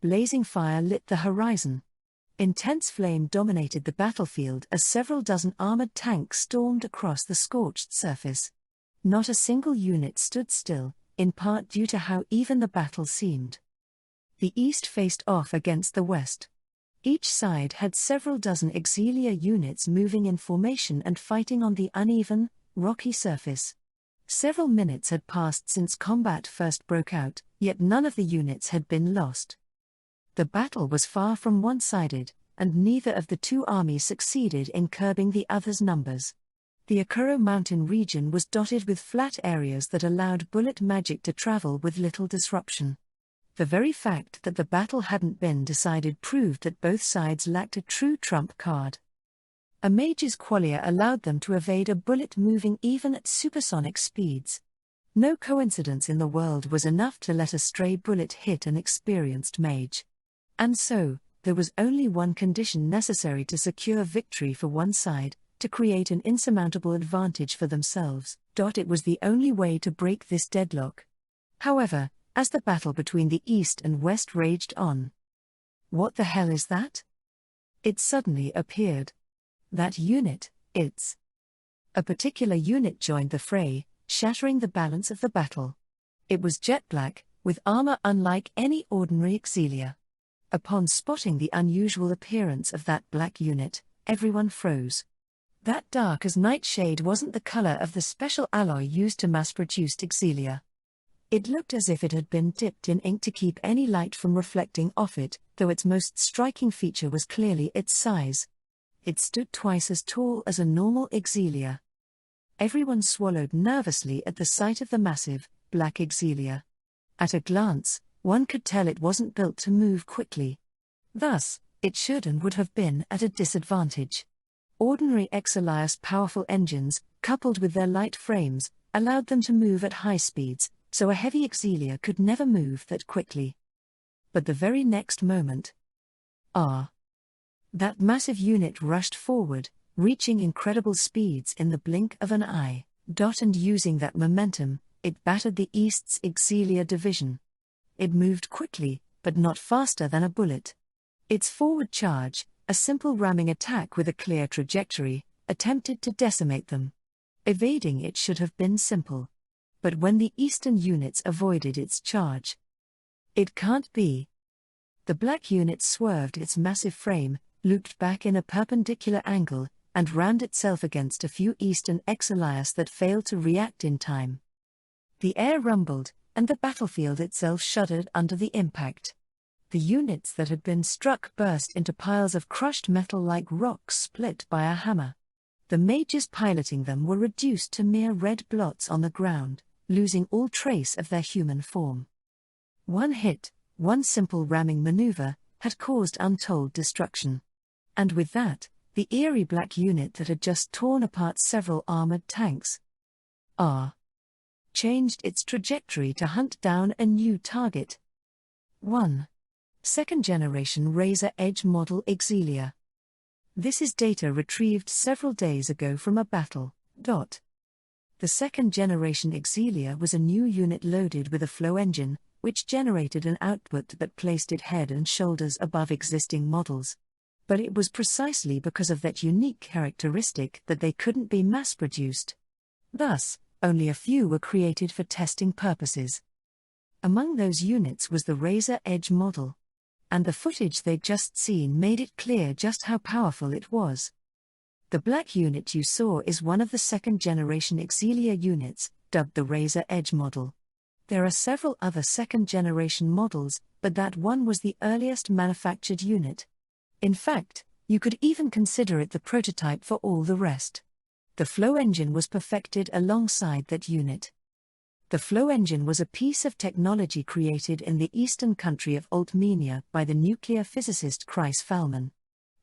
blazing fire lit the horizon. Intense flame dominated the battlefield as several dozen armored tanks stormed across the scorched surface. Not a single unit stood still, in part due to how even the battle seemed. The east faced off against the west. Each side had several dozen auxilia units moving in formation and fighting on the uneven, rocky surface. Several minutes had passed since combat first broke out, yet none of the units had been lost. The battle was far from one-sided, and neither of the two armies succeeded in curbing the other's numbers. The Akuro mountain region was dotted with flat areas that allowed bullet magic to travel with little disruption. The very fact that the battle hadn't been decided proved that both sides lacked a true trump card. A mage's qualia allowed them to evade a bullet moving even at supersonic speeds. No coincidence in the world was enough to let a stray bullet hit an experienced mage. And so, there was only one condition necessary to secure victory for one side, to create an insurmountable advantage for themselves. It was the only way to break this deadlock. However, as the battle between the East and West raged on. What the hell is that? It suddenly appeared. That unit, it's. A particular unit joined the fray, shattering the balance of the battle. It was jet black, with armor unlike any ordinary auxilia. Upon spotting the unusual appearance of that black unit, everyone froze. That dark as nightshade wasn't the color of the special alloy used to mass-produce auxilia. It looked as if it had been dipped in ink to keep any light from reflecting off it, though its most striking feature was clearly its size. It stood twice as tall as a normal auxilia. Everyone swallowed nervously at the sight of the massive, black auxilia. At a glance, one could tell it wasn't built to move quickly. Thus, it should and would have been at a disadvantage. Ordinary Exilias' powerful engines, coupled with their light frames, allowed them to move at high speeds, so a heavy auxilia could never move that quickly. But the very next moment, that massive unit rushed forward, reaching incredible speeds in the blink of an eye. And using that momentum, it battered the East's auxilia division. It moved quickly, but not faster than a bullet. Its forward charge, a simple ramming attack with a clear trajectory, attempted to decimate them. Evading it should have been simple. But when the Eastern units avoided its charge, it can't be. The black unit swerved its massive frame, looped back in a perpendicular angle, and rammed itself against a few Eastern Exilias that failed to react in time. The air rumbled, and the battlefield itself shuddered under the impact. The units that had been struck burst into piles of crushed metal like rocks split by a hammer. The mages piloting them were reduced to mere red blots on the ground, losing all trace of their human form. One hit, one simple ramming maneuver, had caused untold destruction. And with that, the eerie black unit that had just torn apart several armored tanks, changed its trajectory to hunt down a new target. 1. Second-generation razor-edge model auxilia. This is data retrieved several days ago from a battle. The second-generation auxilia was a new unit loaded with a flow engine, which generated an output that placed it head and shoulders above existing models. But it was precisely because of that unique characteristic that they couldn't be mass-produced. Thus, only a few were created for testing purposes. Among those units was the razor-edge model. And the footage they'd just seen made it clear just how powerful it was. The black unit you saw is one of the second-generation auxilia units, dubbed the razor-edge model. There are several other second-generation models, but that one was the earliest manufactured unit. In fact, you could even consider it the prototype for all the rest. The flow engine was perfected alongside that unit. The flow engine was a piece of technology created in the eastern country of Altmenia by the nuclear physicist Chris Fallman.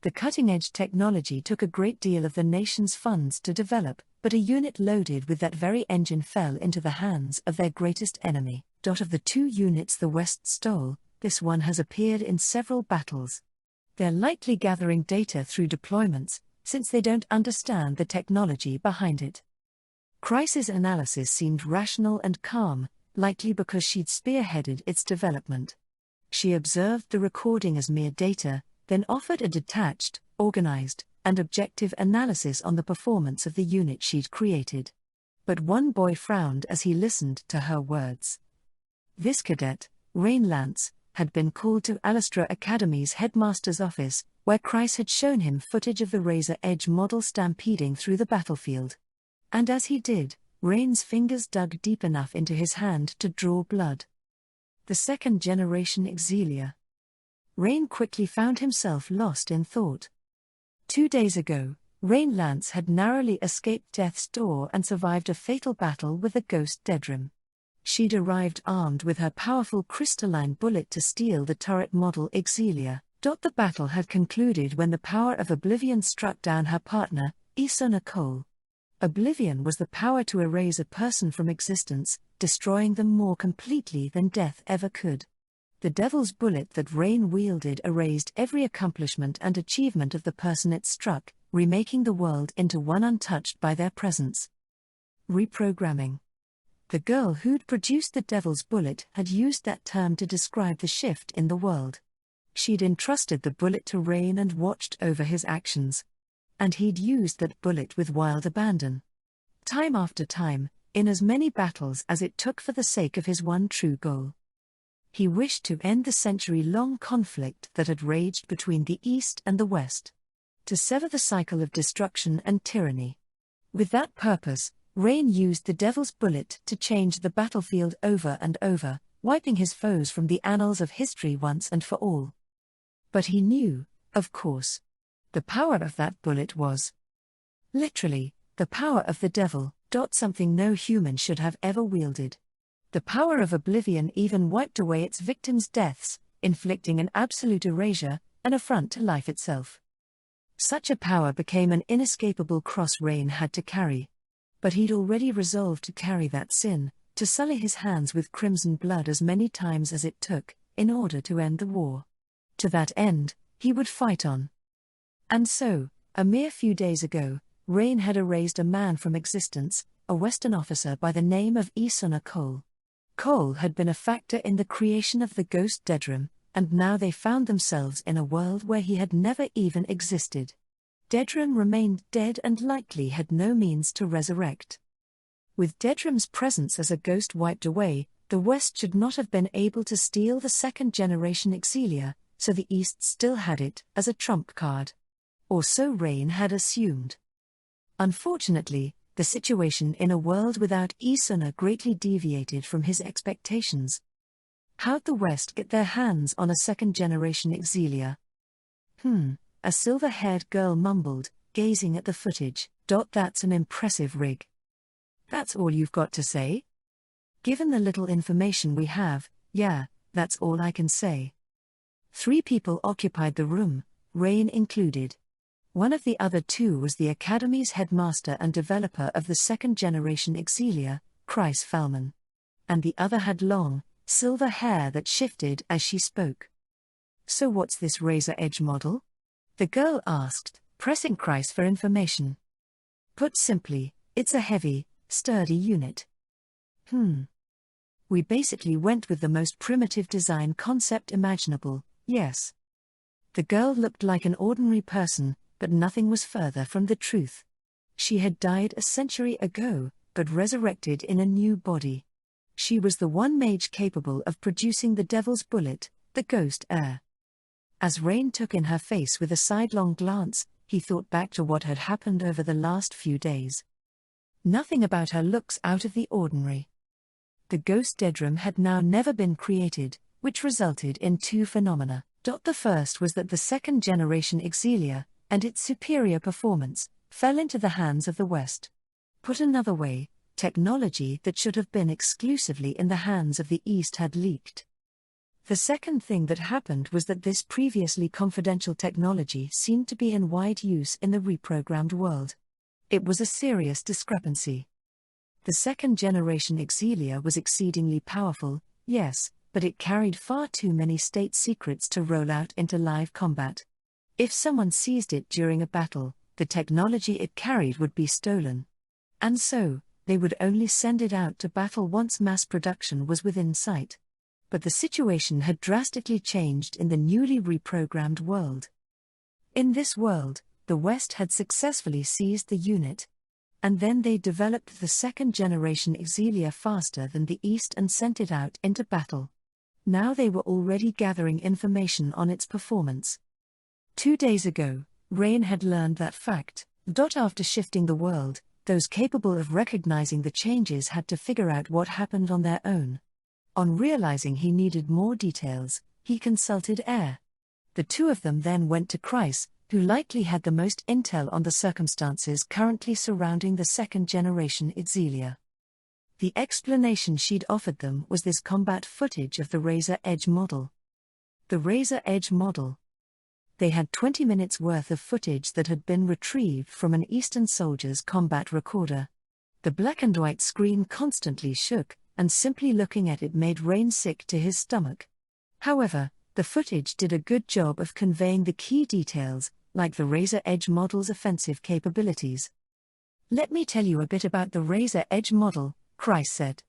The cutting-edge technology took a great deal of the nation's funds to develop, but a unit loaded with that very engine fell into the hands of their greatest enemy. Of the two units the West stole, this one has appeared in several battles. They're likely gathering data through deployments, since they don't understand the technology behind it. Chrysa's analysis seemed rational and calm, likely because she'd spearheaded its development. She observed the recording as mere data, then offered a detached, organized, and objective analysis on the performance of the unit she'd created. But one boy frowned as he listened to her words. This cadet, Rain Lance, had been called to Alastra Academy's headmaster's office, where Chryse had shown him footage of the Razor Edge model stampeding through the battlefield. And as he did, Rain's fingers dug deep enough into his hand to draw blood. The second-generation Exilia. Rain quickly found himself lost in thought. 2 days ago, Rain Lance had narrowly escaped death's door and survived a fatal battle with the ghost Dedrim. She'd arrived armed with her powerful crystalline bullet to steal the turret model Exilia. The battle had concluded when the power of Oblivion struck down her partner, Isona Cole. Oblivion was the power to erase a person from existence, destroying them more completely than death ever could. The devil's bullet that Rain wielded erased every accomplishment and achievement of the person it struck, remaking the world into one untouched by their presence. Reprogramming. The girl who'd produced the devil's bullet had used that term to describe the shift in the world. She'd entrusted the bullet to Rain and watched over his actions. And he'd used that bullet with wild abandon. Time after time, in as many battles as it took for the sake of his one true goal. He wished to end the century-long conflict that had raged between the East and the West. To sever the cycle of destruction and tyranny. With that purpose, Rain used the devil's bullet to change the battlefield over and over, wiping his foes from the annals of history once and for all. But he knew, of course, the power of that bullet was literally the power of the devil, something no human should have ever wielded. The power of Oblivion even wiped away its victims' deaths, inflicting an absolute erasure, an affront to life itself. Such a power became an inescapable cross Rain had to carry. But he'd already resolved to carry that sin, to sully his hands with crimson blood as many times as it took, in order to end the war. To that end, he would fight on. And so, a mere few days ago, Rain had erased a man from existence, a Western officer by the name of Isona Cole. Cole had been a factor in the creation of the ghost Dedrim, and now they found themselves in a world where he had never even existed. Dedrim remained dead and likely had no means to resurrect. With Dedrim's presence as a ghost wiped away, the West should not have been able to steal the second-generation Exilia, so the East still had it as a trump card. Or so Rain had assumed. Unfortunately, the situation in a world without Isona greatly deviated from his expectations. How'd the West get their hands on a second-generation Exilia? A silver-haired girl mumbled, gazing at the footage. That's an impressive rig. That's all you've got to say? Given the little information we have, yeah, that's all I can say. 3 people occupied the room, Rain included. One of the other 2 was the Academy's headmaster and developer of the second-generation Exilia, Chryse Fellman. And the other had long, silver hair that shifted as she spoke. So what's this Razor Edge model? The girl asked, pressing Chryse for information. Put simply, it's a heavy, sturdy unit. We basically went with the most primitive design concept imaginable, yes. The girl looked like an ordinary person, but nothing was further from the truth. She had died a century ago, but resurrected in a new body. She was the one mage capable of producing the devil's bullet, the ghost heir. As Rain took in her face with a sidelong glance, he thought back to what had happened over the last few days. Nothing about her looks out of the ordinary. The ghost Dedrim had now never been created, which resulted in 2 phenomena. The first was that the second-generation Exilia, and its superior performance, fell into the hands of the West. Put another way, technology that should have been exclusively in the hands of the East had leaked. The second thing that happened was that this previously confidential technology seemed to be in wide use in the reprogrammed world. It was a serious discrepancy. The second-generation Exilia was exceedingly powerful, yes, but it carried far too many state secrets to roll out into live combat. If someone seized it during a battle, the technology it carried would be stolen. And so, they would only send it out to battle once mass production was within sight. But the situation had drastically changed in the newly reprogrammed world. In this world, the West had successfully seized the unit. And then they developed the second-generation Exilia faster than the East and sent it out into battle. Now they were already gathering information on its performance. 2 days ago, Rain had learned that fact. After shifting the world, those capable of recognizing the changes had to figure out what happened on their own. On realizing he needed more details, he consulted Air. The two of them then went to Kreis, who likely had the most intel on the circumstances currently surrounding the second-generation Exilia. The explanation she'd offered them was this combat footage of the Razor Edge model. The Razor Edge model. They had 20 minutes worth of footage that had been retrieved from an Eastern soldier's combat recorder. The black and white screen constantly shook, and simply looking at it made Rain sick to his stomach. However, the footage did a good job of conveying the key details, like the Razor Edge model's offensive capabilities. "Let me tell you a bit about the Razor Edge model," Kreis said.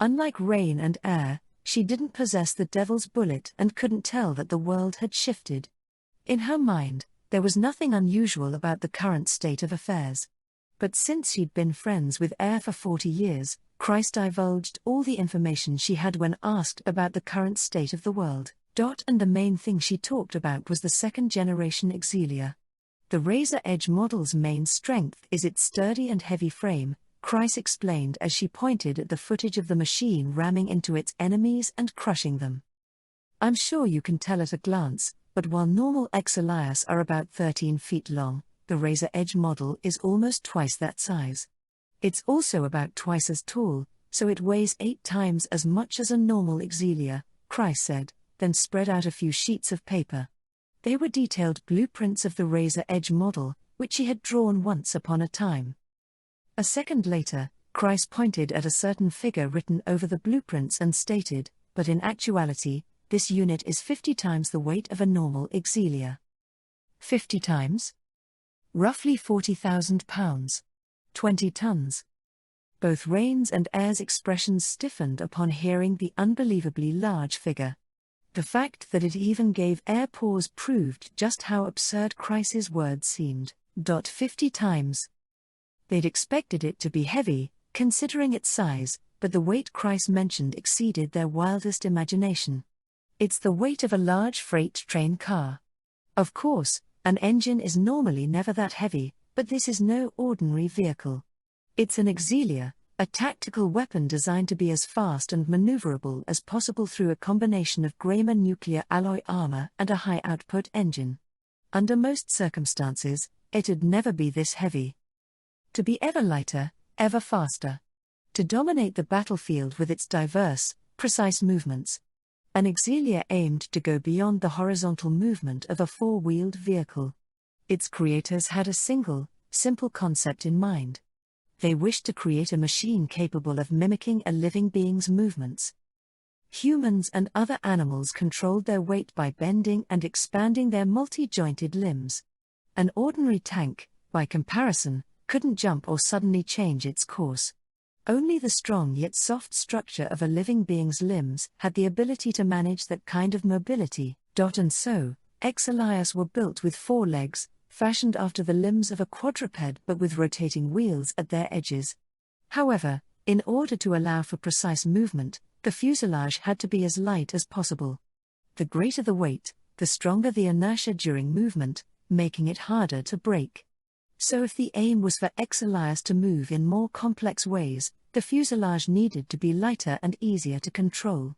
Unlike Rain and Air, she didn't possess the Devil's Bullet and couldn't tell that the world had shifted. In her mind, there was nothing unusual about the current state of affairs. But since she'd been friends with Air for 40 years, Kreis divulged all the information she had when asked about the current state of the world. And the main thing she talked about was the second-generation Exilia. The Razor Edge model's main strength is its sturdy and heavy frame, Kreis explained as she pointed at the footage of the machine ramming into its enemies and crushing them. "I'm sure you can tell at a glance, but while normal Exilias are about 13 feet long, the Razor Edge model is almost twice that size. It's also about twice as tall, so it weighs 8 times as much as a normal Exilia," Kreis said, then spread out a few sheets of paper. They were detailed blueprints of the Razor Edge model, which she had drawn once upon a time. A second later, Kreis pointed at a certain figure written over the blueprints and stated, "But in actuality, this unit is 50 times the weight of a normal Exilia." 50 times? Roughly 40,000 pounds. 20 tons. Both Rain's and Air's expressions stiffened upon hearing the unbelievably large figure. The fact that it even gave Air pause proved just how absurd Kreis's words seemed. 50 times. They'd expected it to be heavy, considering its size, but the weight Kreis mentioned exceeded their wildest imagination. "It's the weight of a large freight train car. Of course, an engine is normally never that heavy, but this is no ordinary vehicle. It's an Exilia, a tactical weapon designed to be as fast and maneuverable as possible through a combination of Gramer nuclear alloy armor and a high-output engine. Under most circumstances, it'd never be this heavy. To be ever lighter, ever faster. To dominate the battlefield with its diverse, precise movements. An Exilia aimed to go beyond the horizontal movement of a four-wheeled vehicle. Its creators had a single, simple concept in mind. They wished to create a machine capable of mimicking a living being's movements. Humans and other animals controlled their weight by bending and expanding their multi-jointed limbs. An ordinary tank, by comparison, couldn't jump or suddenly change its course. Only the strong yet soft structure of a living being's limbs had the ability to manage that kind of mobility. And so, Exilias were built with 4 legs, fashioned after the limbs of a quadruped but with rotating wheels at their edges. However, in order to allow for precise movement, the fuselage had to be as light as possible. The greater the weight, the stronger the inertia during movement, making it harder to brake. So if the aim was for Exilias to move in more complex ways, the fuselage needed to be lighter and easier to control.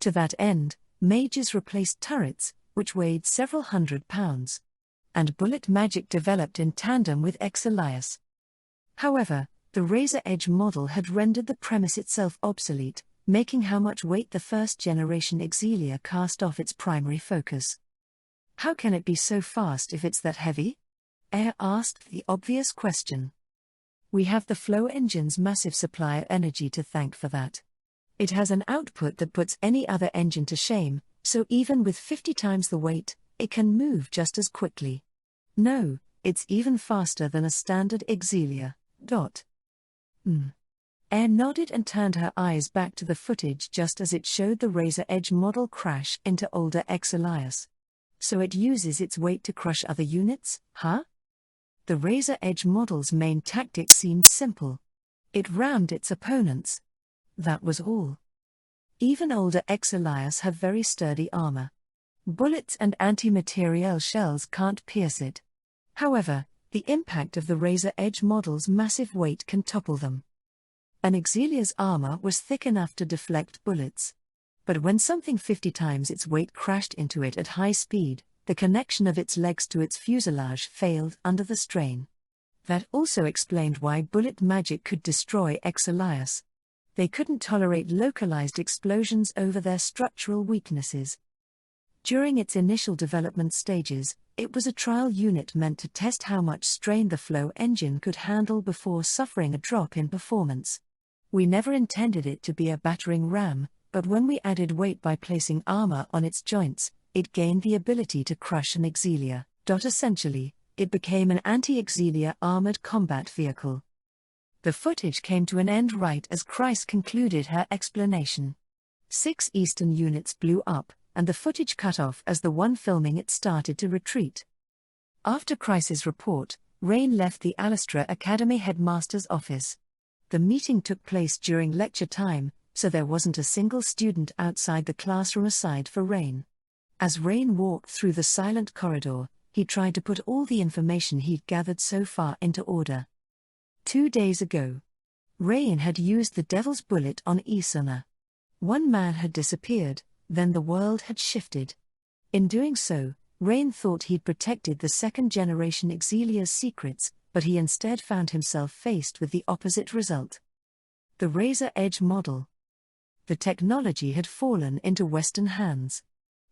To that end, Mages replaced turrets, which weighed several hundred pounds. And bullet magic developed in tandem with Exilias. However, the Razor Edge model had rendered the premise itself obsolete, making how much weight the first-generation Exilia cast off its primary focus. "How can it be so fast if it's that heavy?" Air asked the obvious question. "We have the flow engine's massive supply of energy to thank for that. It has an output that puts any other engine to shame, so even with 50 times the weight, it can move just as quickly. No, it's even faster than a standard Exilia. Air nodded and turned her eyes back to the footage just as it showed the Razor Edge model crash into older X-Elias. So it uses its weight to crush other units, huh? The Razor Edge model's main tactic seemed simple. It rammed its opponents. That was all. Even older X-Elias have very sturdy armor. Bullets and anti-materiel shells can't pierce it. However, the impact of the Razor Edge model's massive weight can topple them. An Exilia's armor was thick enough to deflect bullets. But when something 50 times its weight crashed into it at high speed, the connection of its legs to its fuselage failed under the strain. That also explained why bullet magic could destroy X-Elias. They couldn't tolerate localized explosions over their structural weaknesses. During its initial development stages, it was a trial unit meant to test how much strain the flow engine could handle before suffering a drop in performance. We never intended it to be a battering ram, but when we added weight by placing armor on its joints, it gained the ability to crush an Exilia. Essentially, it became an anti-Exilia armored combat vehicle. The footage came to an end right as Chryse concluded her explanation. 6 Eastern units blew up, and the footage cut off as the one filming it started to retreat. After Chryse's report, Rain left the Alastra Academy headmaster's office. The meeting took place during lecture time, so there wasn't a single student outside the classroom aside for Rain. As Rain walked through the silent corridor, he tried to put all the information he'd gathered so far into order. 2 days ago, Rain had used the Devil's Bullet on Isuna. One man had disappeared, then the world had shifted. In doing so, Rain thought he'd protected the second-generation Exilia's secrets, but he instead found himself faced with the opposite result. The Razor Edge model. The technology had fallen into Western hands.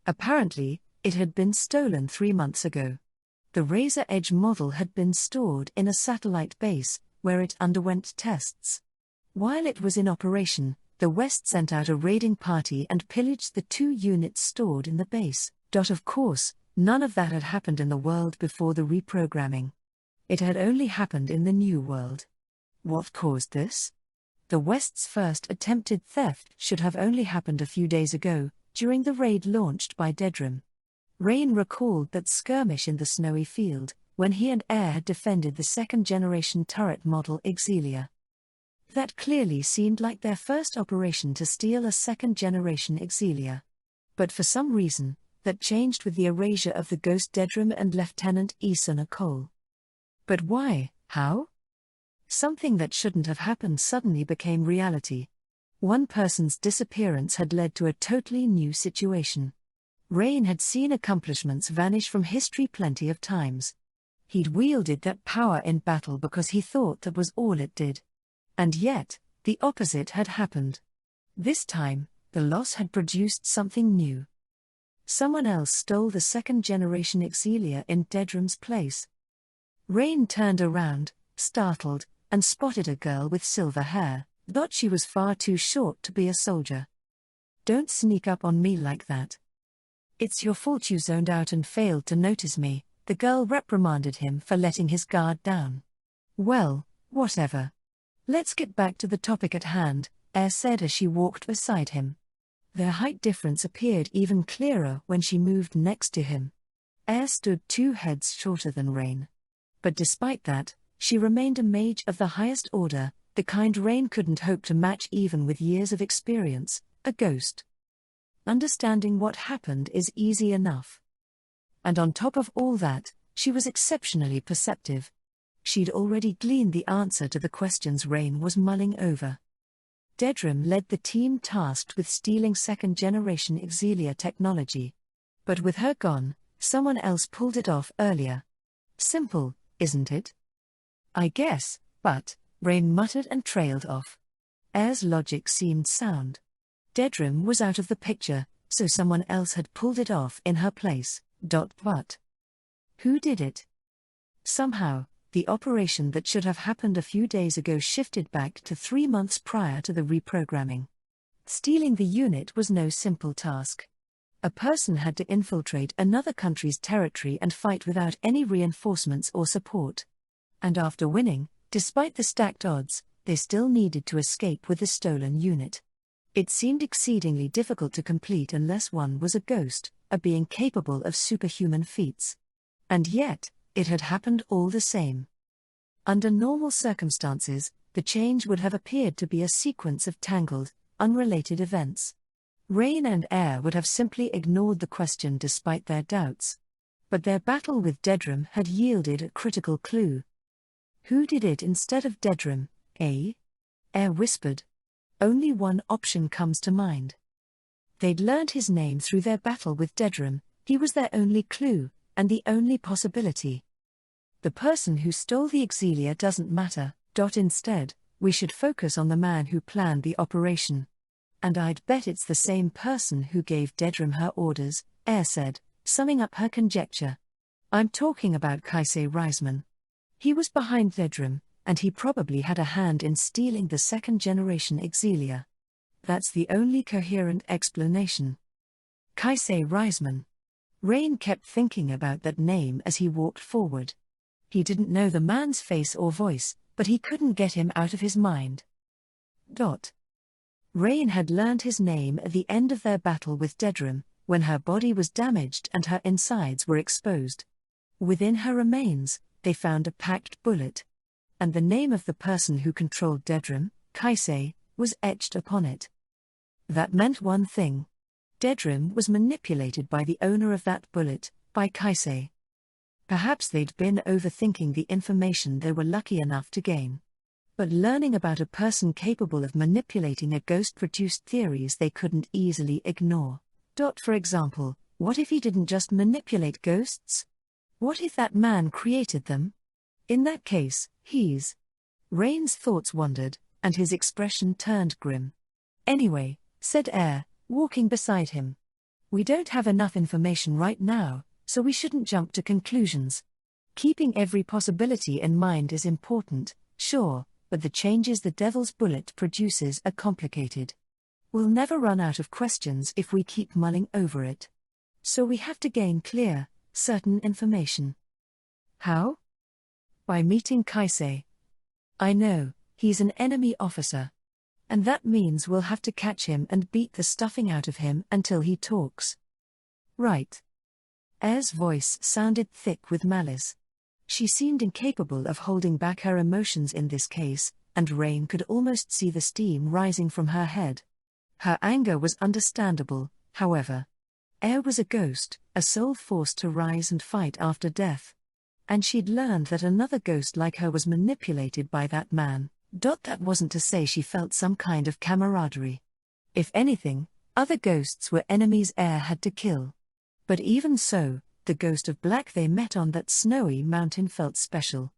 Apparently, it had been stolen 3 months ago. The Razor Edge model had been stored in a satellite base, where it underwent tests. While it was in operation, the West sent out a raiding party and pillaged the 2 units stored in the base. Of course, none of that had happened in the world before the reprogramming. It had only happened in the new world. What caused this? The West's first attempted theft should have only happened a few days ago, during the raid launched by Dedrim. Rain recalled that skirmish in the snowy field, when he and Air had defended the second-generation turret model Exilia. That clearly seemed like their first operation to steal a second-generation Exilia. But for some reason, that changed with the erasure of the Ghost Dedrim and Lieutenant Isuna Cole. But why, how? Something that shouldn't have happened suddenly became reality. One person's disappearance had led to a totally new situation. Rain had seen accomplishments vanish from history plenty of times. He'd wielded that power in battle because he thought that was all it did. And yet, the opposite had happened. This time, the loss had produced something new. Someone else stole the second-generation Exilia in Dedrim's place. Rain turned around, startled, and spotted a girl with silver hair. Thought she was far too short to be a soldier. Don't sneak up on me like that. It's your fault you zoned out and failed to notice me, the girl reprimanded him for letting his guard down. Well, whatever. Let's get back to the topic at hand, Air said as she walked beside him. Their height difference appeared even clearer when she moved next to him. Air stood 2 heads shorter than Rain. But despite that, she remained a mage of the highest order, the kind Rain couldn't hope to match even with years of experience, a ghost. Understanding what happened is easy enough. And on top of all that, she was exceptionally perceptive. She'd already gleaned the answer to the questions Rain was mulling over. Dedrim led the team tasked with stealing second-generation Exilia technology. But with her gone, someone else pulled it off earlier. Simple, isn't it? I guess, but, Rain muttered and trailed off. Air's logic seemed sound. Dedrim was out of the picture, so someone else had pulled it off in her place. But who did it? Somehow, the operation that should have happened a few days ago shifted back to 3 months prior to the reprogramming. Stealing the unit was no simple task. A person had to infiltrate another country's territory and fight without any reinforcements or support. And after winning, despite the stacked odds, they still needed to escape with the stolen unit. It seemed exceedingly difficult to complete unless one was a ghost, a being capable of superhuman feats. And yet, it had happened all the same. Under normal circumstances, the change would have appeared to be a sequence of tangled, unrelated events. Rain and Air would have simply ignored the question despite their doubts. But their battle with Dedrim had yielded a critical clue. Who did it instead of Dedrim, eh? Air whispered. Only one option comes to mind. They'd learned his name through their battle with Dedrim, he was their only clue, and the only possibility. The person who stole the Exilia doesn't matter, instead, we should focus on the man who planned the operation. And I'd bet it's the same person who gave Dedrim her orders, Air said, summing up her conjecture. I'm talking about Kaisei Reisman. He was behind Dedrim, and he probably had a hand in stealing the second-generation Exilia. That's the only coherent explanation. Kaisei Reisman. Rain kept thinking about that name as he walked forward. He didn't know the man's face or voice, but he couldn't get him out of his mind. Rain had learned his name at the end of their battle with Dedrim, when her body was damaged and her insides were exposed. Within her remains, they found a packed bullet. And the name of the person who controlled Dedrim, Kaisei, was etched upon it. That meant one thing. Dedrim was manipulated by the owner of that bullet, by Kaisei. Perhaps they'd been overthinking the information they were lucky enough to gain. But learning about a person capable of manipulating a ghost produced theories they couldn't easily ignore. For example, what if he didn't just manipulate ghosts? What if that man created them? In that case, Rain's thoughts wandered, and his expression turned grim. Anyway, said Air, walking beside him. We don't have enough information right now, so we shouldn't jump to conclusions. Keeping every possibility in mind is important, sure, but the changes the Devil's Bullet produces are complicated. We'll never run out of questions if we keep mulling over it. So we have to gain clear, certain information. How? By meeting Kaisei. I know, he's an enemy officer. And that means we'll have to catch him and beat the stuffing out of him until he talks. Right. Air's voice sounded thick with malice. She seemed incapable of holding back her emotions in this case, and Rain could almost see the steam rising from her head. Her anger was understandable, however. Air was a ghost, a soul forced to rise and fight after death. And she'd learned that another ghost like her was manipulated by that man. That wasn't to say she felt some kind of camaraderie. If anything, other ghosts were enemies Air had to kill. But even so, the ghost of Black they met on that snowy mountain felt special.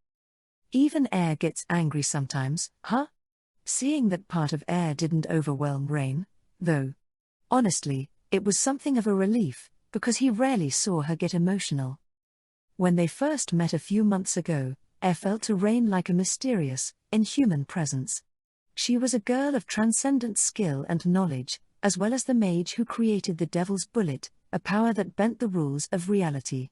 Even Air gets angry sometimes, huh? Seeing that part of Air didn't overwhelm Rain, though. Honestly, it was something of a relief, because he rarely saw her get emotional. When they first met a few months ago, Air felt to Rain like a mysterious, inhuman presence. She was a girl of transcendent skill and knowledge, as well as the mage who created the Devil's Bullet, a power that bent the rules of reality.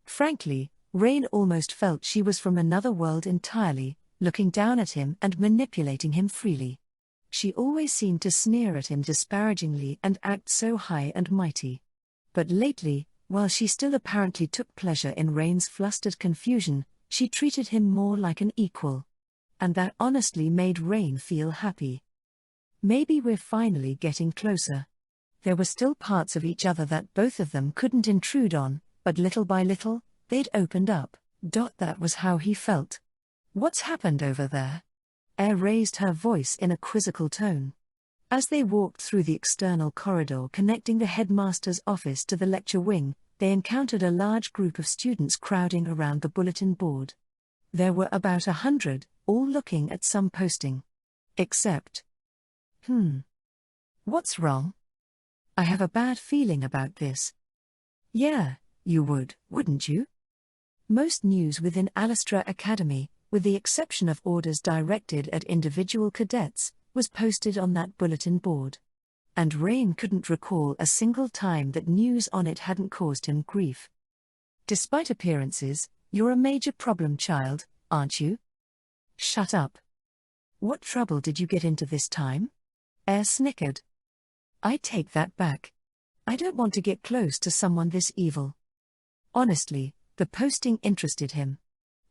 Frankly, Rain almost felt she was from another world entirely, looking down at him and manipulating him freely. She always seemed to sneer at him disparagingly and act so high and mighty. But lately, while she still apparently took pleasure in Rain's flustered confusion, she treated him more like an equal. And that honestly made Rain feel happy. Maybe we're finally getting closer. There were still parts of each other that both of them couldn't intrude on, but little by little, they'd opened up. That was how he felt. What's happened over there? Air raised her voice in a quizzical tone. As they walked through the external corridor connecting the headmaster's office to the lecture wing, they encountered a large group of students crowding around the bulletin board. There were about 100, all looking at some posting. Except. What's wrong? I have a bad feeling about this. Yeah, you would, wouldn't you? Most news within Alastra Academy, with the exception of orders directed at individual cadets, was posted on that bulletin board. And Rain couldn't recall a single time that news on it hadn't caused him grief. Despite appearances, you're a major problem child, aren't you? Shut up. What trouble did you get into this time? Snickered. I take that back. I don't want to get close to someone this evil. Honestly, the posting interested him.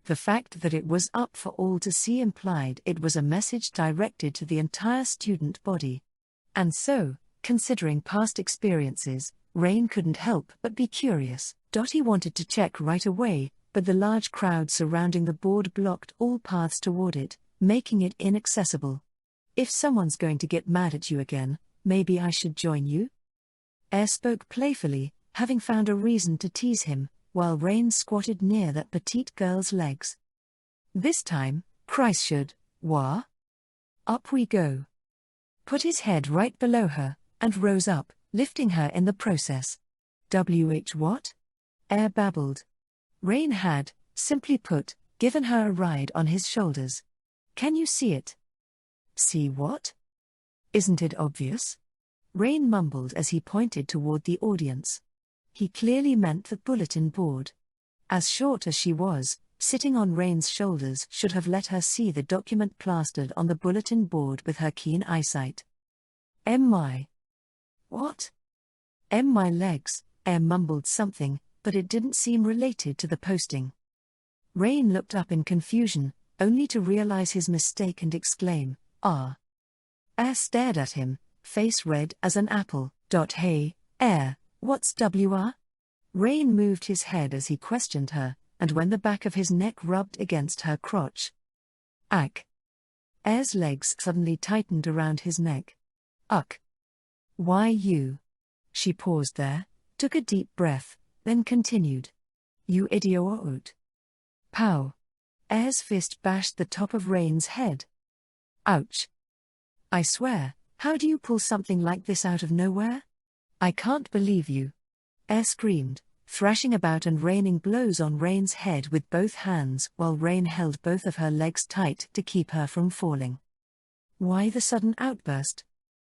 The fact that it was up for all to see implied it was a message directed to the entire student body. And so, considering past experiences, Rain couldn't help but be curious. He wanted to check right away, but the large crowd surrounding the board blocked all paths toward it, making it inaccessible. If someone's going to get mad at you again, maybe I should join you? Spoke playfully, having found a reason to tease him, while Rain squatted near that petite girl's legs. This time, Christ should, wah? Up we go. Put his head right below her, and rose up, lifting her in the process. What? Babbled. Rain had, simply put, given her a ride on his shoulders. Can you see it? See what? Isn't it obvious? Rain mumbled as he pointed toward the audience. He clearly meant the bulletin board. As short as she was, sitting on Rain's shoulders should have let her see the document plastered on the bulletin board with her keen eyesight. My. What? My legs, mumbled something, but it didn't seem related to the posting. Rain looked up in confusion, only to realize his mistake and exclaim, ah. Stared at him, face red as an apple. Hey, what's WR? Rain moved his head as he questioned her, and when the back of his neck rubbed against her crotch. Ack. Air's legs suddenly tightened around his neck. Uck. Why you? She paused there, took a deep breath, then continued. You idiot. Pow. Air's fist bashed the top of Rain's head. Ouch. I swear, how do you pull something like this out of nowhere? I can't believe you. Air screamed, thrashing about and raining blows on Rain's head with both hands while Rain held both of her legs tight to keep her from falling. Why the sudden outburst?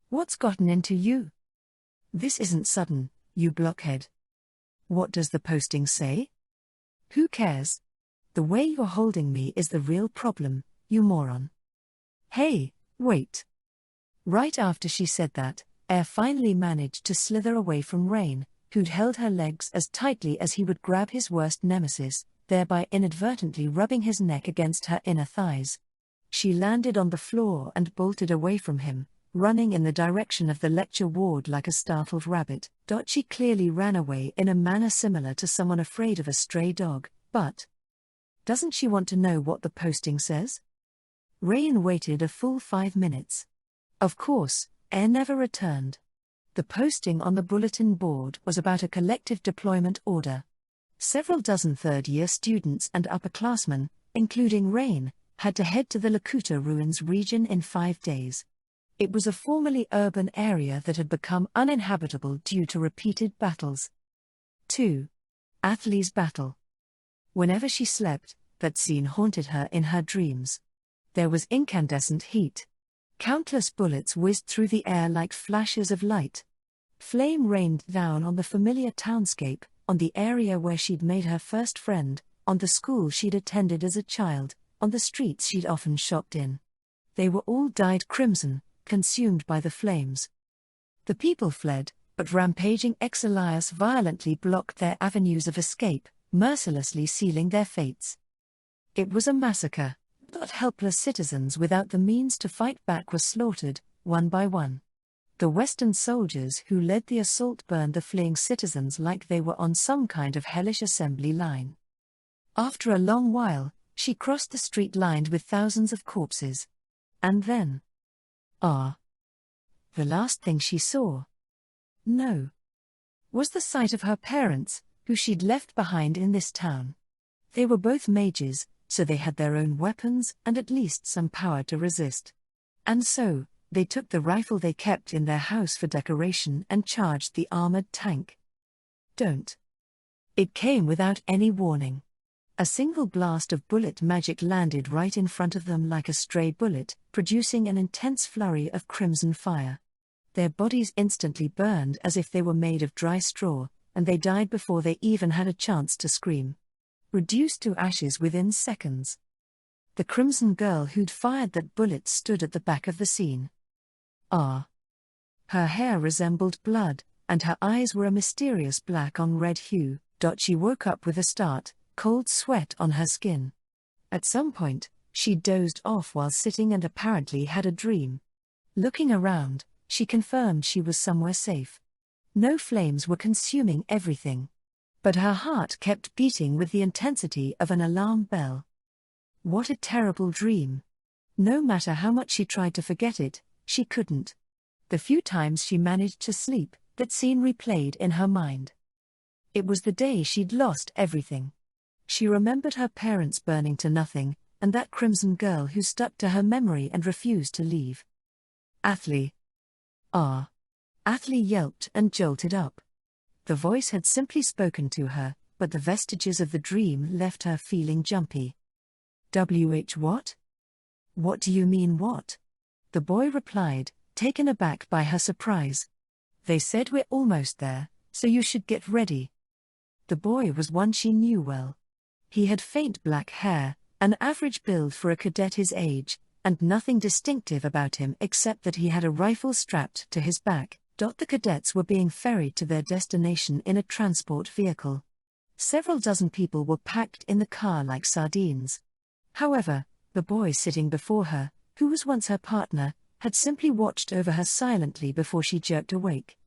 What's gotten into you? This isn't sudden, you blockhead. What does the posting say? Who cares? The way you're holding me is the real problem, you moron. Hey, wait. Right after she said that, Air finally managed to slither away from Rain, who'd held her legs as tightly as he would grab his worst nemesis, thereby inadvertently rubbing his neck against her inner thighs. She landed on the floor and bolted away from him, running in the direction of the lecture ward like a startled rabbit. She clearly ran away in a manner similar to someone afraid of a stray dog, but doesn't she want to know what the posting says? Rain waited a full 5 minutes. Of course, Air never returned. The posting on the bulletin board was about a collective deployment order. Several dozen third-year students and upperclassmen, including Rain, had to head to the Lakota Ruins region in 5 days. It was a formerly urban area that had become uninhabitable due to repeated battles. 2. Athlee's Battle. Whenever she slept, that scene haunted her in her dreams. There was incandescent heat. Countless bullets whizzed through the air like flashes of light. Flame rained down on the familiar townscape, on the area where she'd made her first friend, on the school she'd attended as a child, on the streets she'd often shopped in. They were all dyed crimson, consumed by the flames. The people fled, but rampaging Exilias violently blocked their avenues of escape, mercilessly sealing their fates. It was a massacre. But helpless citizens without the means to fight back were slaughtered, one by one. The Western soldiers who led the assault burned the fleeing citizens like they were on some kind of hellish assembly line. After a long while, she crossed the street lined with thousands of corpses. And then... the last thing she saw. No. Was the sight of her parents, who she'd left behind in this town. They were both mages, so they had their own weapons and at least some power to resist. And so, they took the rifle they kept in their house for decoration and charged the armored tank. Don't. It came without any warning. A single blast of bullet magic landed right in front of them like a stray bullet, producing an intense flurry of crimson fire. Their bodies instantly burned as if they were made of dry straw, and they died before they even had a chance to scream. Reduced to ashes within seconds. The crimson girl who'd fired that bullet stood at the back of the scene. Ah. Her hair resembled blood, and her eyes were a mysterious black on red hue. She woke up with a start, cold sweat on her skin. At some point, she dozed off while sitting and apparently had a dream. Looking around, she confirmed she was somewhere safe. No flames were consuming everything. But her heart kept beating with the intensity of an alarm bell. What a terrible dream. No matter how much she tried to forget it, she couldn't. The few times she managed to sleep, that scene replayed in her mind. It was the day she'd lost everything. She remembered her parents burning to nothing, and that crimson girl who stuck to her memory and refused to leave. Athley. Ah. Athley yelped and jolted up. The voice had simply spoken to her, but the vestiges of the dream left her feeling jumpy. What? What do you mean what? The boy replied, taken aback by her surprise. They said we're almost there, so you should get ready. The boy was one she knew well. He had faint black hair, an average build for a cadet his age, and nothing distinctive about him except that he had a rifle strapped to his back. The cadets were being ferried to their destination in a transport vehicle. Several dozen people were packed in the car like sardines. However, the boy sitting before her, who was once her partner, had simply watched over her silently before she jerked awake.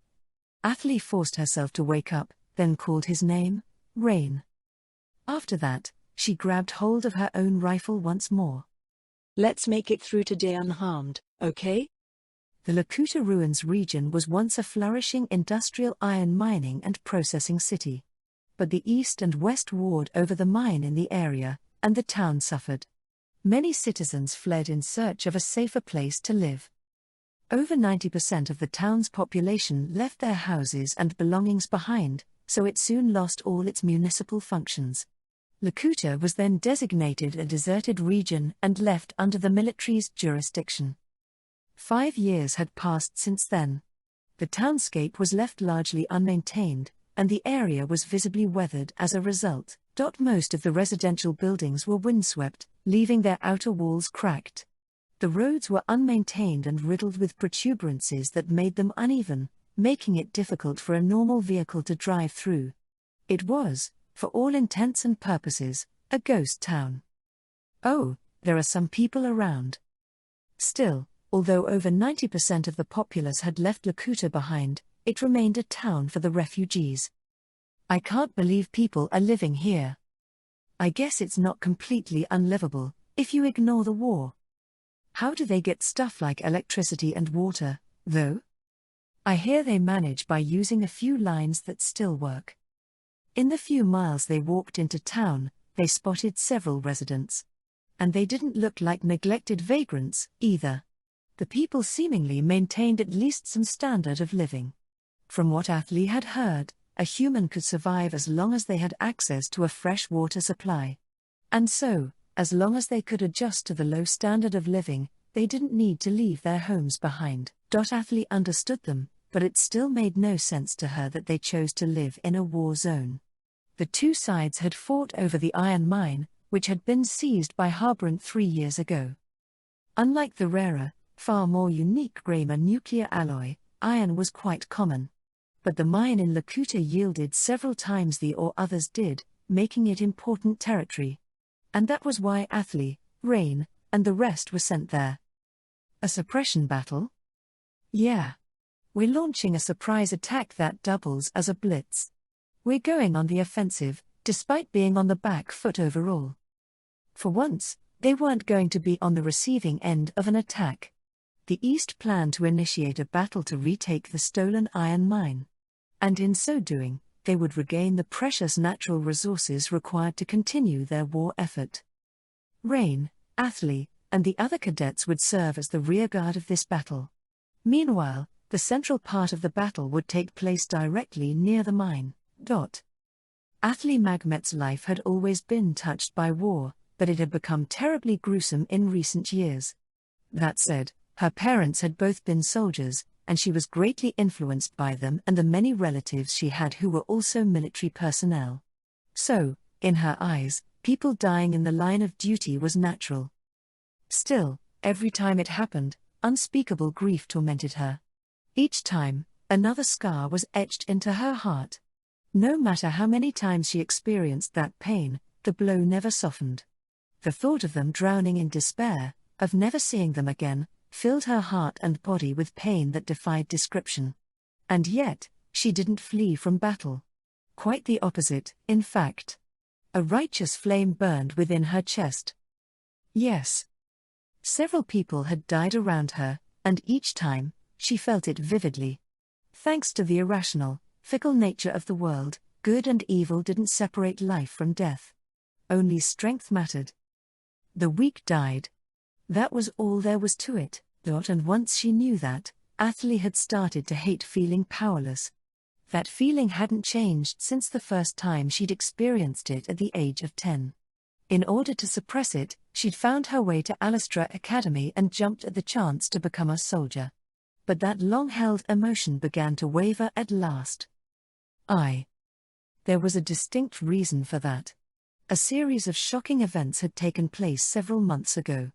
Athley forced herself to wake up, then called his name, Rain. After that, she grabbed hold of her own rifle once more. Let's make it through today unharmed, okay? The Lakota Ruins region was once a flourishing industrial iron mining and processing city. But the east and west warred over the mine in the area, and the town suffered. Many citizens fled in search of a safer place to live. Over 90% of the town's population left their houses and belongings behind, so it soon lost all its municipal functions. Lakota was then designated a deserted region and left under the military's jurisdiction. 5 years had passed since then. The townscape was left largely unmaintained, and the area was visibly weathered as a result. Most of the residential buildings were windswept, leaving their outer walls cracked. The roads were unmaintained and riddled with protuberances that made them uneven, making it difficult for a normal vehicle to drive through. It was, for all intents and purposes, a ghost town. Oh, there are some people around. Still, although over 90% of the populace had left Lakota behind, it remained a town for the refugees. I can't believe people are living here. I guess it's not completely unlivable, if you ignore the war. How do they get stuff like electricity and water, though? I hear they manage by using a few lines that still work. In the few miles they walked into town, they spotted several residents. And they didn't look like neglected vagrants, either. The people seemingly maintained at least some standard of living. From what Athley had heard, a human could survive as long as they had access to a fresh water supply. And so, as long as they could adjust to the low standard of living, they didn't need to leave their homes behind. Athley understood them, but it still made no sense to her that they chose to live in a war zone. The two sides had fought over the iron mine, which had been seized by Harbrant 3 years ago. Unlike the rarer, far more unique Gramer nuclear alloy, iron was quite common. But the mine in Lakota yielded several times the ore others did, making it important territory. And that was why Athley, Rain, and the rest were sent there. A suppression battle? Yeah. We're launching a surprise attack that doubles as a blitz. We're going on the offensive, despite being on the back foot overall. For once, they weren't going to be on the receiving end of an attack. The East planned to initiate a battle to retake the stolen iron mine. And in so doing, they would regain the precious natural resources required to continue their war effort. Rain, Athley, and the other cadets would serve as the rearguard of this battle. Meanwhile, the central part of the battle would take place directly near the mine. Athley Magmet's life had always been touched by war, but it had become terribly gruesome in recent years. That said, her parents had both been soldiers, and she was greatly influenced by them and the many relatives she had who were also military personnel. So, in her eyes, people dying in the line of duty was natural. Still, every time it happened, unspeakable grief tormented her. Each time, another scar was etched into her heart. No matter how many times she experienced that pain, the blow never softened. The thought of them drowning in despair, of never seeing them again, filled her heart and body with pain that defied description. And yet, she didn't flee from battle. Quite the opposite, in fact. A righteous flame burned within her chest. Yes. Several people had died around her, and each time, she felt it vividly. Thanks to the irrational, fickle nature of the world, good and evil didn't separate life from death. Only strength mattered. The weak died. That was all there was to it, and once she knew that, Athalie had started to hate feeling powerless. That feeling hadn't changed since the first time she'd experienced it at the age of 10. In order to suppress it, she'd found her way to Alastra Academy and jumped at the chance to become a soldier. But that long-held emotion began to waver at last. There was a distinct reason for that. A series of shocking events had taken place several months ago.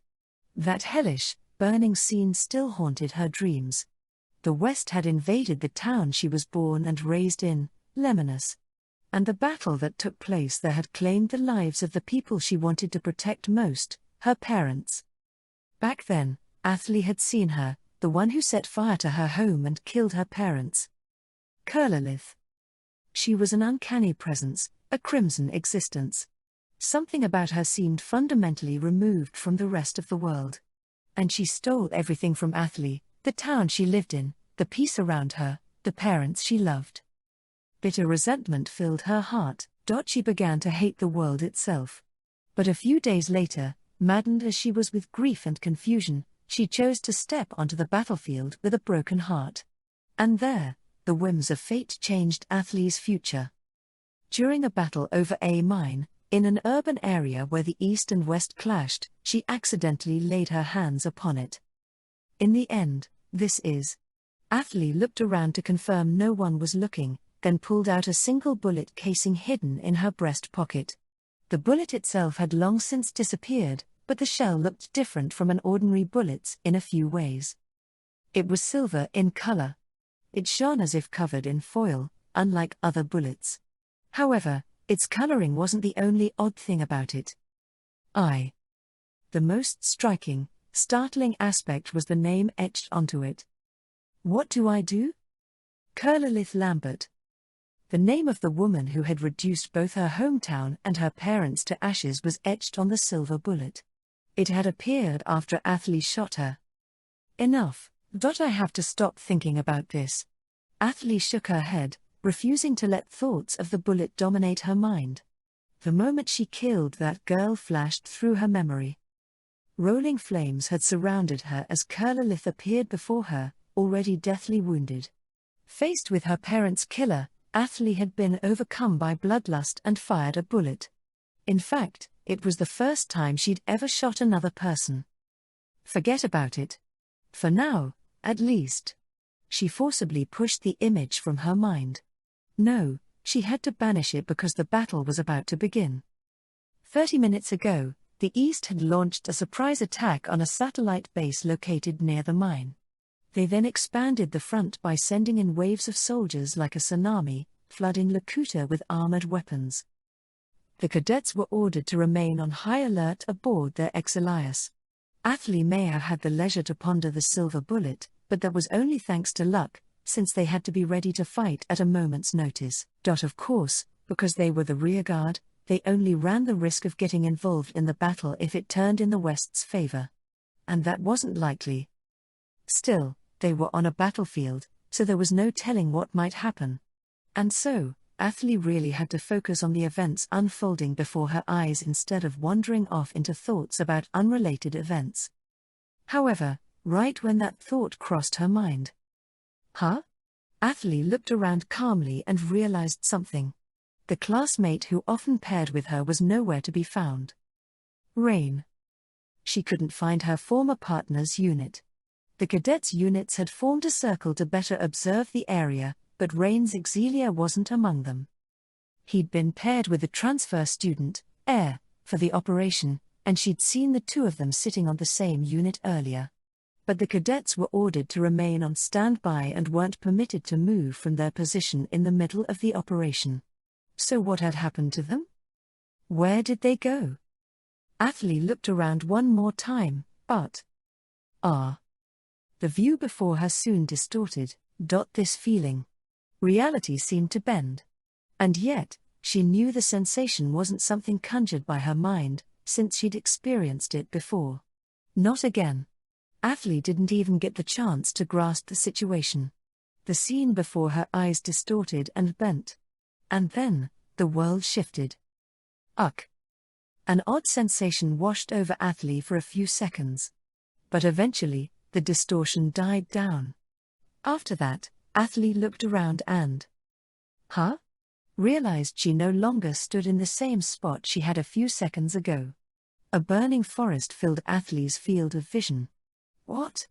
That hellish, burning scene still haunted her dreams. The West had invaded the town she was born and raised in, Lemnos. And the battle that took place there had claimed the lives of the people she wanted to protect most, her parents. Back then, Athalie had seen her, the one who set fire to her home and killed her parents. Curlalith. She was an uncanny presence, a crimson existence. Something about her seemed fundamentally removed from the rest of the world. And she stole everything from Athalie, the town she lived in, the peace around her, the parents she loved. Bitter resentment filled her heart. She began to hate the world itself. But a few days later, maddened as she was with grief and confusion, she chose to step onto the battlefield with a broken heart. And there, the whims of fate changed Athalie's future. During a battle over a mine, in an urban area where the East and West clashed, she accidentally laid her hands upon it. In the end, Athalie looked around to confirm no one was looking, then pulled out a single bullet casing hidden in her breast pocket. The bullet itself had long since disappeared, but the shell looked different from an ordinary bullet's in a few ways. It was silver in color. It shone as if covered in foil, unlike other bullets. However, its coloring wasn't the only odd thing about it. The most striking, startling aspect was the name etched onto it. What do I do? Curlalith Lambert. The name of the woman who had reduced both her hometown and her parents to ashes was etched on the silver bullet. It had appeared after Athalie shot her. Enough. I have to stop thinking about this. Athalie shook her head, refusing to let thoughts of the bullet dominate her mind. The moment she killed that girl flashed through her memory. Rolling flames had surrounded her as Curlalith appeared before her, already deathly wounded. Faced with her parents' killer, Athalie had been overcome by bloodlust and fired a bullet. In fact, it was the first time she'd ever shot another person. Forget about it. For now, at least. She forcibly pushed the image from her mind. No, she had to banish it because the battle was about to begin. 30 minutes ago, the East had launched a surprise attack on a satellite base located near the mine. They then expanded the front by sending in waves of soldiers like a tsunami, flooding Lakuta with armored weapons. The cadets were ordered to remain on high alert aboard their Exilias. Athalie may have had the leisure to ponder the silver bullet, but that was only thanks to luck, since they had to be ready to fight at a moment's notice. Of course, because they were the rearguard, they only ran the risk of getting involved in the battle if it turned in the West's favor. And that wasn't likely. Still, they were on a battlefield, so there was no telling what might happen. And so, Athalie really had to focus on the events unfolding before her eyes instead of wandering off into thoughts about unrelated events. However, right when that thought crossed her mind. Athalie looked around calmly and realized something. The classmate who often paired with her was nowhere to be found. Rain. She couldn't find her former partner's unit. The cadets' units had formed a circle to better observe the area, but Rain's Exilia wasn't among them. He'd been paired with a transfer student, Air, for the operation, and she'd seen the two of them sitting on the same unit earlier. But the cadets were ordered to remain on standby and weren't permitted to move from their position in the middle of the operation. So what had happened to them? Where did they go? Athalie looked around one more time, but... The view before her soon distorted. This feeling. Reality seemed to bend. And yet, she knew the sensation wasn't something conjured by her mind, since she'd experienced it before. Not again. Athalie didn't even get the chance to grasp the situation. The scene before her eyes distorted and bent. And then, the world shifted. Ugh. An odd sensation washed over Athalie for a few seconds. But eventually, the distortion died down. After that, Athalie looked around and... realized she no longer stood in the same spot she had a few seconds ago. A burning forest filled Athalie's field of vision. What?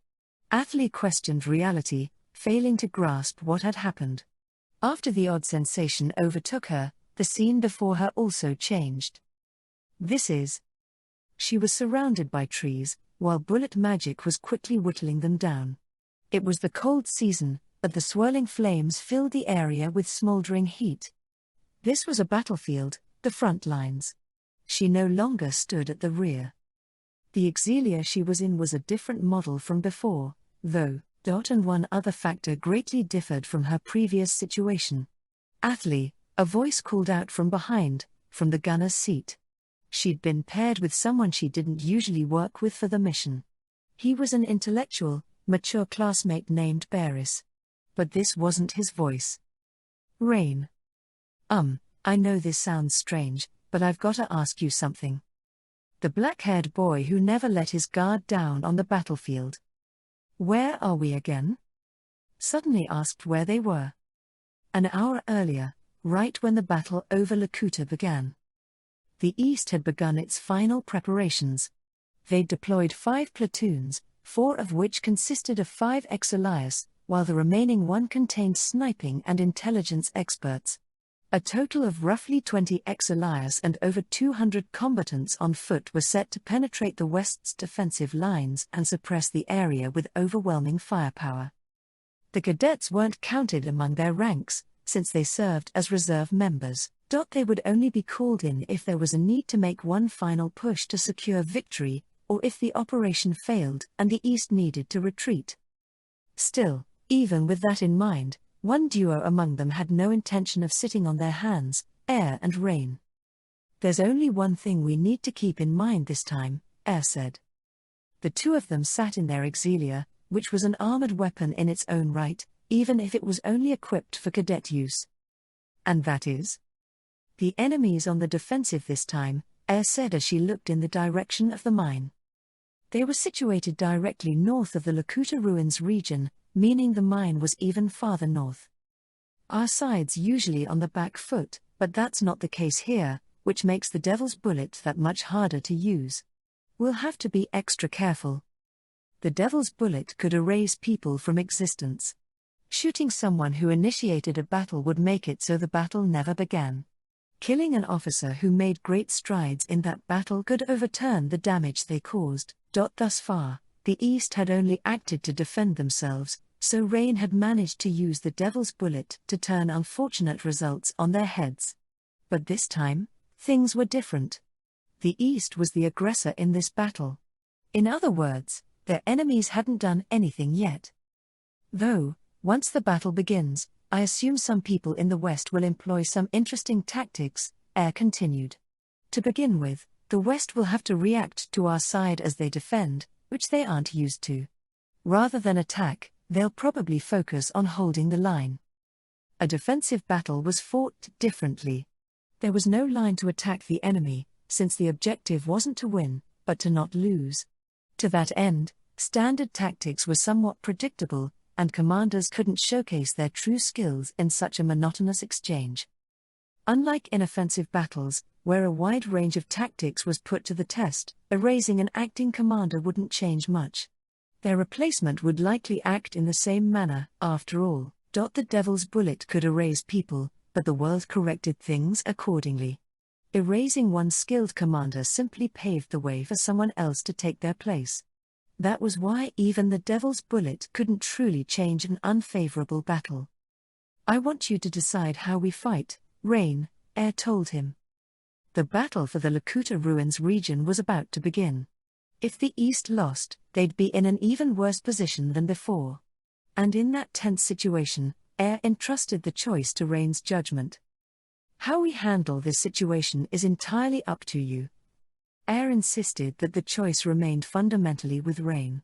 Athalie questioned reality, failing to grasp what had happened. After the odd sensation overtook her, the scene before her also changed. She was surrounded by trees, while bullet magic was quickly whittling them down. It was the cold season, but the swirling flames filled the area with smoldering heat. This was a battlefield, the front lines. She no longer stood at the rear. The exilium she was in was a different model from before, though, and one other factor greatly differed from her previous situation. Athalie, a voice called out from behind, from the gunner's seat. She'd been paired with someone she didn't usually work with for the mission. He was an intellectual, mature classmate named Barris. But this wasn't his voice. Rain. I know this sounds strange, but I've got to ask you something. The black-haired boy who never let his guard down on the battlefield. Where are we again? Suddenly asked where they were. An hour earlier, right when the battle over Lakuta began. The East had begun its final preparations. They'd deployed 5 platoons, 4 of which consisted of 5 exilias, while the remaining 1 contained sniping and intelligence experts. A total of roughly 20 exilias and over 200 combatants on foot were set to penetrate the West's defensive lines and suppress the area with overwhelming firepower. The cadets weren't counted among their ranks, since they served as reserve members. They would only be called in if there was a need to make one final push to secure victory, or if the operation failed and the East needed to retreat. Still, even with that in mind, one duo among them had no intention of sitting on their hands, Air and Rain. There's only one thing we need to keep in mind this time, Air said. The two of them sat in their exilia, which was an armored weapon in its own right, even if it was only equipped for cadet use. And that is? The enemy's on the defensive this time, Air said as she looked in the direction of the mine. They were situated directly north of the Lakuta ruins region, meaning the mine was even farther north. Our side's usually on the back foot, but that's not the case here, which makes the Devil's Bullet that much harder to use. We'll have to be extra careful. The Devil's Bullet could erase people from existence. Shooting someone who initiated a battle would make it so the battle never began. Killing an officer who made great strides in that battle could overturn the damage they caused. Thus far, the East had only acted to defend themselves, so Rain had managed to use the Devil's Bullet to turn unfortunate results on their heads. But this time, things were different. The East was the aggressor in this battle. In other words, their enemies hadn't done anything yet. Though, once the battle begins, I assume some people in the West will employ some interesting tactics, Air continued. To begin with, the West will have to react to our side as they defend, which they aren't used to. Rather than attack, they'll probably focus on holding the line. A defensive battle was fought differently. There was no line to attack the enemy, since the objective wasn't to win, but to not lose. To that end, standard tactics were somewhat predictable, and commanders couldn't showcase their true skills in such a monotonous exchange. Unlike in offensive battles, where a wide range of tactics was put to the test, erasing an acting commander wouldn't change much. Their replacement would likely act in the same manner. After all, the Devil's Bullet could erase people, but the world corrected things accordingly. Erasing one skilled commander simply paved the way for someone else to take their place. That was why even the Devil's Bullet couldn't truly change an unfavorable battle. "I want you to decide how we fight," Rain, Air told him. The battle for the Lakuta Ruins region was about to begin. If the East lost, they'd be in an even worse position than before. And in that tense situation, Air entrusted the choice to Rain's judgment. "How we handle this situation is entirely up to you." Air insisted that the choice remained fundamentally with Rain.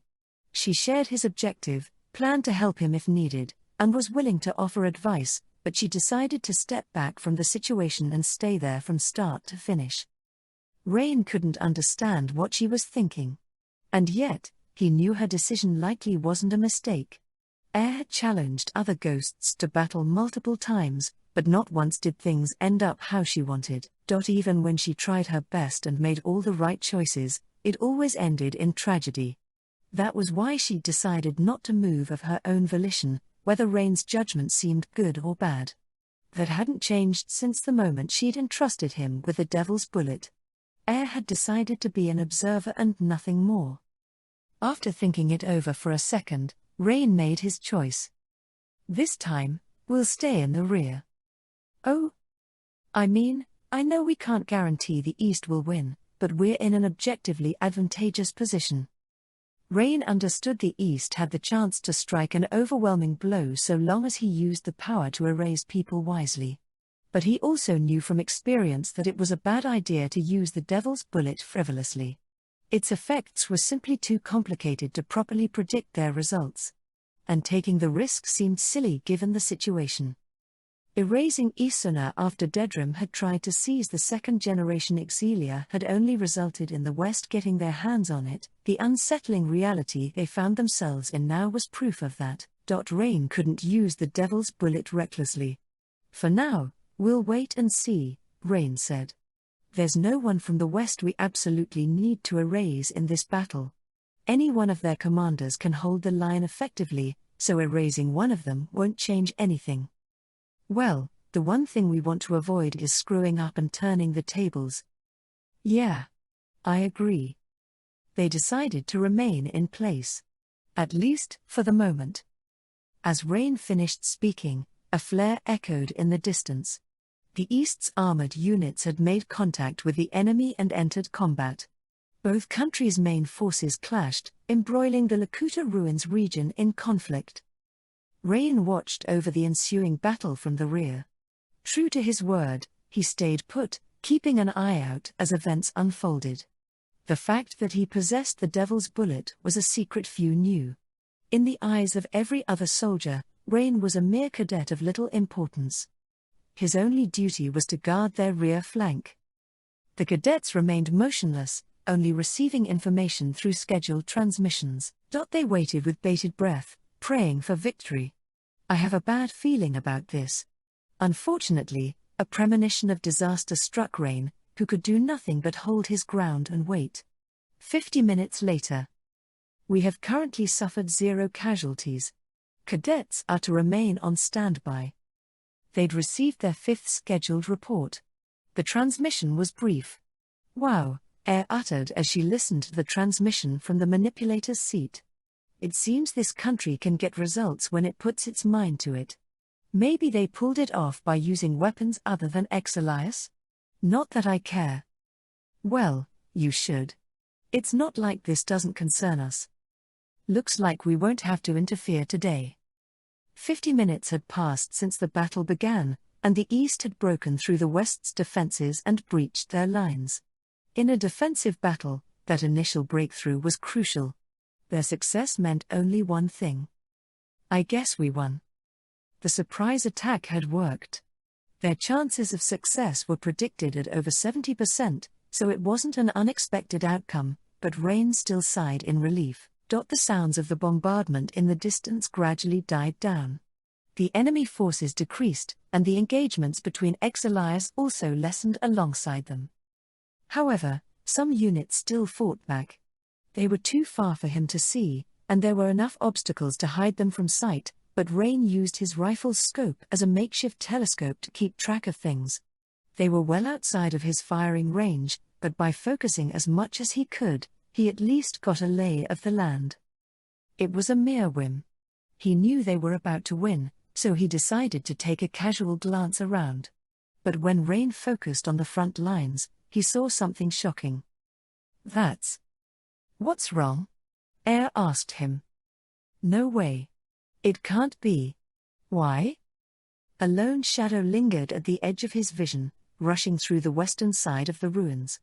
She shared his objective, planned to help him if needed, and was willing to offer advice, but she decided to step back from the situation and stay there from start to finish. Rain couldn't understand what she was thinking. And yet, he knew her decision likely wasn't a mistake. Air had challenged other ghosts to battle multiple times, but not once did things end up how she wanted. Even when she tried her best and made all the right choices, it always ended in tragedy. That was why she decided not to move of her own volition, whether Rain's judgment seemed good or bad. That hadn't changed since the moment she'd entrusted him with the Devil's Bullet. Air had decided to be an observer and nothing more. After thinking it over for a second, Rain made his choice. "This time, we'll stay in the rear." "Oh? I know we can't guarantee the East will win, but we're in an objectively advantageous position." Rain understood the East had the chance to strike an overwhelming blow so long as he used the power to erase people wisely. But he also knew from experience that it was a bad idea to use the Devil's Bullet frivolously. Its effects were simply too complicated to properly predict their results. And taking the risk seemed silly given the situation. Erasing Isuna after Dedrim had tried to seize the second-generation Exilia had only resulted in the West getting their hands on it. The unsettling reality they found themselves in now was proof of that. Rain couldn't use the Devil's Bullet recklessly. "For now, we'll wait and see," Rain said. "There's no one from the West we absolutely need to erase in this battle. Any one of their commanders can hold the line effectively, so erasing one of them won't change anything. Well, the one thing we want to avoid is screwing up and turning the tables." "Yeah. I agree." They decided to remain in place. At least, for the moment. As Rain finished speaking, a flare echoed in the distance. The East's armored units had made contact with the enemy and entered combat. Both countries' main forces clashed, embroiling the Lakuta Ruins region in conflict. Rain watched over the ensuing battle from the rear. True to his word, he stayed put, keeping an eye out as events unfolded. The fact that he possessed the Devil's Bullet was a secret few knew. In the eyes of every other soldier, Rain was a mere cadet of little importance. His only duty was to guard their rear flank. The cadets remained motionless, only receiving information through scheduled transmissions. They waited with bated breath, praying for victory. "I have a bad feeling about this." Unfortunately, a premonition of disaster struck Rain, who could do nothing but hold his ground and wait. 50 minutes later. "We have currently suffered 0 casualties. Cadets are to remain on standby." They'd received their 5th scheduled report. The transmission was brief. "Wow," Air uttered as she listened to the transmission from the manipulator's seat. "It seems this country can get results when it puts its mind to it. Maybe they pulled it off by using weapons other than Exilias? Not that I care." "Well, you should. It's not like this doesn't concern us. Looks like we won't have to interfere today." 50 minutes had passed since the battle began, and the East had broken through the West's defenses and breached their lines. In a defensive battle, that initial breakthrough was crucial. Their success meant only one thing. "I guess we won." The surprise attack had worked. Their chances of success were predicted at over 70%, so it wasn't an unexpected outcome, but Rain still sighed in relief. The sounds of the bombardment in the distance gradually died down. The enemy forces decreased, and the engagements between Exilias also lessened alongside them. However, some units still fought back. They were too far for him to see, and there were enough obstacles to hide them from sight, but Rain used his rifle's scope as a makeshift telescope to keep track of things. They were well outside of his firing range, but by focusing as much as he could, he at least got a lay of the land. It was a mere whim. He knew they were about to win, so he decided to take a casual glance around. But when Rain focused on the front lines, he saw something shocking. What's wrong? Air asked him. No way. It can't be. Why? A lone shadow lingered at the edge of his vision, rushing through the western side of the ruins.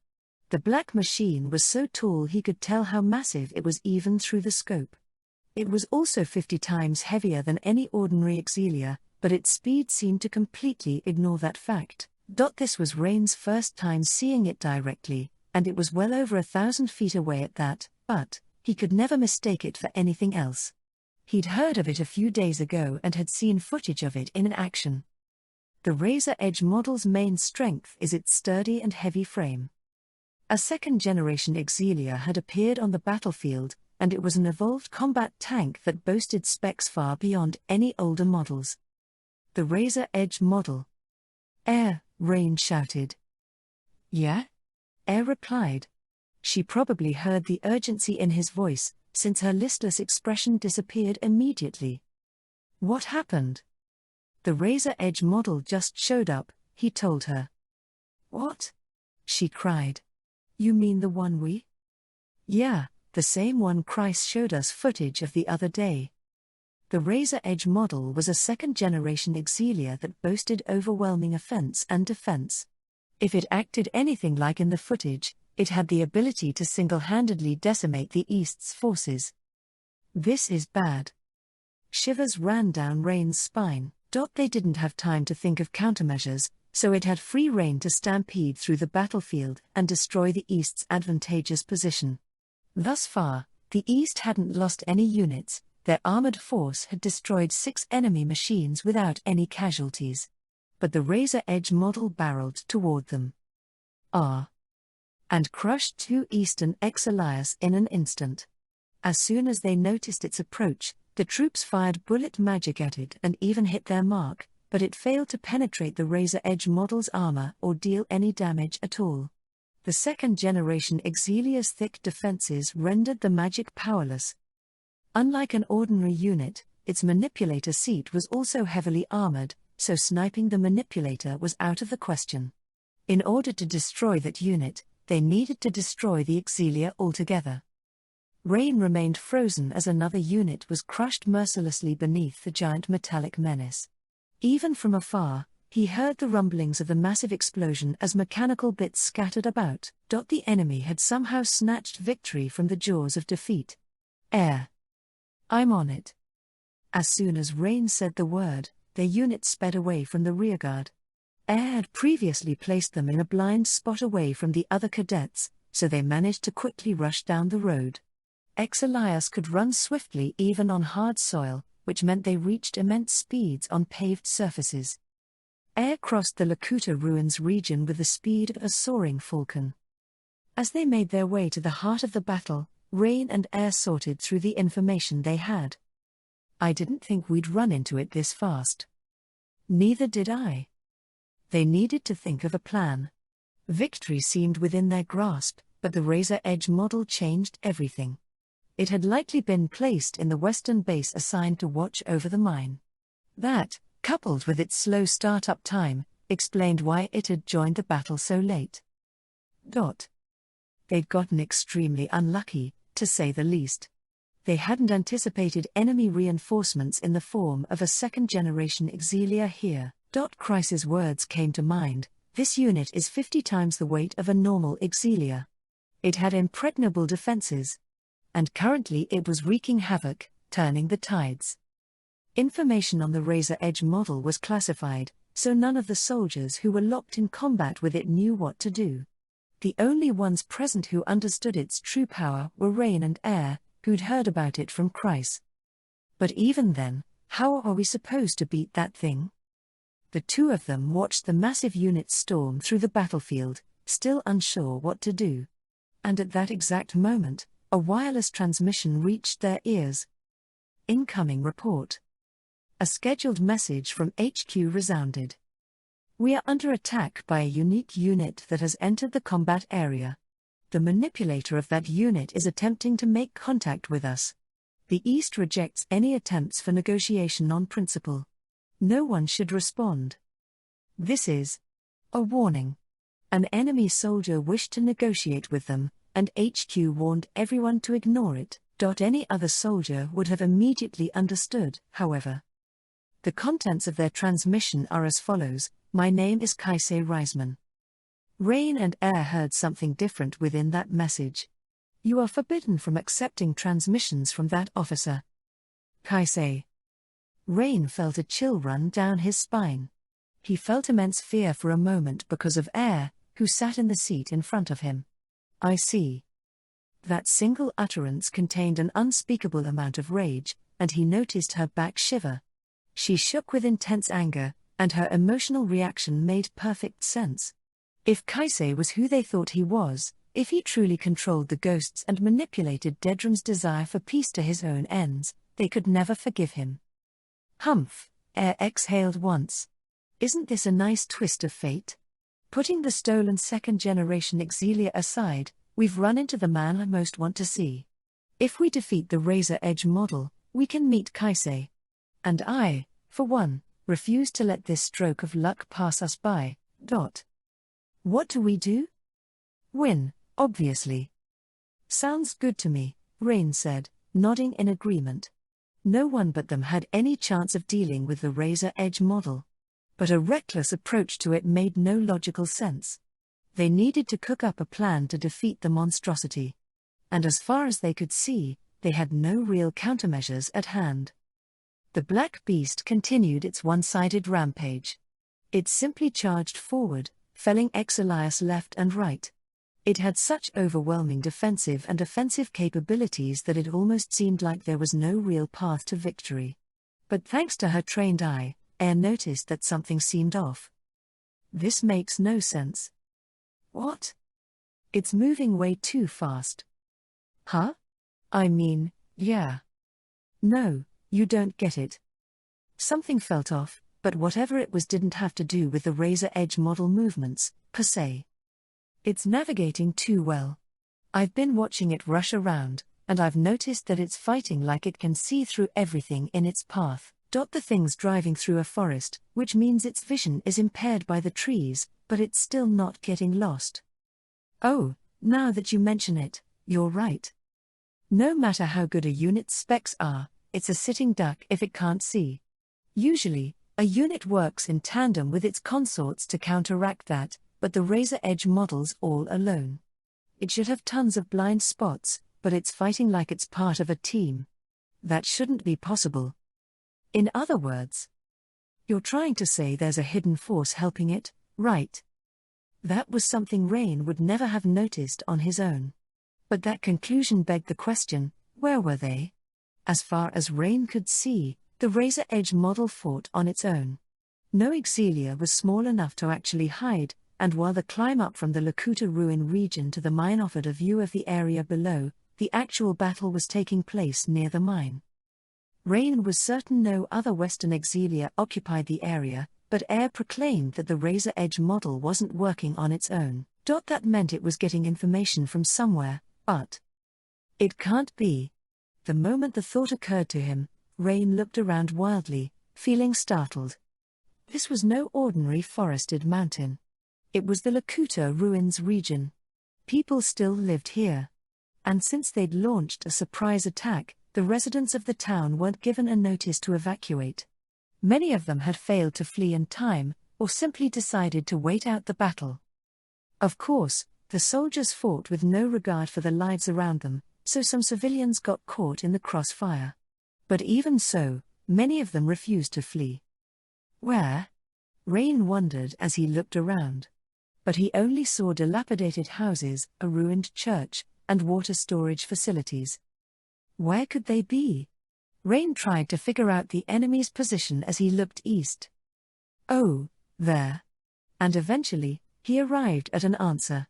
The black machine was so tall he could tell how massive it was even through the scope. It was also 50 times heavier than any ordinary Exelia, but its speed seemed to completely ignore that fact. This was Rain's first time seeing it directly, and it was well over 1,000 feet away at that, but he could never mistake it for anything else. He'd heard of it a few days ago and had seen footage of it in action. The Razor Edge model's main strength is its sturdy and heavy frame. A second-generation Exelia had appeared on the battlefield, and it was an evolved combat tank that boasted specs far beyond any older models. The Razor Edge model. Air, Rain shouted. Yeah? Air replied. She probably heard the urgency in his voice, since her listless expression disappeared immediately. What happened? The Razor Edge model just showed up, he told her. What? She cried. You mean the one we? Yeah, the same one Chris showed us footage of the other day. The Razor Edge model was a second-generation Exelia that boasted overwhelming offense and defense. If it acted anything like in the footage, it had the ability to single-handedly decimate the East's forces. This is bad. Shivers ran down Rain's spine. They didn't have time to think of countermeasures, so it had free rein to stampede through the battlefield and destroy the East's advantageous position. Thus far, the East hadn't lost any units. Their armored force had destroyed 6 enemy machines without any casualties. But the Razor Edge model barreled toward them. And crushed 2 Eastern Exelias in an instant. As soon as they noticed its approach, the troops fired bullet magic at it and even hit their mark, but it failed to penetrate the Razor Edge model's armor or deal any damage at all. The second-generation Exelia's thick defenses rendered the magic powerless. Unlike an ordinary unit, its manipulator seat was also heavily armored, so sniping the manipulator was out of the question. In order to destroy that unit, they needed to destroy the Exelia altogether. Rain remained frozen as another unit was crushed mercilessly beneath the giant metallic menace. Even from afar, he heard the rumblings of the massive explosion as mechanical bits scattered about. The enemy had somehow snatched victory from the jaws of defeat. Air. I'm on it. As soon as Rain said the word, their unit sped away from the rearguard. Air had previously placed them in a blind spot away from the other cadets, so they managed to quickly rush down the road. Exelias could run swiftly even on hard soil, which meant they reached immense speeds on paved surfaces. Air crossed the Lakuta ruins region with the speed of a soaring falcon. As they made their way to the heart of the battle, Rain and Air sorted through the information they had. I didn't think we'd run into it this fast. Neither did I. They needed to think of a plan. Victory seemed within their grasp, but the Razor Edge model changed everything. It had likely been placed in the western base assigned to watch over the mine. That, coupled with its slow start-up time, explained why it had joined the battle so late. They'd gotten extremely unlucky, to say the least. They hadn't anticipated enemy reinforcements in the form of a second-generation Exelia here. Chris's words came to mind. This unit is 50 times the weight of a normal Exelia. It had impregnable defenses. And currently it was wreaking havoc, turning the tides. Information on the Razor Edge model was classified, so none of the soldiers who were locked in combat with it knew what to do. The only ones present who understood its true power were Rain and Air, who'd heard about it from Chris. But even then, how are we supposed to beat that thing? The two of them watched the massive unit storm through the battlefield, still unsure what to do. And at that exact moment, a wireless transmission reached their ears. Incoming report. A scheduled message from HQ resounded. We are under attack by a unique unit that has entered the combat area. The manipulator of that unit is attempting to make contact with us. The East rejects any attempts for negotiation on principle. No one should respond. This is a warning. An enemy soldier wished to negotiate with them, and HQ warned everyone to ignore it. Any other soldier would have immediately understood, however. The contents of their transmission are as follows: My name is Kaisei Reisman. Rain and Air heard something different within that message. You are forbidden from accepting transmissions from that officer. Kaisei. Rain felt a chill run down his spine. He felt immense fear for a moment because of Air, who sat in the seat in front of him. I see. That single utterance contained an unspeakable amount of rage, and he noticed her back shiver. She shook with intense anger, and her emotional reaction made perfect sense. If Kaisei was who they thought he was, if he truly controlled the ghosts and manipulated Dedram's desire for peace to his own ends, they could never forgive him. Humph, Air exhaled once. Isn't this a nice twist of fate? Putting the stolen second-generation Exilia aside, we've run into the man I most want to see. If we defeat the Razor Edge model, we can meet Kaisei. And I, for one, refuse to let this stroke of luck pass us by. What do we do? Win, obviously. Sounds good to me, Rain said, nodding in agreement. No one but them had any chance of dealing with the Razor Edge model. But a reckless approach to it made no logical sense. They needed to cook up a plan to defeat the monstrosity. And as far as they could see, they had no real countermeasures at hand. The Black Beast continued its one-sided rampage. It simply charged forward, felling Exilias left and right. It had such overwhelming defensive and offensive capabilities that it almost seemed like there was no real path to victory. But thanks to her trained eye, Air noticed that something seemed off. This makes no sense. What? It's moving way too fast. Huh? I mean, yeah. No, you don't get it. Something felt off, but whatever it was didn't have to do with the Razor Edge model movements, per se. It's navigating too well. I've been watching it rush around, and I've noticed that it's fighting like it can see through everything in its path. The thing's driving through a forest, which means its vision is impaired by the trees, but it's still not getting lost. Oh, now that you mention it, you're right. No matter how good a unit's specs are, it's a sitting duck if it can't see. Usually, a unit works in tandem with its consorts to counteract that, but the Razor Edge model's all alone. It should have tons of blind spots, but it's fighting like it's part of a team. That shouldn't be possible. In other words, you're trying to say there's a hidden force helping it, right? That was something Rain would never have noticed on his own. But that conclusion begged the question, where were they? As far as Rain could see, the Razor Edge model fought on its own. No Exilia was small enough to actually hide, and while the climb up from the Lakuta ruin region to the mine offered a view of the area below, the actual battle was taking place near the mine. Rain was certain no other Western Exilia occupied the area, but Air proclaimed that the Razor Edge model wasn't working on its own. That meant it was getting information from somewhere, but it can't be. The moment the thought occurred to him, Rain looked around wildly, feeling startled. This was no ordinary forested mountain. It was the Lakuta ruins region. People still lived here. And since they'd launched a surprise attack, the residents of the town weren't given a notice to evacuate. Many of them had failed to flee in time, or simply decided to wait out the battle. Of course, the soldiers fought with no regard for the lives around them, so some civilians got caught in the crossfire. But even so, many of them refused to flee. Where? Rain wondered as he looked around. But he only saw dilapidated houses, a ruined church, and water storage facilities. Where could they be? Rain tried to figure out the enemy's position as he looked east. Oh, there. And eventually, he arrived at an answer.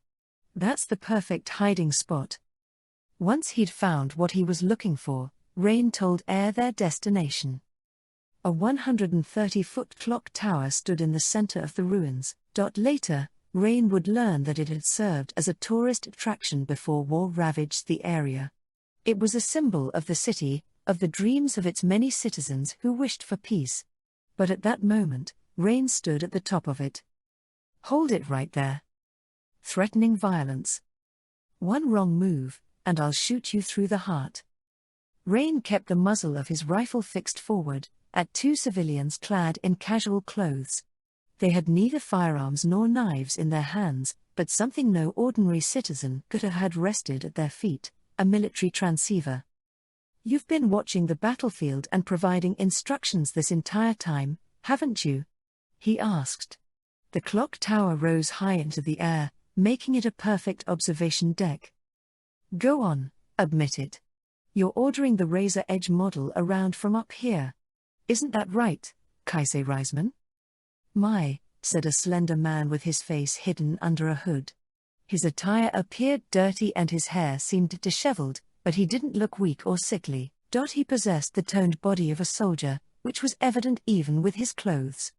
That's the perfect hiding spot. Once he'd found what he was looking for, Rain told Air their destination. A 130-foot clock tower stood in the center of the ruins. Later, Rain would learn that it had served as a tourist attraction before war ravaged the area. It was a symbol of the city, of the dreams of its many citizens who wished for peace. But at that moment, Rain stood at the top of it. "Hold it right there." Threatening violence. "One wrong move, and I'll shoot you through the heart." Rain kept the muzzle of his rifle fixed forward, at two civilians clad in casual clothes. They had neither firearms nor knives in their hands, but something no ordinary citizen could have had rested at their feet, a military transceiver. "You've been watching the battlefield and providing instructions this entire time, haven't you?" he asked. The clock tower rose high into the air, making it a perfect observation deck. "Go on, admit it. You're ordering the razor edge model around from up here. Isn't that right, Kaisei Reisman?" "My," said a slender man with his face hidden under a hood. His attire appeared dirty and his hair seemed disheveled, but he didn't look weak or sickly. He possessed the toned body of a soldier, which was evident even with his clothes.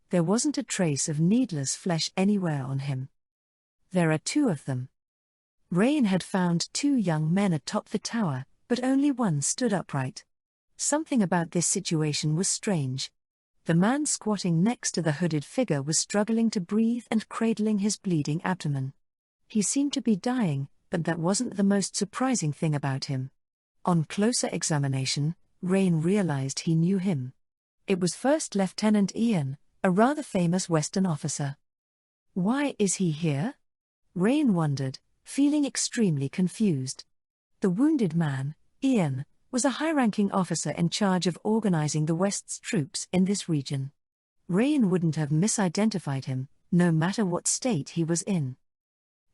There wasn't a trace of needless flesh anywhere on him. "There are two of them." Rain had found two young men atop the tower, but only one stood upright. Something about this situation was strange. The man squatting next to the hooded figure was struggling to breathe and cradling his bleeding abdomen. He seemed to be dying, but that wasn't the most surprising thing about him. On closer examination, Rain realized he knew him. It was First Lieutenant Ian, a rather famous Western officer. Why is he here? Rain wondered, feeling extremely confused. The wounded man, Ian, was a high-ranking officer in charge of organizing the West's troops in this region. Rain wouldn't have misidentified him, no matter what state he was in.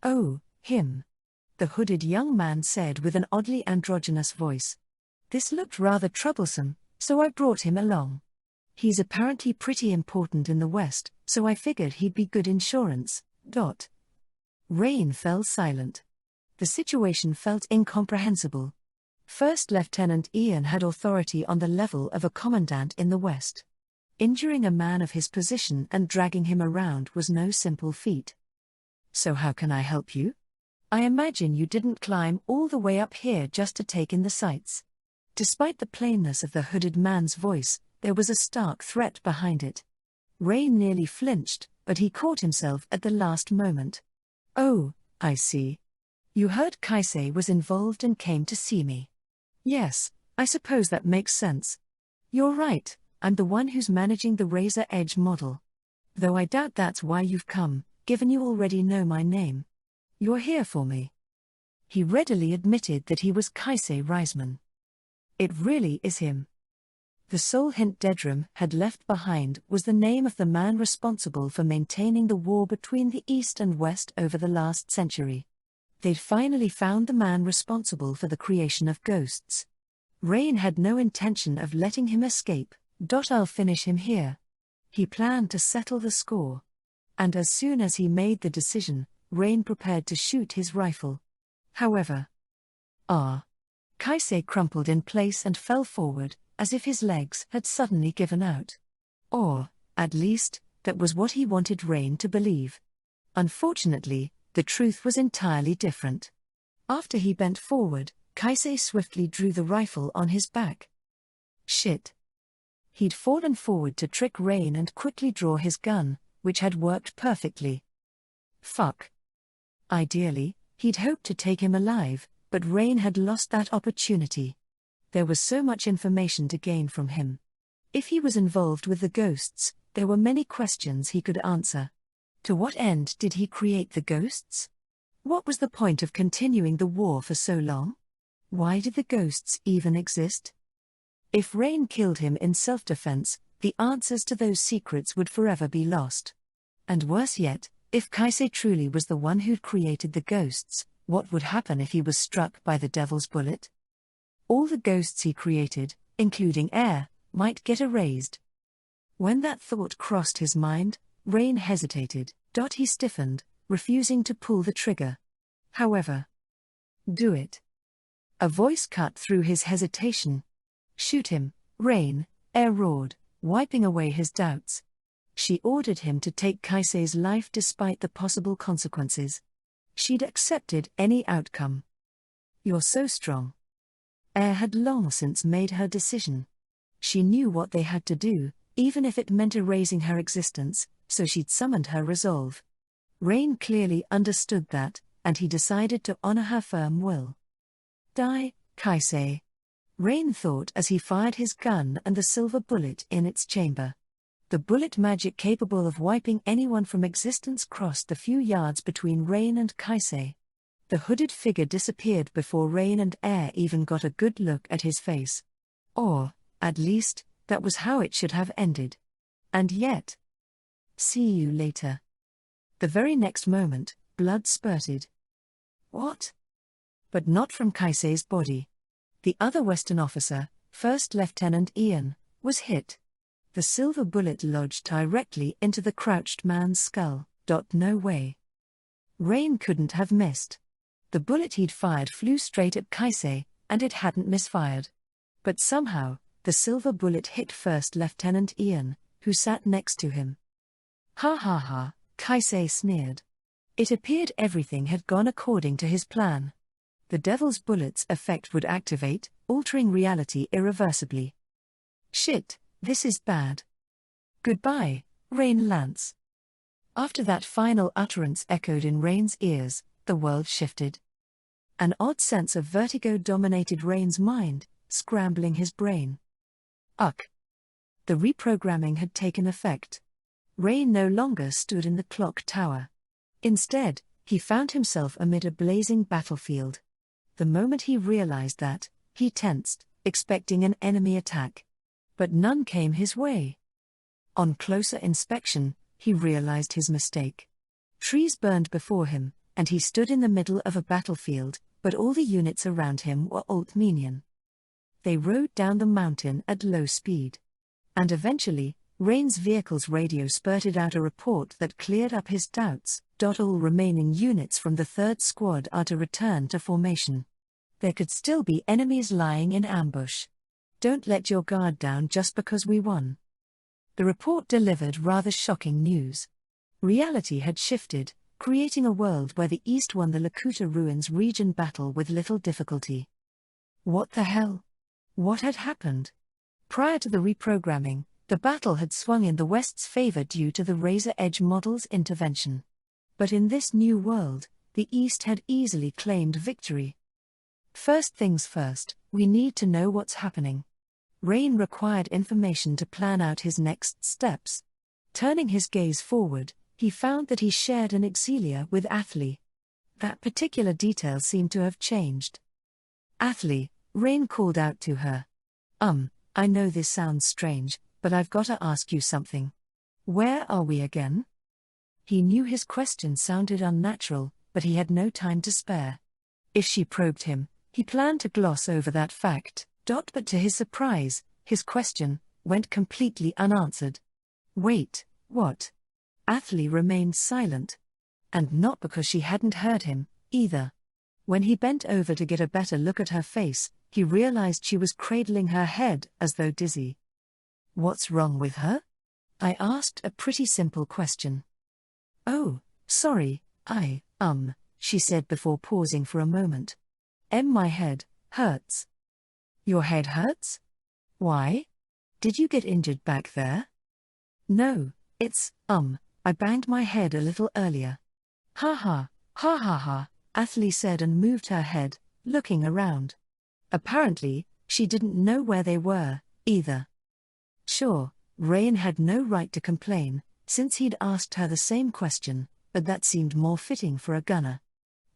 "Oh, him," the hooded young man said with an oddly androgynous voice. "This looked rather troublesome, so I brought him along. He's apparently pretty important in the West, so I figured he'd be good insurance." Rain fell silent. The situation felt incomprehensible. First Lieutenant Ian had authority on the level of a commandant in the West. Injuring a man of his position and dragging him around was no simple feat. "So how can I help you? I imagine you didn't climb all the way up here just to take in the sights." Despite the plainness of the hooded man's voice, there was a stark threat behind it. Rain nearly flinched, but he caught himself at the last moment. "Oh, I see. You heard Kaisei was involved and came to see me." "Yes, I suppose that makes sense. You're right, I'm the one who's managing the razor edge model. Though I doubt that's why you've come, given you already know my name. You're here for me." He readily admitted that he was Kaisei Reisman. It really is him. The sole hint Dedram had left behind was the name of the man responsible for maintaining the war between the East and West over the last century. They'd finally found the man responsible for the creation of ghosts. Rain had no intention of letting him escape. "I'll finish him here." He planned to settle the score. And as soon as he made the decision, Rain prepared to shoot his rifle. However, Kaisei crumpled in place and fell forward, as if his legs had suddenly given out. Or, at least, that was what he wanted Rain to believe. Unfortunately, the truth was entirely different. After he bent forward, Kaisei swiftly drew the rifle on his back. Shit. He'd fallen forward to trick Rain and quickly draw his gun, which had worked perfectly. Fuck. Ideally, he'd hoped to take him alive, but Rain had lost that opportunity. There was so much information to gain from him. If he was involved with the ghosts, there were many questions he could answer. To what end did he create the ghosts? What was the point of continuing the war for so long? Why did the ghosts even exist? If Rain killed him in self-defense, the answers to those secrets would forever be lost. And worse yet, if Kaisei truly was the one who'd created the ghosts, what would happen if he was struck by the devil's bullet? All the ghosts he created, including air, might get erased. When that thought crossed his mind, Rain hesitated. He stiffened, refusing to pull the trigger. However, "Do it." A voice cut through his hesitation. "Shoot him, Rain," air roared, wiping away his doubts. She ordered him to take Kaisei's life despite the possible consequences. She'd accepted any outcome. "You're so strong." Air had long since made her decision. She knew what they had to do, even if it meant erasing her existence, so she'd summoned her resolve. Rain clearly understood that, and he decided to honor her firm will. "Die, Kaisei," Rain thought as he fired his gun and the silver bullet in its chamber. The bullet magic capable of wiping anyone from existence crossed the few yards between Rain and Kaisei. The hooded figure disappeared before Rain and Air even got a good look at his face. Or, at least, that was how it should have ended. And yet. "See you later." The very next moment, blood spurted. What? But not from Kaisei's body. The other Western officer, First Lieutenant Ian, was hit. The silver bullet lodged directly into the crouched man's skull. No way. Rain couldn't have missed. The bullet he'd fired flew straight at Kaisei, and it hadn't misfired. But somehow, the silver bullet hit First Lieutenant Ian, who sat next to him. "Ha ha ha," Kaisei sneered. It appeared everything had gone according to his plan. The Devil's Bullet's effect would activate, altering reality irreversibly. "Shit, this is bad. Goodbye, Rain Lance." After that final utterance echoed in Rain's ears, the world shifted. An odd sense of vertigo dominated Rain's mind, scrambling his brain. Uck. The reprogramming had taken effect. Rain no longer stood in the clock tower. Instead, he found himself amid a blazing battlefield. The moment he realized that, he tensed, expecting an enemy attack. But none came his way. On closer inspection, he realized his mistake. Trees burned before him, and he stood in the middle of a battlefield, but all the units around him were Alt-Minion. They rode down the mountain at low speed. And eventually, Rain's vehicle's radio spurted out a report that cleared up his doubts. All remaining units from the 3rd Squad are to return to formation. There could still be enemies lying in ambush. Don't let your guard down just because we won. The report delivered rather shocking news. Reality had shifted, creating a world where the East won the Lakuta Ruins region battle with little difficulty. What the hell? What had happened? Prior to the reprogramming, the battle had swung in the West's favor due to the Razor Edge model's intervention. But in this new world, the East had easily claimed victory. First things first, we need to know what's happening. Rain required information to plan out his next steps. Turning his gaze forward, he found that he shared an Exilia with Athli. That particular detail seemed to have changed. "Athli," Rain called out to her. I know this sounds strange, but I've got to ask you something. Where are we again?" He knew his question sounded unnatural, but he had no time to spare. If she probed him, he planned to gloss over that fact. But to his surprise, his question went completely unanswered. "Wait, what?" Athli remained silent. And not because she hadn't heard him, either. When he bent over to get a better look at her face, he realized she was cradling her head as though dizzy. "What's wrong with her?" I asked a pretty simple question. "Oh, sorry, she said before pausing for a moment. My head hurts." "Your head hurts? Why? Did you get injured back there?" "No, it's, I banged my head a little earlier." Ha ha ha, Athli said and moved her head, looking around. Apparently, she didn't know where they were, either. Sure, Rain had no right to complain, since he'd asked her the same question, but that seemed more fitting for a gunner.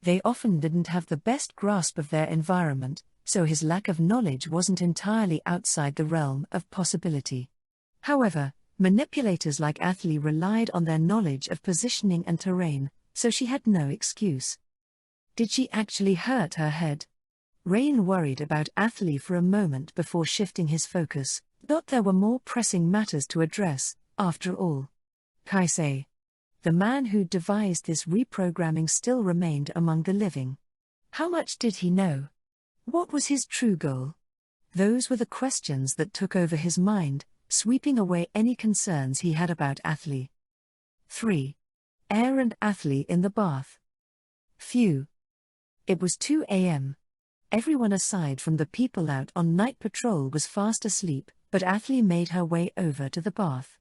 They often didn't have the best grasp of their environment, so his lack of knowledge wasn't entirely outside the realm of possibility. However, manipulators like Athli relied on their knowledge of positioning and terrain, so she had no excuse. Did she actually hurt her head? Rain worried about Athli for a moment before shifting his focus. There were more pressing matters to address, after all. Kaisei, the man who devised this reprogramming, still remained among the living. How much did he know? What was his true goal? Those were the questions that took over his mind, sweeping away any concerns he had about Athley. 3. Air and Athley in the bath. Phew. It was 2 a.m. Everyone aside from the people out on night patrol was fast asleep, but Athley made her way over to the bath.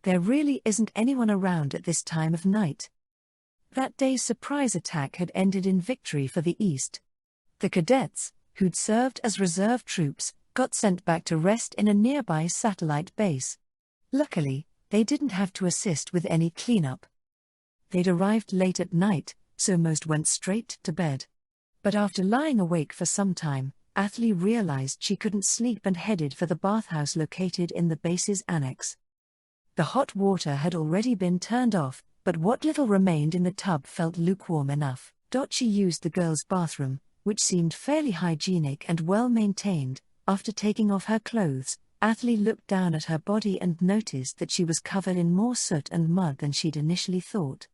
There really isn't anyone around at this time of night. That day's surprise attack had ended in victory for the East. The cadets, who'd served as reserve troops, got sent back to rest in a nearby satellite base. Luckily, they didn't have to assist with any cleanup. They'd arrived late at night, so most went straight to bed. But after lying awake for some time, Athley realized she couldn't sleep and headed for the bathhouse located in the base's annex. The hot water had already been turned off, but what little remained in the tub felt lukewarm enough. She used the girls' bathroom, which seemed fairly hygienic and well maintained. After taking off her clothes, Athley looked down at her body and noticed that she was covered in more soot and mud than she'd initially thought.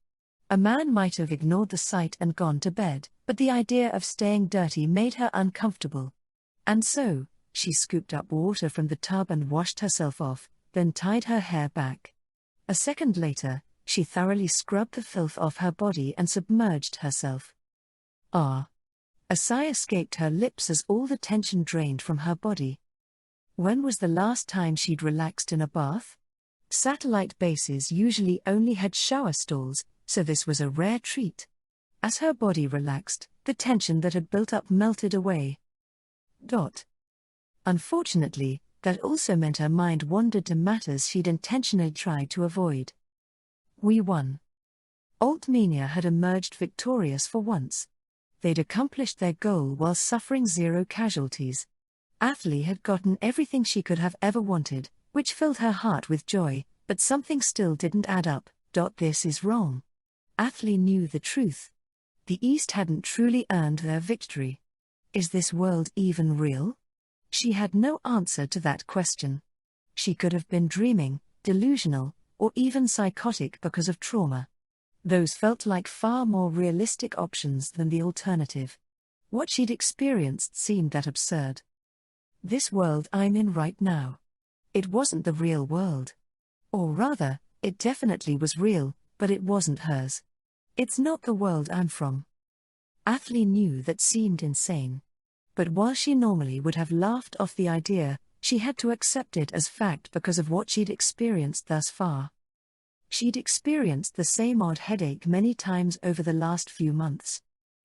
A man might have ignored the sight and gone to bed, but the idea of staying dirty made her uncomfortable. And so, she scooped up water from the tub and washed herself off, then tied her hair back. A second later, she thoroughly scrubbed the filth off her body and submerged herself. Ah! A sigh escaped her lips as all the tension drained from her body. When was the last time she'd relaxed in a bath? Satellite bases usually only had shower stalls, so this was a rare treat. As her body relaxed, the tension that had built up melted away. Unfortunately, that also meant her mind wandered to matters she'd intentionally tried to avoid. We won. Altmania had emerged victorious for once. They'd accomplished their goal while suffering 0 casualties. Athley had gotten everything she could have ever wanted, which filled her heart with joy, but something still didn't add up. This is wrong. Athley knew the truth. The East hadn't truly earned their victory. Is this world even real? She had no answer to that question. She could have been dreaming, delusional, or even psychotic because of trauma. Those felt like far more realistic options than the alternative. What she'd experienced seemed that absurd. This world I'm in right now. It wasn't the real world. Or rather, it definitely was real, but it wasn't hers. It's not the world I'm from. Athley knew that seemed insane. But while she normally would have laughed off the idea, she had to accept it as fact because of what she'd experienced thus far. She'd experienced the same odd headache many times over the last few months.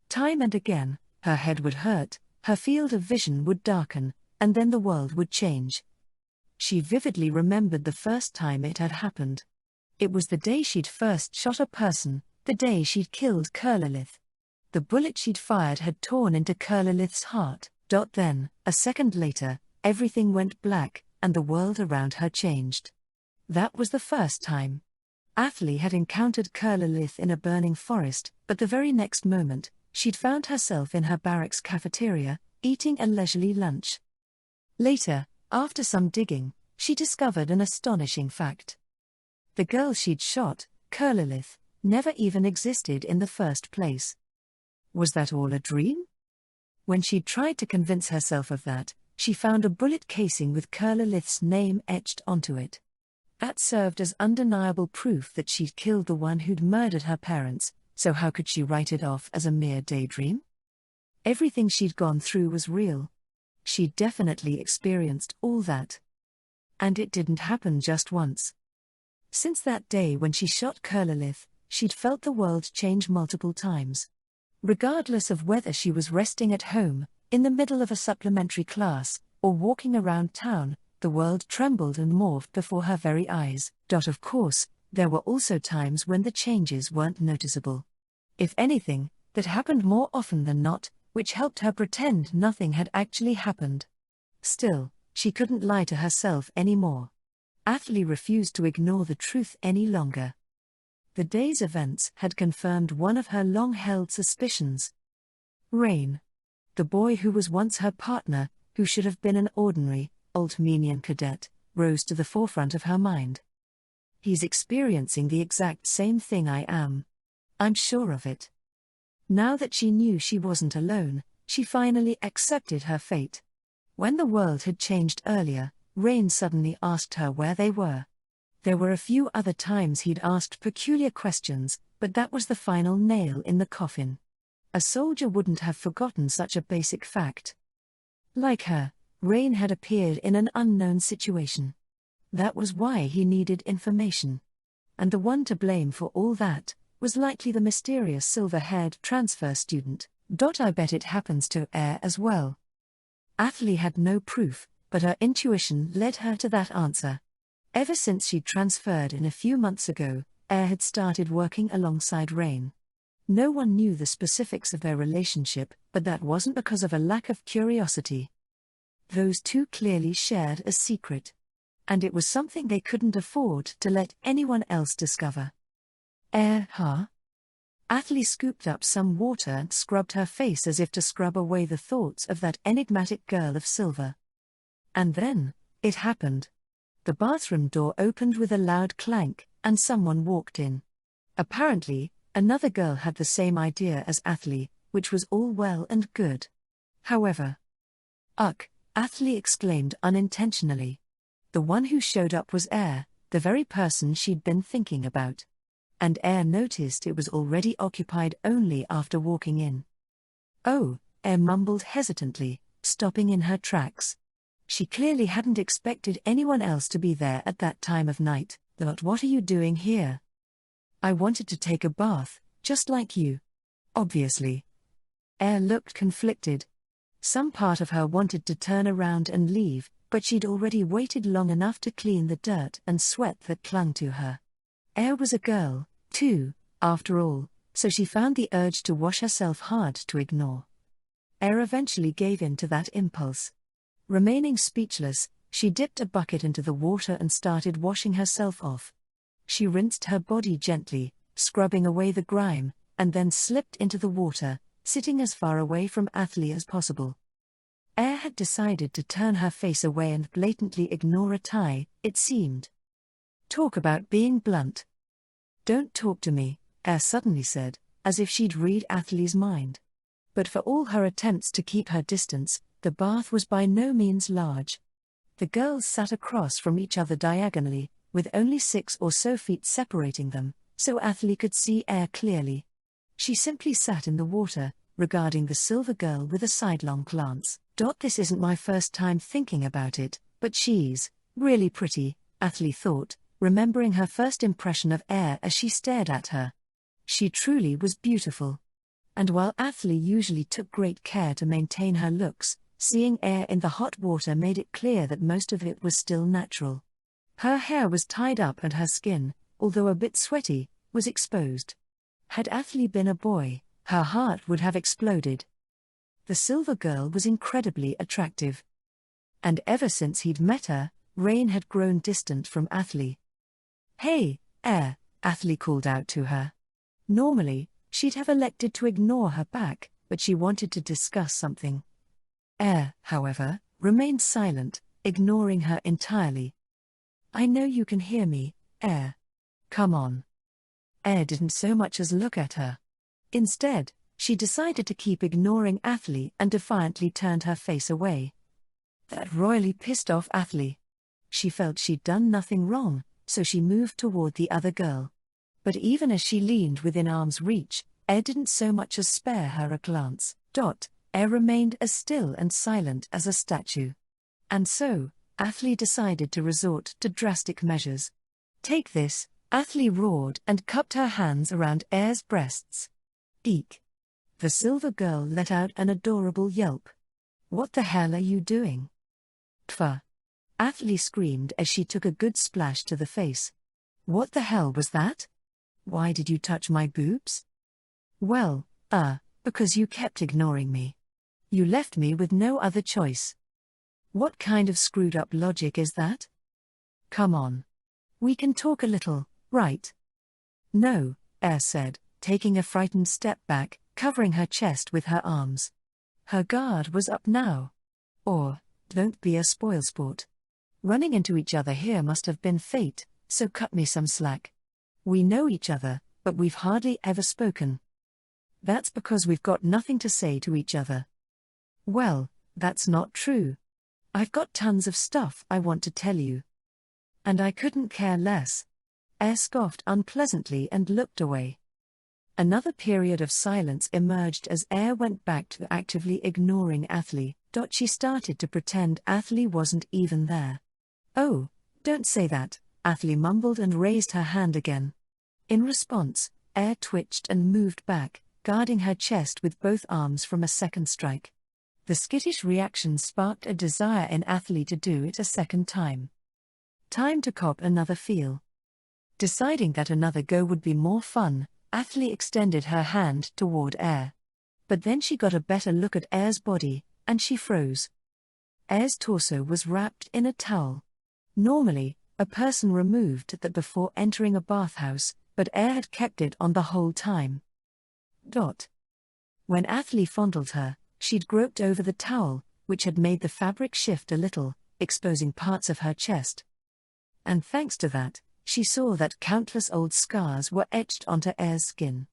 Time and again, her head would hurt, her field of vision would darken, and then the world would change. She vividly remembered the first time it had happened. It was the day she'd first shot a person, the day she'd killed Curlilith. The bullet she'd fired had torn into Curlilith's heart. Then, a second later, everything went black, and the world around her changed. That was the first time. Athley had encountered Curlilith in a burning forest, but the very next moment, she'd found herself in her barracks cafeteria, eating a leisurely lunch. Later, after some digging, she discovered an astonishing fact. The girl she'd shot, Curlilith, never even existed in the first place. Was that all a dream? When she'd tried to convince herself of that, she found a bullet casing with Curlilith's name etched onto it. That served as undeniable proof that she'd killed the one who'd murdered her parents, so how could she write it off as a mere daydream? Everything she'd gone through was real. She'd definitely experienced all that. And it didn't happen just once. Since that day when she shot Curlilith, she'd felt the world change multiple times. Regardless of whether she was resting at home, in the middle of a supplementary class, or walking around town, the world trembled and morphed before her very eyes. Of course, there were also times when the changes weren't noticeable. If anything, that happened more often than not, which helped her pretend nothing had actually happened. Still, she couldn't lie to herself anymore. Athley refused to ignore the truth any longer. The day's events had confirmed one of her long-held suspicions. Rain. The boy who was once her partner, who should have been an ordinary, Altmenian cadet, rose to the forefront of her mind. He's experiencing the exact same thing I am. I'm sure of it. Now that she knew she wasn't alone, she finally accepted her fate. When the world had changed earlier, Rain suddenly asked her where they were. There were a few other times he'd asked peculiar questions, but that was the final nail in the coffin. A soldier wouldn't have forgotten such a basic fact. Like her, Rain had appeared in an unknown situation. That was why he needed information. And the one to blame for all that was likely the mysterious silver-haired transfer student. I bet it happens to Air as well. Athalie had no proof, but her intuition led her to that answer. Ever since she'd transferred in a few months ago, Air had started working alongside Rain. No one knew the specifics of their relationship, but that wasn't because of a lack of curiosity. Those two clearly shared a secret. And it was something they couldn't afford to let anyone else discover. Air, huh? Athalie scooped up some water and scrubbed her face as if to scrub away the thoughts of that enigmatic girl of silver. And then, it happened. The bathroom door opened with a loud clank, and someone walked in. Apparently, another girl had the same idea as Athalie, which was all well and good. However, "Ugh," Athalie exclaimed unintentionally. The one who showed up was Air, the very person she'd been thinking about. And Air noticed it was already occupied only after walking in. "Oh," Air mumbled hesitantly, stopping in her tracks. She clearly hadn't expected anyone else to be there at that time of night. "What are you doing here?" "I wanted to take a bath, just like you." "Obviously." Air looked conflicted. Some part of her wanted to turn around and leave, but she'd already waited long enough to clean the dirt and sweat that clung to her. Air was a girl, too, after all, so she found the urge to wash herself hard to ignore. Air eventually gave in to that impulse. Remaining speechless, she dipped a bucket into the water and started washing herself off. She rinsed her body gently, scrubbing away the grime, and then slipped into the water, sitting as far away from Athalie as possible. Air had decided to turn her face away and blatantly ignore a tie, it seemed. Talk about being blunt. "Don't talk to me," Air suddenly said, as if she'd read Athalie's mind. But for all her attempts to keep her distance, the bath was by no means large. The girls sat across from each other diagonally, with only 6 or so feet separating them, so Athalie could see Air clearly. She simply sat in the water, regarding the silver girl with a sidelong glance. "This isn't my first time thinking about it, but she's really pretty," Athalie thought, remembering her first impression of Air as she stared at her. She truly was beautiful. And while Athalie usually took great care to maintain her looks, seeing Air in the hot water made it clear that most of it was still natural. Her hair was tied up and her skin, although a bit sweaty, was exposed. Had Athalie been a boy, her heart would have exploded. The silver girl was incredibly attractive. And ever since he'd met her, Rain had grown distant from Athalie. "Hey, Air," Athalie called out to her. Normally, she'd have elected to ignore her back, but she wanted to discuss something. Air, however, remained silent, ignoring her entirely. "I know you can hear me, Air. Come on." Air didn't so much as look at her. Instead, she decided to keep ignoring Athalie and defiantly turned her face away. That royally pissed off Athalie. She felt she'd done nothing wrong, so she moved toward the other girl. But even as she leaned within arm's reach, Air didn't so much as spare her a glance. Air remained as still and silent as a statue. And so, Athalie decided to resort to drastic measures. "Take this," Athalie roared and cupped her hands around Air's breasts. "Eek." The silver girl let out an adorable yelp. "What the hell are you doing?" "Pfah." Athalie screamed as she took a good splash to the face. "What the hell was that? Why did you touch my boobs?" "Well, because you kept ignoring me. You left me with no other choice." "What kind of screwed up logic is that? Come on. We can talk a little, right?" "No," Air said, taking a frightened step back, covering her chest with her arms. Her guard was up now. Or, don't be a spoilsport. Running into each other here must have been fate, so cut me some slack. We know each other, but we've hardly ever spoken. That's because we've got nothing to say to each other. Well, that's not true. I've got tons of stuff I want to tell you. And I couldn't care less. Air scoffed unpleasantly and looked away. Another period of silence emerged as Air went back to actively ignoring Athley. She started to pretend Athley wasn't even there. Oh, don't say that, Athley mumbled and raised her hand again. In response, Air twitched and moved back, guarding her chest with both arms from a second strike. The skittish reaction sparked a desire in Athley to do it a second time. Time to cop another feel. Deciding that another go would be more fun, Athley extended her hand toward Air. But then she got a better look at Air's body, and she froze. Air's torso was wrapped in a towel. Normally, a person removed that before entering a bathhouse, but Air had kept it on the whole time. When Athley fondled her, she'd groped over the towel, which had made the fabric shift a little, exposing parts of her chest. And thanks to that, she saw that countless old scars were etched onto Air's skin.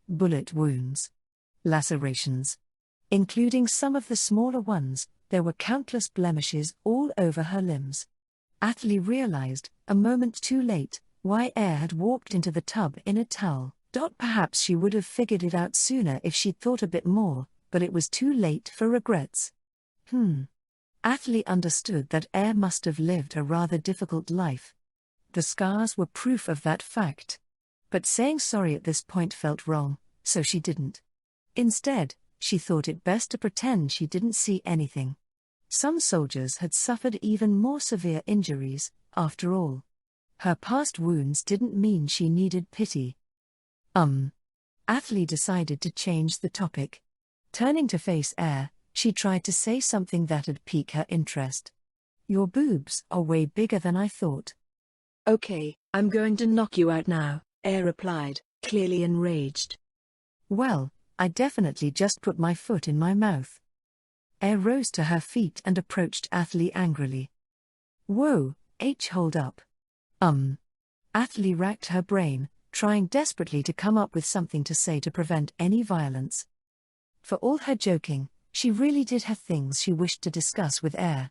Bullet wounds. Lacerations. Including some of the smaller ones, there were countless blemishes all over her limbs. Athley realized, a moment too late, why Air had walked into the tub in a towel. Perhaps she would have figured it out sooner if she'd thought a bit more, but it was too late for regrets. Athley understood that Air must have lived a rather difficult life. The scars were proof of that fact. But saying sorry at this point felt wrong, so she didn't. Instead, she thought it best to pretend she didn't see anything. Some soldiers had suffered even more severe injuries, after all. Her past wounds didn't mean she needed pity. Athley decided to change the topic. Turning to face Air, she tried to say something that'd pique her interest. Your boobs are way bigger than I thought. Okay, I'm going to knock you out now, Air replied, clearly enraged. Well, I definitely just put my foot in my mouth. Air rose to her feet and approached Athley angrily. Whoa, hold up. Athley racked her brain, trying desperately to come up with something to say to prevent any violence. For all her joking, she really did have things she wished to discuss with Air.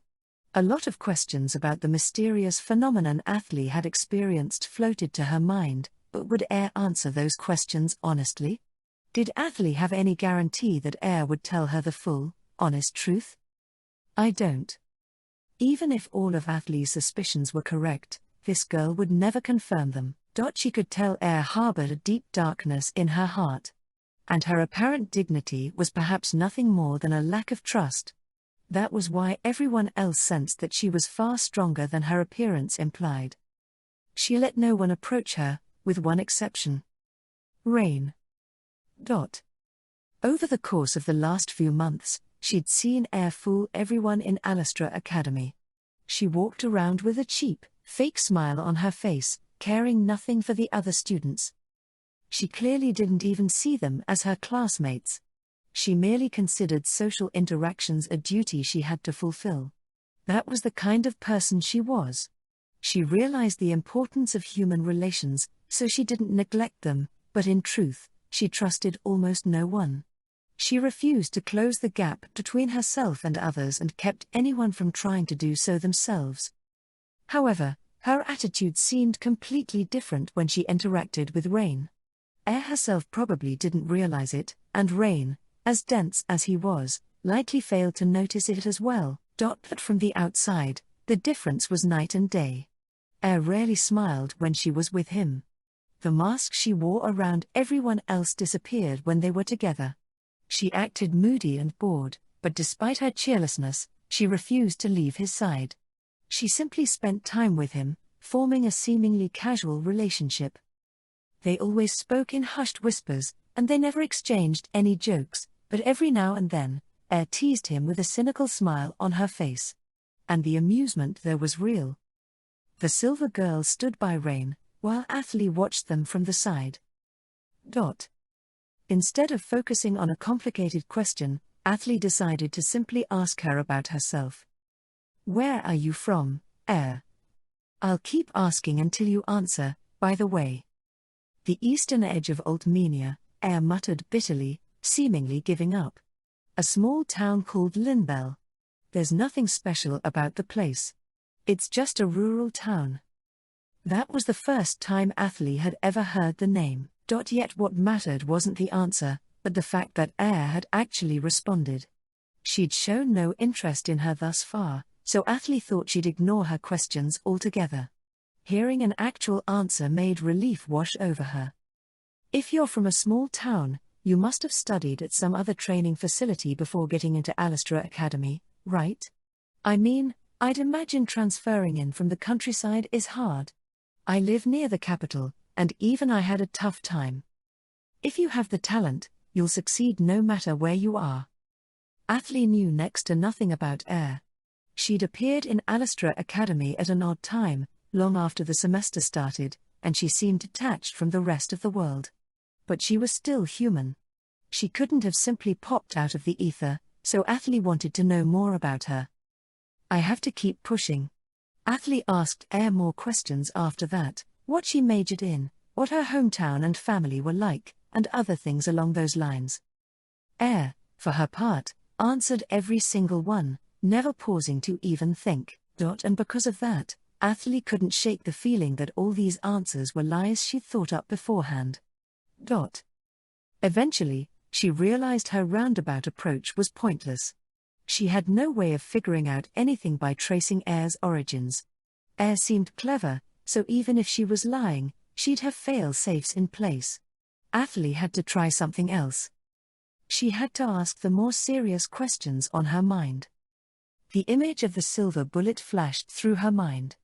A lot of questions about the mysterious phenomenon Athley had experienced floated to her mind, but would Air answer those questions honestly? Did Athley have any guarantee that Air would tell her the full, honest truth? I don't. Even if all of Athley's suspicions were correct, this girl would never confirm them. She could tell Air harbored a deep darkness in her heart. And her apparent dignity was perhaps nothing more than a lack of trust. That was why everyone else sensed that she was far stronger than her appearance implied. She let no one approach her, with one exception. Rain. Over the course of the last few months, she'd seen Air fool everyone in Alastra Academy. She walked around with a cheap, fake smile on her face, caring nothing for the other students. She clearly didn't even see them as her classmates. She merely considered social interactions a duty she had to fulfill. That was the kind of person she was. She realized the importance of human relations, so she didn't neglect them, but in truth, she trusted almost no one. She refused to close the gap between herself and others and kept anyone from trying to do so themselves. However, her attitude seemed completely different when she interacted with Rain. Air herself probably didn't realize it, and Rain, as dense as he was, likely failed to notice it as well. But from the outside, the difference was night and day. Air rarely smiled when she was with him. The mask she wore around everyone else disappeared when they were together. She acted moody and bored, but despite her cheerlessness, she refused to leave his side. She simply spent time with him, forming a seemingly casual relationship. They always spoke in hushed whispers, and they never exchanged any jokes, but every now and then, Air teased him with a cynical smile on her face. And the amusement there was real. The silver girl stood by Rain, while Athley watched them from the side. Instead of focusing on a complicated question, Athley decided to simply ask her about herself. Where are you from, Air? I'll keep asking until you answer, by the way. The eastern edge of Altmenia, Air muttered bitterly, seemingly giving up. A small town called Linbel. There's nothing special about the place. It's just a rural town. That was the first time Athalie had ever heard the name. Yet what mattered wasn't the answer, but the fact that Air had actually responded. She'd shown no interest in her thus far, so Athalie thought she'd ignore her questions altogether. Hearing an actual answer made relief wash over her. If you're from a small town, you must have studied at some other training facility before getting into Alistair Academy, right? I mean, I'd imagine transferring in from the countryside is hard. I live near the capital, and even I had a tough time. If you have the talent, you'll succeed no matter where you are. Athalie knew next to nothing about Air. She'd appeared in Alistair Academy at an odd time, long after the semester started, and she seemed detached from the rest of the world. But she was still human. She couldn't have simply popped out of the ether, so Athalie wanted to know more about her. I have to keep pushing. Athalie asked Air more questions after that, what she majored in, what her hometown and family were like, and other things along those lines. Air, for her part, answered every single one, never pausing to even think. And because of that, Athalie couldn't shake the feeling that all these answers were lies she'd thought up beforehand. Eventually, she realized her roundabout approach was pointless. She had no way of figuring out anything by tracing Air's origins. Air seemed clever, so even if she was lying, she'd have fail-safes in place. Athalie had to try something else. She had to ask the more serious questions on her mind. The image of the silver bullet flashed through her mind.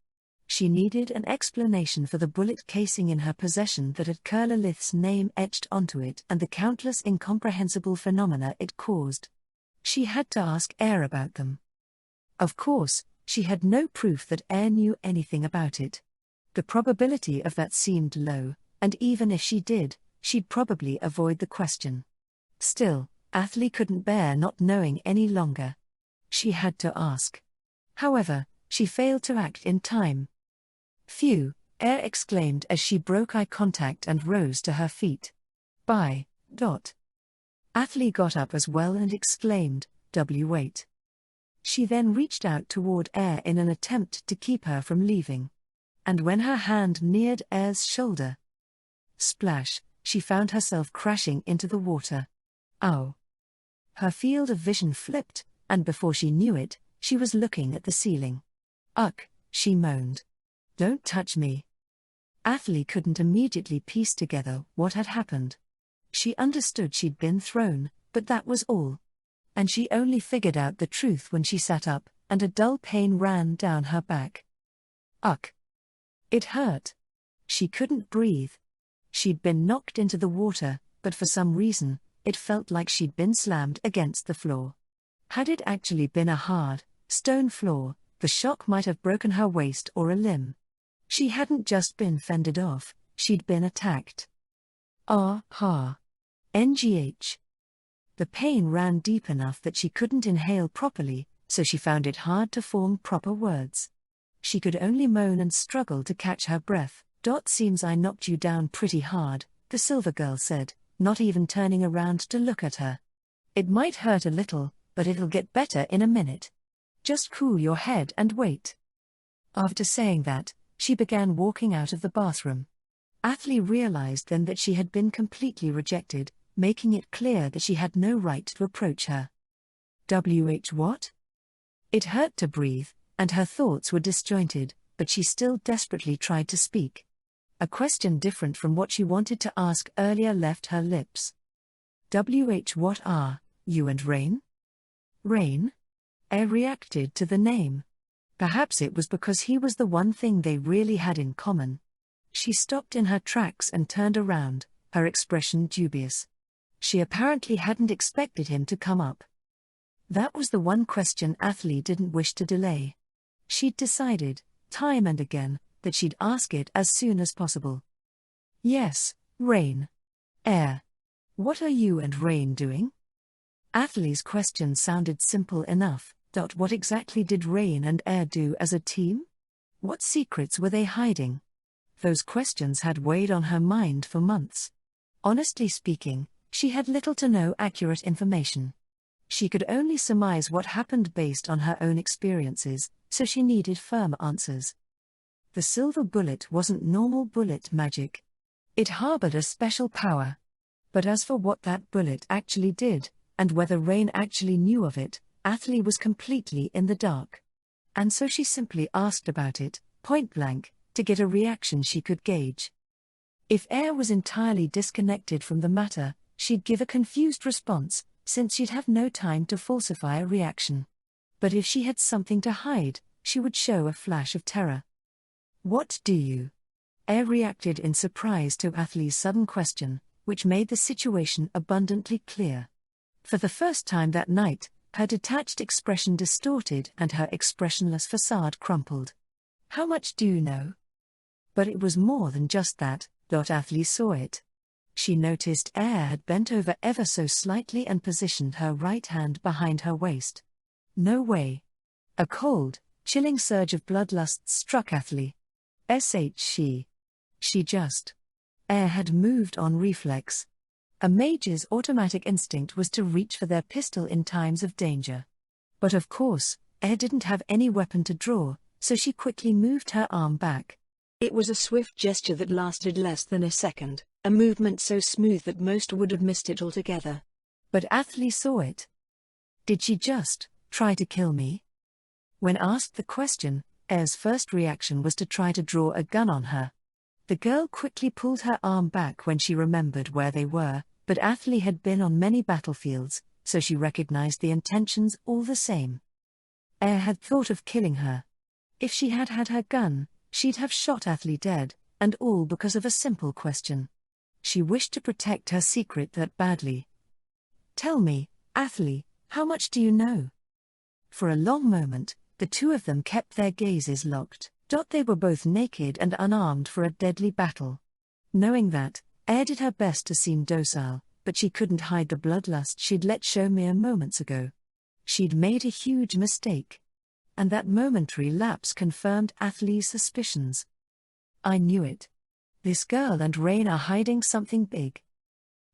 She needed an explanation for the bullet casing in her possession that had Curlalith's name etched onto it and the countless incomprehensible phenomena it caused. She had to ask Air about them. Of course, she had no proof that Air knew anything about it. The probability of that seemed low, and even if she did, she'd probably avoid the question. Still, Athalie couldn't bear not knowing any longer. She had to ask. However, she failed to act in time. "Phew," Air exclaimed as she broke eye contact and rose to her feet. "Bye." Athalie got up as well and exclaimed, "Wait." She then reached out toward Air in an attempt to keep her from leaving. And when her hand neared Air's shoulder, splash, she found herself crashing into the water. Ow! Her field of vision flipped, and before she knew it, she was looking at the ceiling. "Ugh," she moaned. "Don't touch me." Athalie couldn't immediately piece together what had happened. She understood she'd been thrown, but that was all. And she only figured out the truth when she sat up, and a dull pain ran down her back. Ugh! It hurt. She couldn't breathe. She'd been knocked into the water, but for some reason, it felt like she'd been slammed against the floor. Had it actually been a hard, stone floor, the shock might have broken her waist or a limb. She hadn't just been fended off, she'd been attacked. NGH. The pain ran deep enough that she couldn't inhale properly, so she found it hard to form proper words. She could only moan and struggle to catch her breath. "Seems I knocked you down pretty hard," the silver girl said, not even turning around to look at her. "It might hurt a little, but it'll get better in a minute. Just cool your head and wait." After saying that, she began walking out of the bathroom. Athalie realized then that she had been completely rejected, making it clear that she had no right to approach her. What? It hurt to breathe, and her thoughts were disjointed, but she still desperately tried to speak. A question different from what she wanted to ask earlier left her lips. What are you and Rain? Rain? Air reacted to the name. Perhaps it was because he was the one thing they really had in common. She stopped in her tracks and turned around, her expression dubious. She apparently hadn't expected him to come up. That was the one question Athalie didn't wish to delay. She'd decided, time and again, that she'd ask it as soon as possible. "Yes, Rain. Air. What are you and Rain doing?" Athalie's question sounded simple enough. What exactly did Rain and Air do as a team? What secrets were they hiding? Those questions had weighed on her mind for months. Honestly speaking, she had little to no accurate information. She could only surmise what happened based on her own experiences, so she needed firm answers. The silver bullet wasn't normal bullet magic. It harbored a special power. But as for what that bullet actually did, and whether Rain actually knew of it, Athalie was completely in the dark. And so she simply asked about it, point blank, to get a reaction she could gauge. If Air was entirely disconnected from the matter, she'd give a confused response, since she'd have no time to falsify a reaction. But if she had something to hide, she would show a flash of terror. "What do you?" Air reacted in surprise to Athalie's sudden question, which made the situation abundantly clear. For the first time that night, her detached expression distorted and her expressionless facade crumpled. "How much do you know?" But it was more than just that. Athalie saw it. She noticed Air had bent over ever so slightly and positioned her right hand behind her waist. No way. A cold, chilling surge of bloodlust struck Athalie. She just. Air had moved on reflex. A mage's automatic instinct was to reach for their pistol in times of danger. But of course, Air didn't have any weapon to draw, so she quickly moved her arm back. It was a swift gesture that lasted less than a second, a movement so smooth that most would have missed it altogether. But Athalie saw it. Did she just try to kill me? When asked the question, Air's first reaction was to try to draw a gun on her. The girl quickly pulled her arm back when she remembered where they were, but Athalie had been on many battlefields, so she recognized the intentions all the same. Air had thought of killing her. If she had had her gun, she'd have shot Athalie dead, and all because of a simple question. She wished to protect her secret that badly. "Tell me, Athalie, how much do you know?" For a long moment, the two of them kept their gazes locked. They were both naked and unarmed for a deadly battle. Knowing that, Air did her best to seem docile, but she couldn't hide the bloodlust she'd let show mere moments ago. She'd made a huge mistake. And that momentary lapse confirmed Athalie's suspicions. "I knew it. This girl and Rain are hiding something big."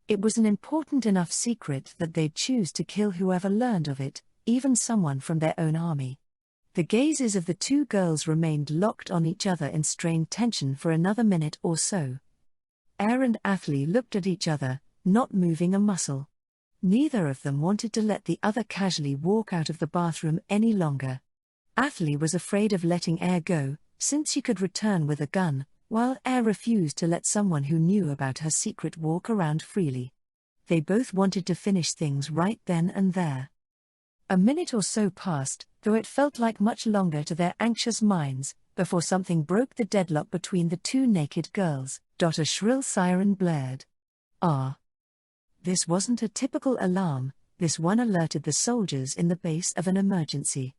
It was an important enough secret that they'd choose to kill whoever learned of it, even someone from their own army. The gazes of the two girls remained locked on each other in strained tension for another minute or so. Air and Athalie looked at each other, not moving a muscle. Neither of them wanted to let the other casually walk out of the bathroom any longer. Athalie was afraid of letting Air go, since she could return with a gun, while Air refused to let someone who knew about her secret walk around freely. They both wanted to finish things right then and there. A minute or so passed, though it felt like much longer to their anxious minds, before something broke the deadlock between the two naked girls. A shrill siren blared. Ah! This wasn't a typical alarm, this one alerted the soldiers in the base of an emergency.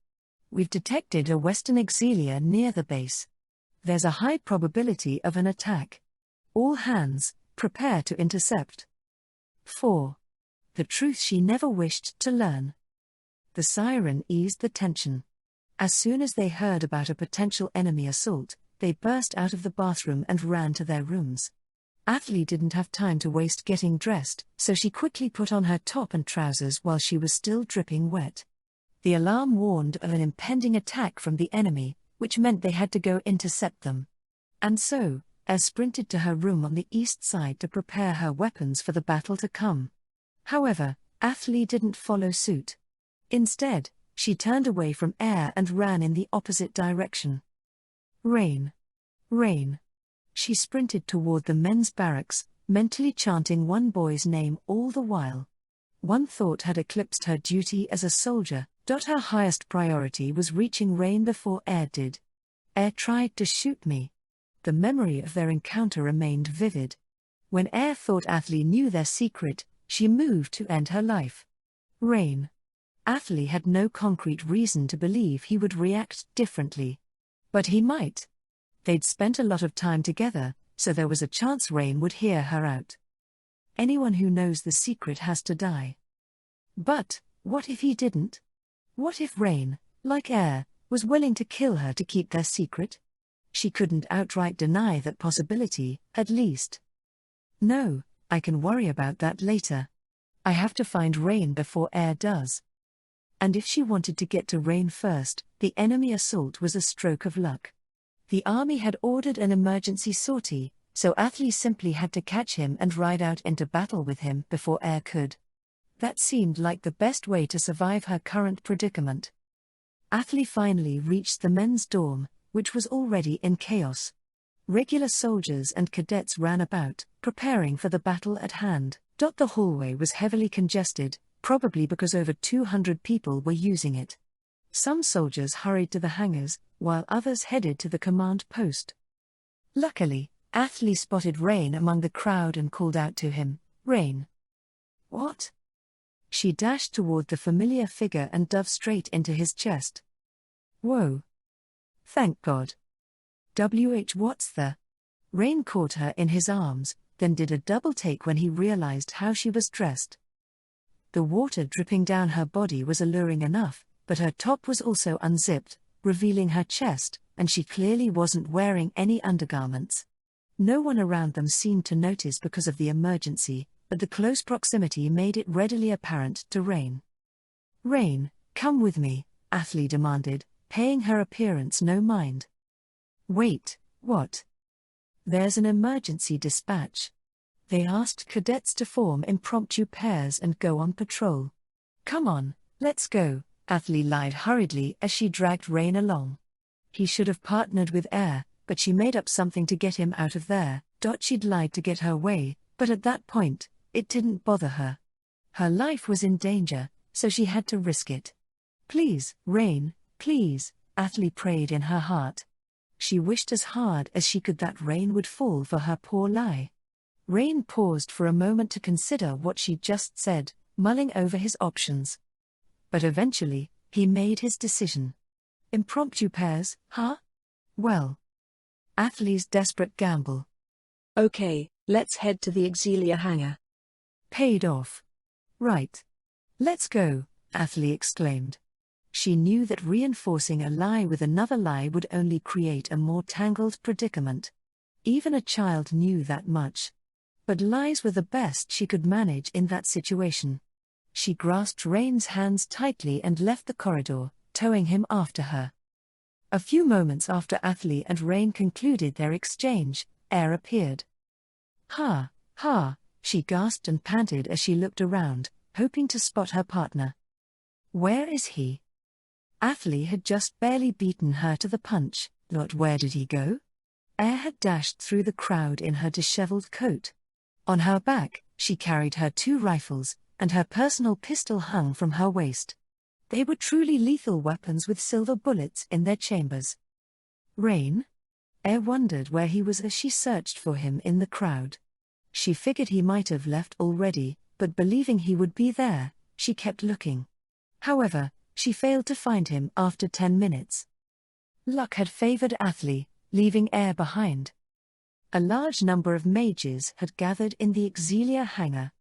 "We've detected a Western auxilia near the base. There's a high probability of an attack. All hands, prepare to intercept." 4. The truth she never wished to learn. The siren eased the tension. As soon as they heard about a potential enemy assault, they burst out of the bathroom and ran to their rooms. Athalie didn't have time to waste getting dressed, so she quickly put on her top and trousers while she was still dripping wet. The alarm warned of an impending attack from the enemy, which meant they had to go intercept them. And so, Air sprinted to her room on the east side to prepare her weapons for the battle to come. However, Athalie didn't follow suit. Instead, she turned away from Air and ran in the opposite direction. "Rain! Rain!" She sprinted toward the men's barracks, mentally chanting one boy's name all the while. One thought had eclipsed her duty as a soldier. Her highest priority was reaching Rain before Air did. "Air tried to shoot me." The memory of their encounter remained vivid. When Air thought Athalie knew their secret, she moved to end her life. Rain. Athalie had no concrete reason to believe he would react differently. But he might. They'd spent a lot of time together, so there was a chance Rain would hear her out. Anyone who knows the secret has to die. But, what if he didn't? What if Rain, like Air, was willing to kill her to keep their secret? She couldn't outright deny that possibility, at least. "No, I can worry about that later." I have to find Rain before Air does. And if she wanted to get to Rain first, the enemy assault was a stroke of luck. The army had ordered an emergency sortie, so Athli simply had to catch him and ride out into battle with him before Air could. That seemed like the best way to survive her current predicament. Athli finally reached the men's dorm, which was already in chaos. Regular soldiers and cadets ran about, preparing for the battle at hand. The hallway was heavily congested, probably because over 200 people were using it. Some soldiers hurried to the hangars, while others headed to the command post. Luckily, Athli spotted Rain among the crowd and called out to him, "Rain." "What?" She dashed toward the familiar figure and dove straight into his chest. "Whoa. Thank God. What's the?" Rain caught her in his arms, then did a double take when he realized how she was dressed. The water dripping down her body was alluring enough, but her top was also unzipped, revealing her chest, and she clearly wasn't wearing any undergarments. No one around them seemed to notice because of the emergency, but the close proximity made it readily apparent to Rain. "Rain, come with me," Athli demanded, paying her appearance no mind. "Wait, what?" "There's an emergency dispatch. They asked cadets to form impromptu pairs and go on patrol." "Come on, let's go," Athli lied hurriedly as she dragged Rain along. He should have partnered with Air, but she made up something to get him out of there. She'd lied to get her way, but at that point, it didn't bother her. Her life was in danger, so she had to risk it. "Please, Rain, please," Athli prayed in her heart. She wished as hard as she could that Rain would fall for her poor lie. Rain paused for a moment to consider what she'd just said, mulling over his options. But eventually, he made his decision. "Impromptu pairs, huh? Well." Athli's desperate gamble. "Okay, let's head to the Exilia hangar." Paid off. "Right. Let's go," Athli exclaimed. She knew that reinforcing a lie with another lie would only create a more tangled predicament. Even a child knew that much. But lies were the best she could manage in that situation. She grasped Rain's hands tightly and left the corridor, towing him after her. A few moments after Athli and Rain concluded their exchange, Air appeared. "Ha, ha," she gasped and panted as she looked around, hoping to spot her partner. "Where is he?" Athli had just barely beaten her to the punch. Where did he go? Air had dashed through the crowd in her disheveled coat. On her back, she carried her 2 rifles, and her personal pistol hung from her waist. They were truly lethal weapons with silver bullets in their chambers. Rain? Air wondered where he was as she searched for him in the crowd. She figured he might have left already, but believing he would be there, she kept looking. However, she failed to find him after 10 minutes. Luck had favored Athli, leaving Air behind. A large number of mages had gathered in the Exilia hangar.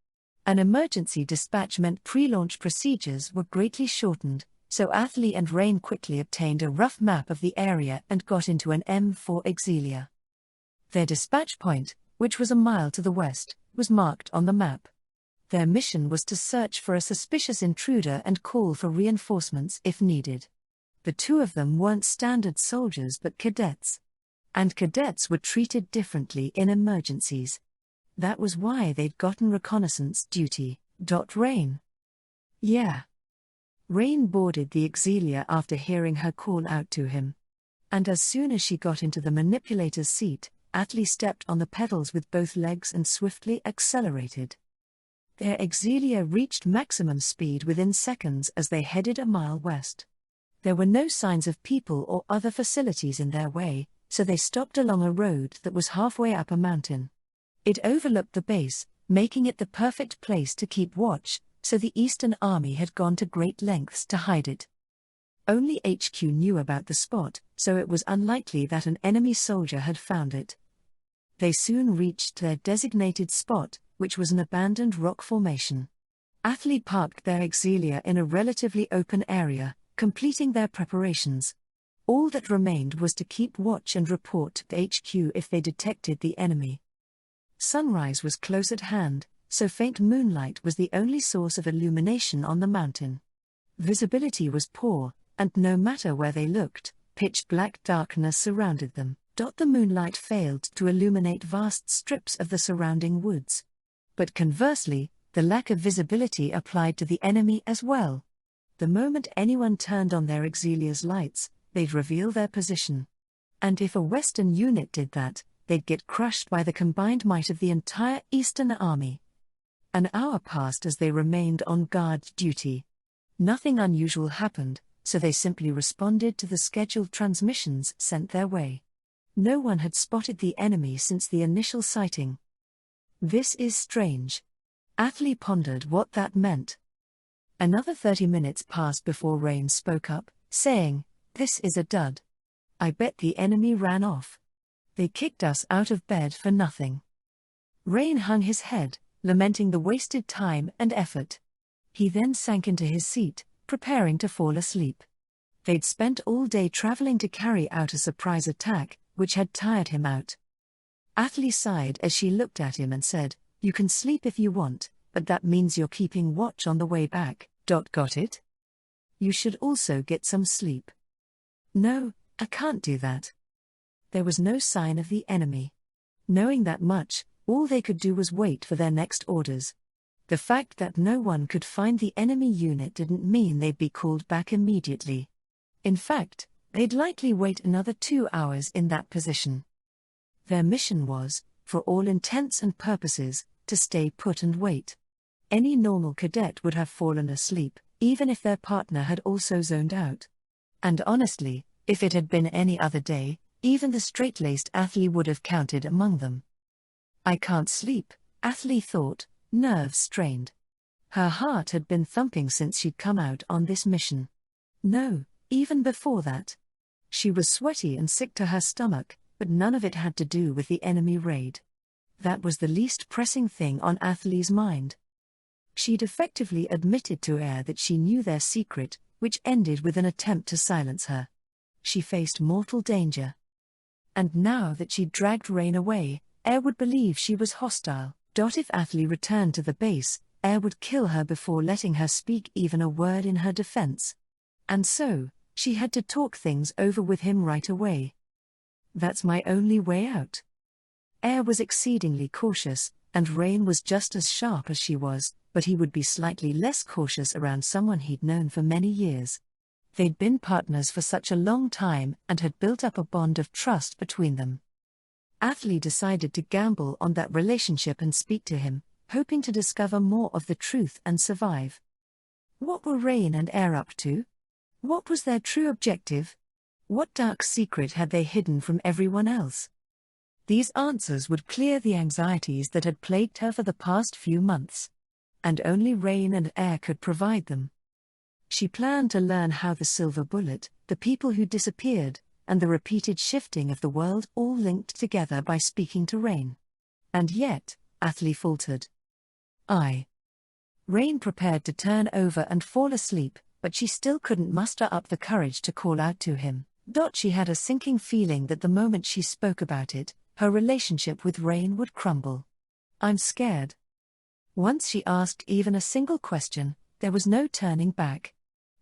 An emergency dispatch meant pre-launch procedures were greatly shortened, so Athli and Rain quickly obtained a rough map of the area and got into an M4 Exilia. Their dispatch point, which was a mile to the west, was marked on the map. Their mission was to search for a suspicious intruder and call for reinforcements if needed. The 2 of them weren't standard soldiers but cadets. And cadets were treated differently in emergencies. That was why they'd gotten reconnaissance duty. Rain. Yeah. Rain boarded the Exilia after hearing her call out to him. And as soon as she got into the manipulator's seat, Athli stepped on the pedals with both legs and swiftly accelerated. Their Exilia reached maximum speed within seconds as they headed a mile west. There were no signs of people or other facilities in their way, so they stopped along a road that was halfway up a mountain. It overlooked the base, making it the perfect place to keep watch, so the Eastern Army had gone to great lengths to hide it. Only HQ knew about the spot, so it was unlikely that an enemy soldier had found it. They soon reached their designated spot, which was an abandoned rock formation. Athli parked their Exilia in a relatively open area, completing their preparations. All that remained was to keep watch and report to HQ if they detected the enemy. Sunrise was close at hand, so faint moonlight was the only source of illumination on the mountain. Visibility was poor, and no matter where they looked, pitch-black darkness surrounded them. The moonlight failed to illuminate vast strips of the surrounding woods. But conversely, the lack of visibility applied to the enemy as well. The moment anyone turned on their auxiliaries' lights, they'd reveal their position. And if a Western unit did that, they'd get crushed by the combined might of the entire Eastern Army. An hour passed as they remained on guard duty. Nothing unusual happened, so they simply responded to the scheduled transmissions sent their way. No one had spotted the enemy since the initial sighting. This is strange. Athley pondered what that meant. Another 30 minutes passed before Rain spoke up, saying, "This is a dud. I bet the enemy ran off. They kicked us out of bed for nothing." Rain hung his head, lamenting the wasted time and effort. He then sank into his seat, preparing to fall asleep. They'd spent all day traveling to carry out a surprise attack, which had tired him out. Athley sighed as she looked at him and said, "You can sleep if you want, but that means you're keeping watch on the way back. Got it? You should also get some sleep." "No, I can't do that." There was no sign of the enemy. Knowing that much, all they could do was wait for their next orders. The fact that no one could find the enemy unit didn't mean they'd be called back immediately. In fact, they'd likely wait another 2 hours in that position. Their mission was, for all intents and purposes, to stay put and wait. Any normal cadet would have fallen asleep, even if their partner had also zoned out. And honestly, if it had been any other day, even the straight-laced Athley would have counted among them. "I can't sleep," Athley thought, nerves strained. Her heart had been thumping since she'd come out on this mission. No, even before that. She was sweaty and sick to her stomach, but none of it had to do with the enemy raid. That was the least pressing thing on Athley's mind. She'd effectively admitted to Air that she knew their secret, which ended with an attempt to silence her. She faced mortal danger. And now that she'd dragged Rain away, Air would believe she was hostile. If Athley returned to the base, Air would kill her before letting her speak even a word in her defense. And so, she had to talk things over with him right away. "That's my only way out." Air was exceedingly cautious, and Rain was just as sharp as she was, but he would be slightly less cautious around someone he'd known for many years. They'd been partners for such a long time and had built up a bond of trust between them. Athley decided to gamble on that relationship and speak to him, hoping to discover more of the truth and survive. What were Rain and Air up to? What was their true objective? What dark secret had they hidden from everyone else? These answers would clear the anxieties that had plagued her for the past few months. And only Rain and Air could provide them. She planned to learn how the silver bullet, the people who disappeared, and the repeated shifting of the world all linked together by speaking to Rain. And yet, Athley faltered. Rain prepared to turn over and fall asleep, but she still couldn't muster up the courage to call out to him. She had a sinking feeling that the moment she spoke about it, her relationship with Rain would crumble. "I'm scared." Once she asked even a single question, there was no turning back.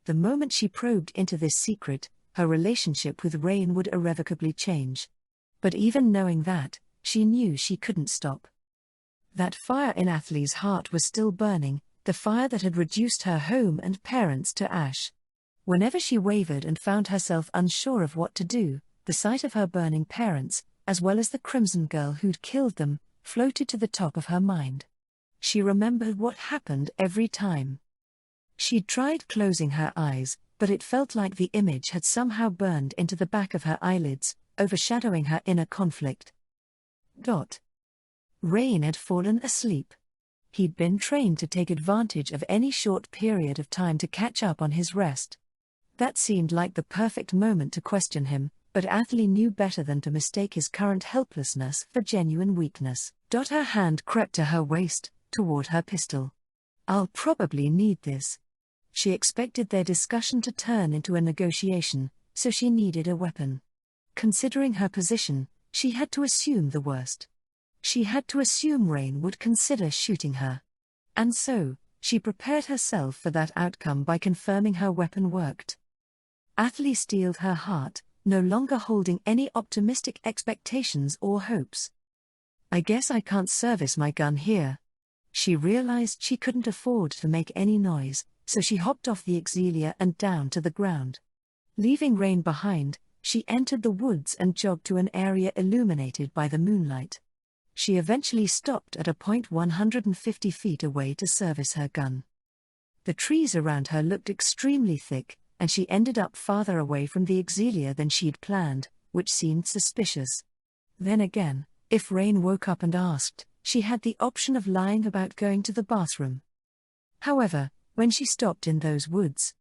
The moment she probed into this secret, her relationship with Rain would irrevocably change. But even knowing that, she knew she couldn't stop. That fire in Athley's heart was still burning, the fire that had reduced her home and parents to ash. Whenever she wavered and found herself unsure of what to do, the sight of her burning parents, as well as the Crimson Girl who'd killed them, floated to the top of her mind. She remembered what happened every time. She'd tried closing her eyes, but it felt like the image had somehow burned into the back of her eyelids, overshadowing her inner conflict. Rain had fallen asleep. He'd been trained to take advantage of any short period of time to catch up on his rest. That seemed like the perfect moment to question him, but Athley knew better than to mistake his current helplessness for genuine weakness. Her hand crept to her waist, toward her pistol. "I'll probably need this." She expected their discussion to turn into a negotiation, so she needed a weapon. Considering her position, she had to assume the worst. She had to assume Rain would consider shooting her. And so, she prepared herself for that outcome by confirming her weapon worked. Athalie steeled her heart, no longer holding any optimistic expectations or hopes. I guess I can't service my gun here. She realized she couldn't afford to make any noise, so she hopped off the Exelia and down to the ground. Leaving Rain behind, she entered the woods and jogged to an area illuminated by the moonlight. She eventually stopped at a point 150 feet away to service her gun. The trees around her looked extremely thick, and she ended up farther away from the Exelia than she'd planned, which seemed suspicious. Then again, if Rain woke up and asked, she had the option of lying about going to the bathroom. However, when she stopped in those woods,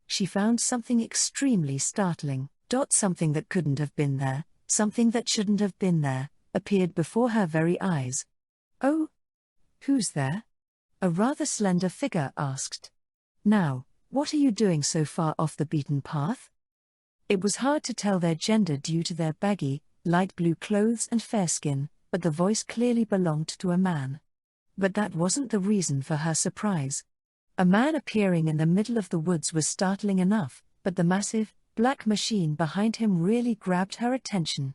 she found something extremely startling. Something that couldn't have been there, something that shouldn't have been there, appeared before her very eyes. Oh? Who's there? A rather slender figure asked. Now, what are you doing so far off the beaten path? It was hard to tell their gender due to their baggy, light blue clothes and fair skin, but the voice clearly belonged to a man. But that wasn't the reason for her surprise. A man appearing in the middle of the woods was startling enough, but the massive, black machine behind him really grabbed her attention.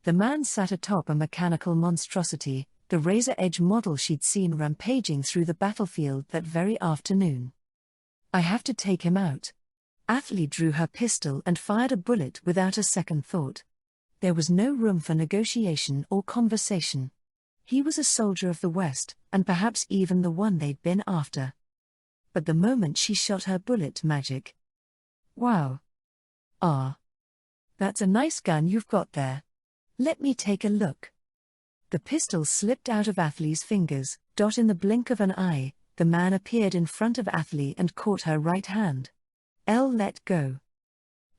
The man sat atop a mechanical monstrosity, the razor-edge model she'd seen rampaging through the battlefield that very afternoon. I have to take him out. Athalie drew her pistol and fired a bullet without a second thought. There was no room for negotiation or conversation. He was a soldier of the West, and perhaps even the one they'd been after. But the moment she shot her bullet magic. Wow. That's a nice gun you've got there. Let me take a look. The pistol slipped out of Athalie's fingers. In the blink of an eye, the man appeared in front of Athalie and caught her right hand. Let go.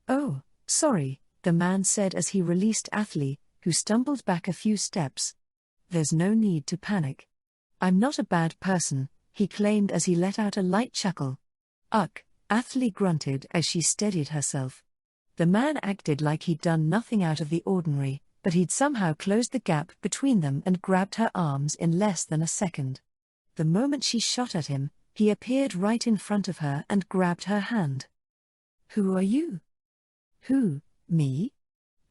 Oh, sorry, the man said as he released Athalie, who stumbled back a few steps. There's no need to panic. I'm not a bad person, he claimed as he let out a light chuckle. Athalie grunted as she steadied herself. The man acted like he'd done nothing out of the ordinary, but he'd somehow closed the gap between them and grabbed her arms in less than a second. The moment she shot at him, he appeared right in front of her and grabbed her hand. Who are you? Who, me?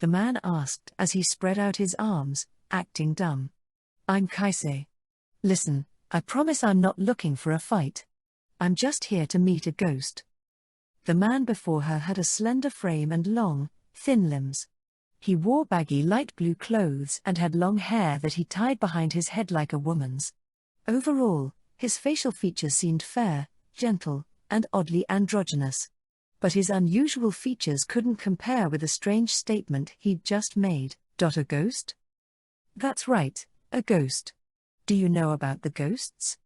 The man asked as he spread out his arms, acting dumb. I'm Kaise. Listen, I promise I'm not looking for a fight. I'm just here to meet a ghost. The man before her had a slender frame and long, thin limbs. He wore baggy light blue clothes and had long hair that he tied behind his head like a woman's. Overall, his facial features seemed fair, gentle, and oddly androgynous. But his unusual features couldn't compare with the strange statement he'd just made. A ghost? That's right, a ghost. Do you know about the ghosts?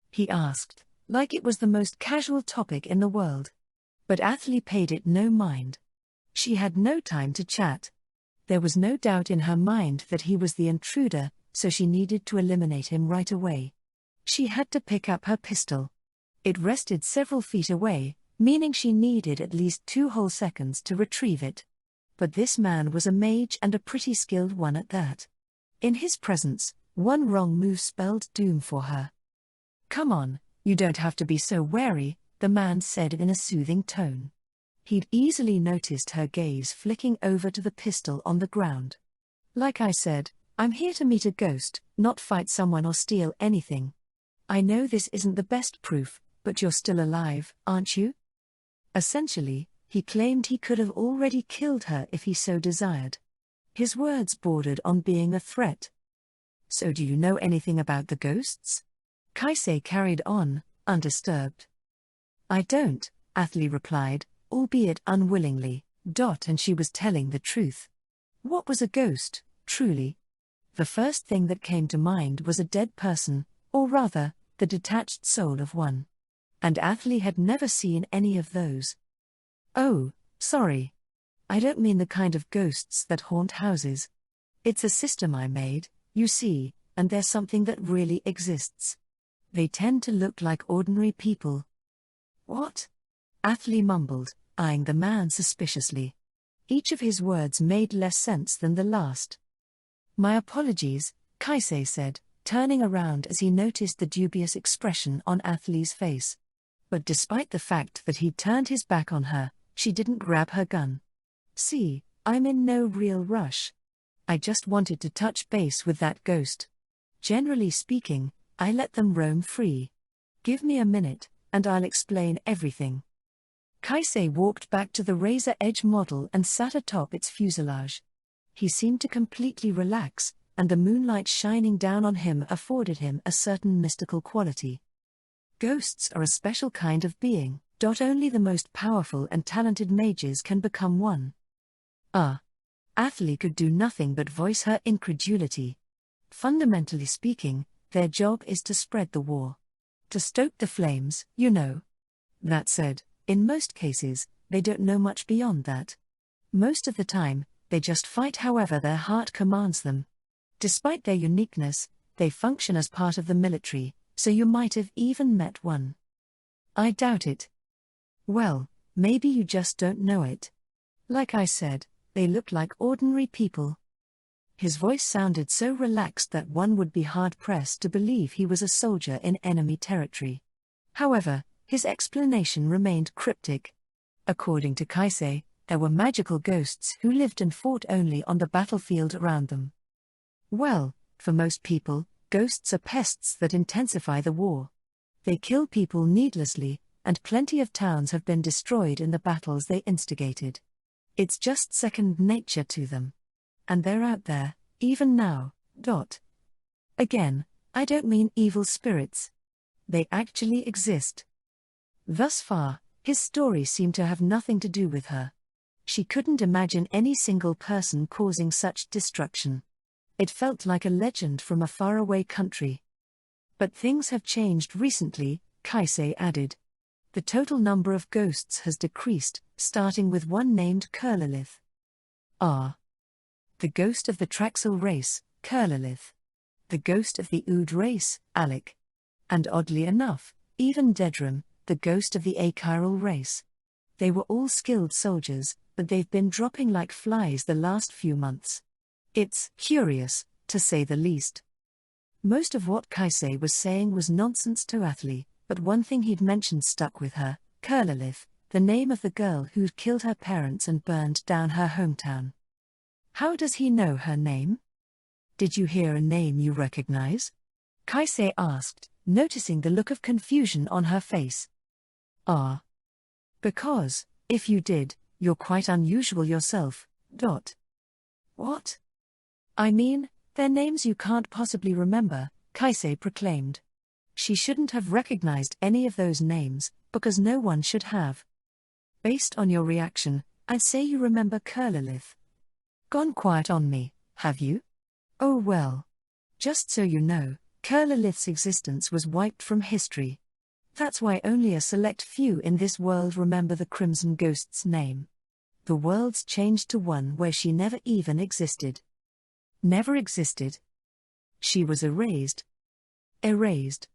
He asked, like it was the most casual topic in the world. But Athalie paid it no mind. She had no time to chat. There was no doubt in her mind that he was the intruder, so she needed to eliminate him right away. She had to pick up her pistol. It rested several feet away, meaning she needed at least 2 whole seconds to retrieve it. But this man was a mage and a pretty skilled one at that. In his presence, one wrong move spelled doom for her. Come on, you don't have to be so wary, the man said in a soothing tone. He'd easily noticed her gaze flicking over to the pistol on the ground. Like I said, I'm here to meet a ghost, not fight someone or steal anything. I know this isn't the best proof, but you're still alive, aren't you? Essentially, he claimed he could have already killed her if he so desired. His words bordered on being a threat. So do you know anything about the ghosts? Kaise carried on, undisturbed. I don't, Athalie replied, albeit unwillingly. And she was telling the truth. What was a ghost, truly? The first thing that came to mind was a dead person, or rather, the detached soul of one. And Athalie had never seen any of those. Oh, sorry. I don't mean the kind of ghosts that haunt houses. It's a system I made, you see, and there's something that really exists. They tend to look like ordinary people. What? Athalie mumbled, eyeing the man suspiciously. Each of his words made less sense than the last. My apologies, Kaisei said, turning around as he noticed the dubious expression on Athley's face. But despite the fact that he'd turned his back on her, she didn't grab her gun. See, I'm in no real rush. I just wanted to touch base with that ghost. Generally speaking, I let them roam free. Give me a minute, and I'll explain everything. Kaisei walked back to the razor-edge model and sat atop its fuselage. He seemed to completely relax, and the moonlight shining down on him afforded him a certain mystical quality. Ghosts are a special kind of being. Only the most powerful and talented mages can become one. Athley could do nothing but voice her incredulity. Fundamentally speaking, their job is to spread the war. To stoke the flames, you know. That said, in most cases, they don't know much beyond that. Most of the time, they just fight however their heart commands them. Despite their uniqueness, they function as part of the military, so you might have even met one. I doubt it. Well, maybe you just don't know it. Like I said, they look like ordinary people. His voice sounded so relaxed that one would be hard-pressed to believe he was a soldier in enemy territory. However, his explanation remained cryptic. According to Kaisei, there were magical ghosts who lived and fought only on the battlefield around them. Well, for most people, ghosts are pests that intensify the war. They kill people needlessly, and plenty of towns have been destroyed in the battles they instigated. It's just second nature to them. And they're out there, even now. Again, I don't mean evil spirits. They actually exist. Thus far, his story seemed to have nothing to do with her. She couldn't imagine any single person causing such destruction. It felt like a legend from a faraway country. But things have changed recently, Kaisei added. The total number of ghosts has decreased, starting with one named Kurlalith. The ghost of the Traxel race, Kurlalith. The ghost of the Ood race, Alec. And oddly enough, even Dedram, the ghost of the Achiral race. They were all skilled soldiers, but they've been dropping like flies the last few months. It's curious, to say the least. Most of what Kaisei was saying was nonsense to Athley, but one thing he'd mentioned stuck with her, Kurlalith, the name of the girl who'd killed her parents and burned down her hometown. How does he know her name? Did you hear a name you recognize? Kaisei asked, noticing the look of confusion on her face. Because, if you did, you're quite unusual yourself. What? I mean, they're names you can't possibly remember, Kaisei proclaimed. She shouldn't have recognized any of those names, because no one should have. Based on your reaction, I'd say you remember Kurlalith. Gone quiet on me, have you? Oh well. Just so you know, Kurlalith's existence was wiped from history. That's why only a select few in this world remember the Crimson Ghost's name. The world's changed to one where she never even existed. Never existed. She was erased. Erased.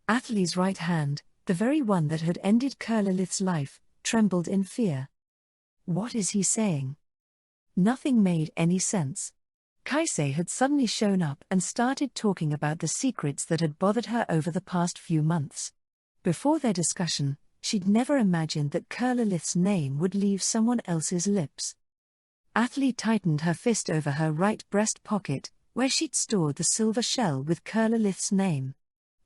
Athley's right hand, the very one that had ended Kurlalith's life, trembled in fear. What is he saying? Nothing made any sense. Kaisei had suddenly shown up and started talking about the secrets that had bothered her over the past few months. Before their discussion, she'd never imagined that Kurlalith's name would leave someone else's lips. Athley tightened her fist over her right breast pocket, where she'd stored the silver shell with Kurlalith's name.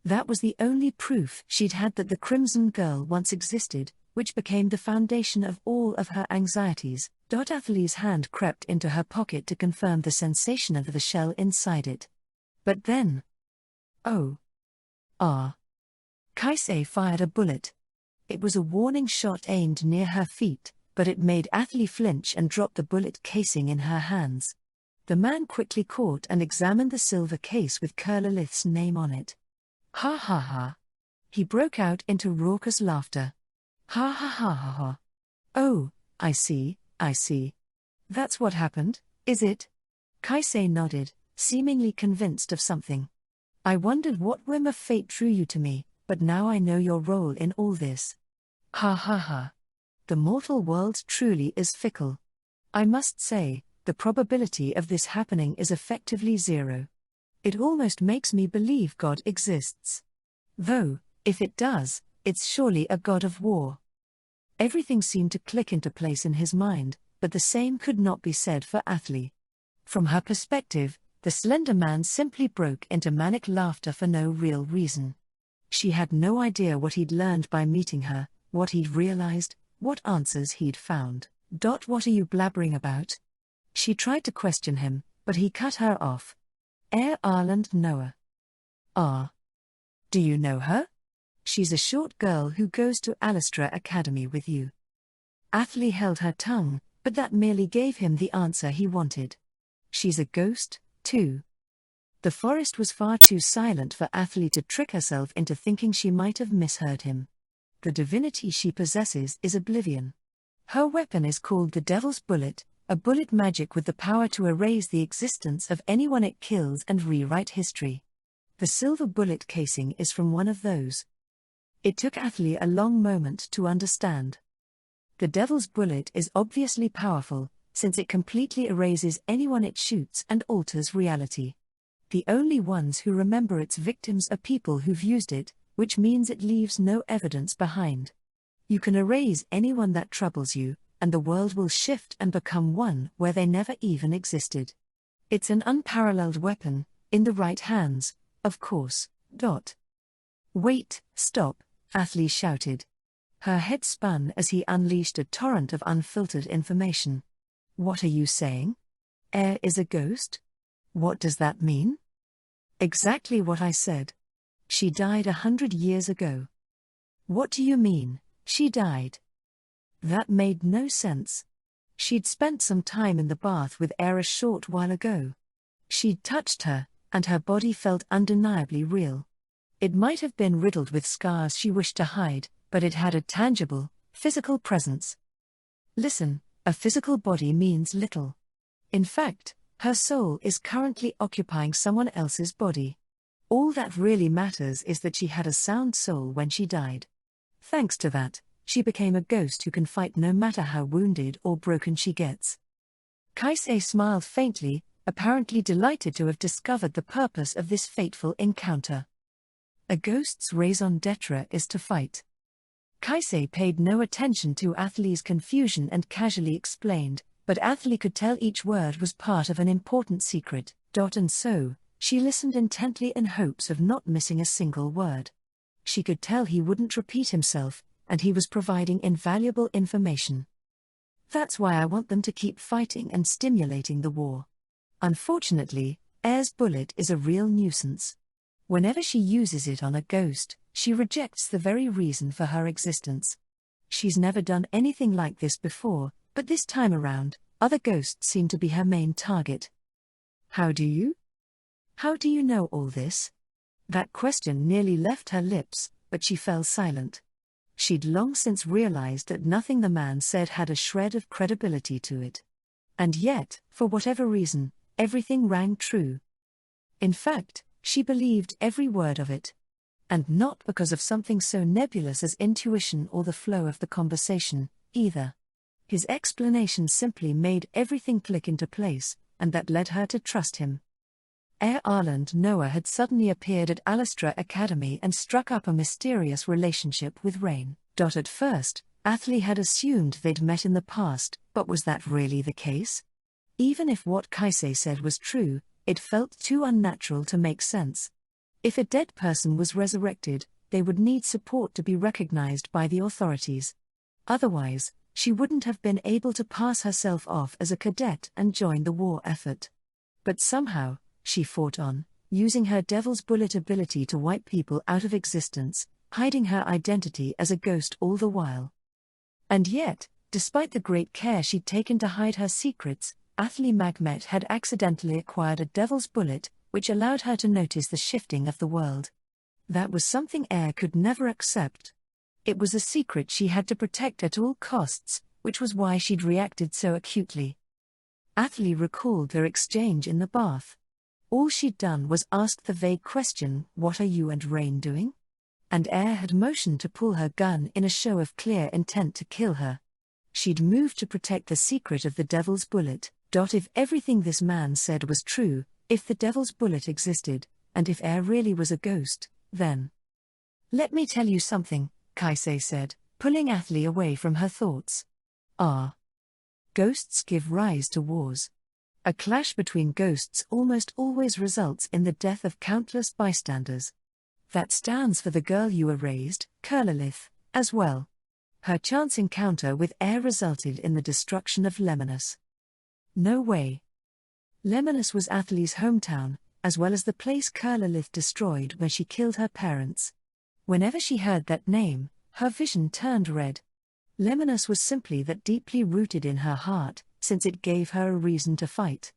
That was the only proof she'd had that the Crimson Girl once existed, which became the foundation of all of her anxieties. Athley's hand crept into her pocket to confirm the sensation of the shell inside it. But then... Kaisei fired a bullet. It was a warning shot aimed near her feet, but it made Athley flinch and drop the bullet casing in her hands. The man quickly caught and examined the silver case with Kurlalith's name on it. Ha ha ha. He broke out into raucous laughter. Ha ha ha ha ha. Oh, I see. That's what happened, is it? Kaisei nodded, seemingly convinced of something. I wondered what whim of fate drew you to me, but now I know your role in all this. Ha ha ha. The mortal world truly is fickle. I must say, the probability of this happening is effectively zero. It almost makes me believe God exists. Though, if it does, it's surely a god of war. Everything seemed to click into place in his mind, but the same could not be said for Athalie. From her perspective, the slender man simply broke into manic laughter for no real reason. She had no idea what he'd learned by meeting her, what he'd realized, what answers he'd found. What are you blabbering about? She tried to question him, but he cut her off. Ireland Noah. Ah. Do you know her? She's a short girl who goes to Alastra Academy with you. Athalie held her tongue, but that merely gave him the answer he wanted. She's a ghost, too. The forest was far too silent for Athalie to trick herself into thinking she might have misheard him. The divinity she possesses is oblivion. Her weapon is called the Devil's Bullet, a bullet magic with the power to erase the existence of anyone it kills and rewrite history. The silver bullet casing is from one of those. It took Athalie a long moment to understand. The Devil's Bullet is obviously powerful, since it completely erases anyone it shoots and alters reality. The only ones who remember its victims are people who've used it, which means it leaves no evidence behind. You can erase anyone that troubles you, and the world will shift and become one where they never even existed. It's an unparalleled weapon, in the right hands, of course. Wait, stop, Athalie shouted. Her head spun as he unleashed a torrent of unfiltered information. What are you saying? Air is a ghost? What does that mean? Exactly what I said. She died 100 years ago. What do you mean, she died? That made no sense. She'd spent some time in the bath with Air a short while ago. She'd touched her, and her body felt undeniably real. It might have been riddled with scars she wished to hide, but it had a tangible, physical presence. Listen, a physical body means little. In fact, her soul is currently occupying someone else's body. All that really matters is that she had a sound soul when she died. Thanks to that, she became a ghost who can fight no matter how wounded or broken she gets. Kaisei smiled faintly, apparently delighted to have discovered the purpose of this fateful encounter. A ghost's raison d'etre is to fight. Kaisei paid no attention to Athalie's confusion and casually explained, but Athalie could tell each word was part of an important secret. And so, she listened intently in hopes of not missing a single word. She could tell he wouldn't repeat himself, and he was providing invaluable information. That's why I want them to keep fighting and stimulating the war. Unfortunately, Air's bullet is a real nuisance. Whenever she uses it on a ghost, she rejects the very reason for her existence. She's never done anything like this before, but this time around, other ghosts seem to be her main target. How do you know all this? That question nearly left her lips, but she fell silent. She'd long since realized that nothing the man said had a shred of credibility to it. And yet, for whatever reason, everything rang true. In fact, she believed every word of it. And not because of something so nebulous as intuition or the flow of the conversation, either. His explanation simply made everything click into place, and that led her to trust him. Ireland Noah had suddenly appeared at Alastra Academy and struck up a mysterious relationship with Rain. At first, Athalie had assumed they'd met in the past, but was that really the case? Even if what Kaisei said was true, it felt too unnatural to make sense. If a dead person was resurrected, they would need support to be recognized by the authorities. Otherwise, she wouldn't have been able to pass herself off as a cadet and join the war effort. But somehow, she fought on, using her Devil's Bullet ability to wipe people out of existence, hiding her identity as a ghost all the while. And yet, despite the great care she'd taken to hide her secrets, Athalie Magmet had accidentally acquired a Devil's Bullet, which allowed her to notice the shifting of the world. That was something Air could never accept. It was a secret she had to protect at all costs, which was why she'd reacted so acutely. Athalie recalled their exchange in the bath. All she'd done was ask the vague question, "What are you and Rain doing?" And Air had motioned to pull her gun in a show of clear intent to kill her. She'd moved to protect the secret of the Devil's Bullet, If everything this man said was true, if the devil's bullet existed, and if air really was a ghost, then... Let me tell you something, Kaisei said, pulling Athalie away from her thoughts. Ghosts give rise to wars. A clash between ghosts almost always results in the death of countless bystanders. That stands for the girl you erased, Curlilith, as well. Her chance encounter with air resulted in the destruction of Lemanus. No way. Lemanus was Athalie's hometown, as well as the place Curlilith destroyed when she killed her parents. Whenever she heard that name, her vision turned red. Lemanus was simply that deeply rooted in her heart, since it gave her a reason to fight.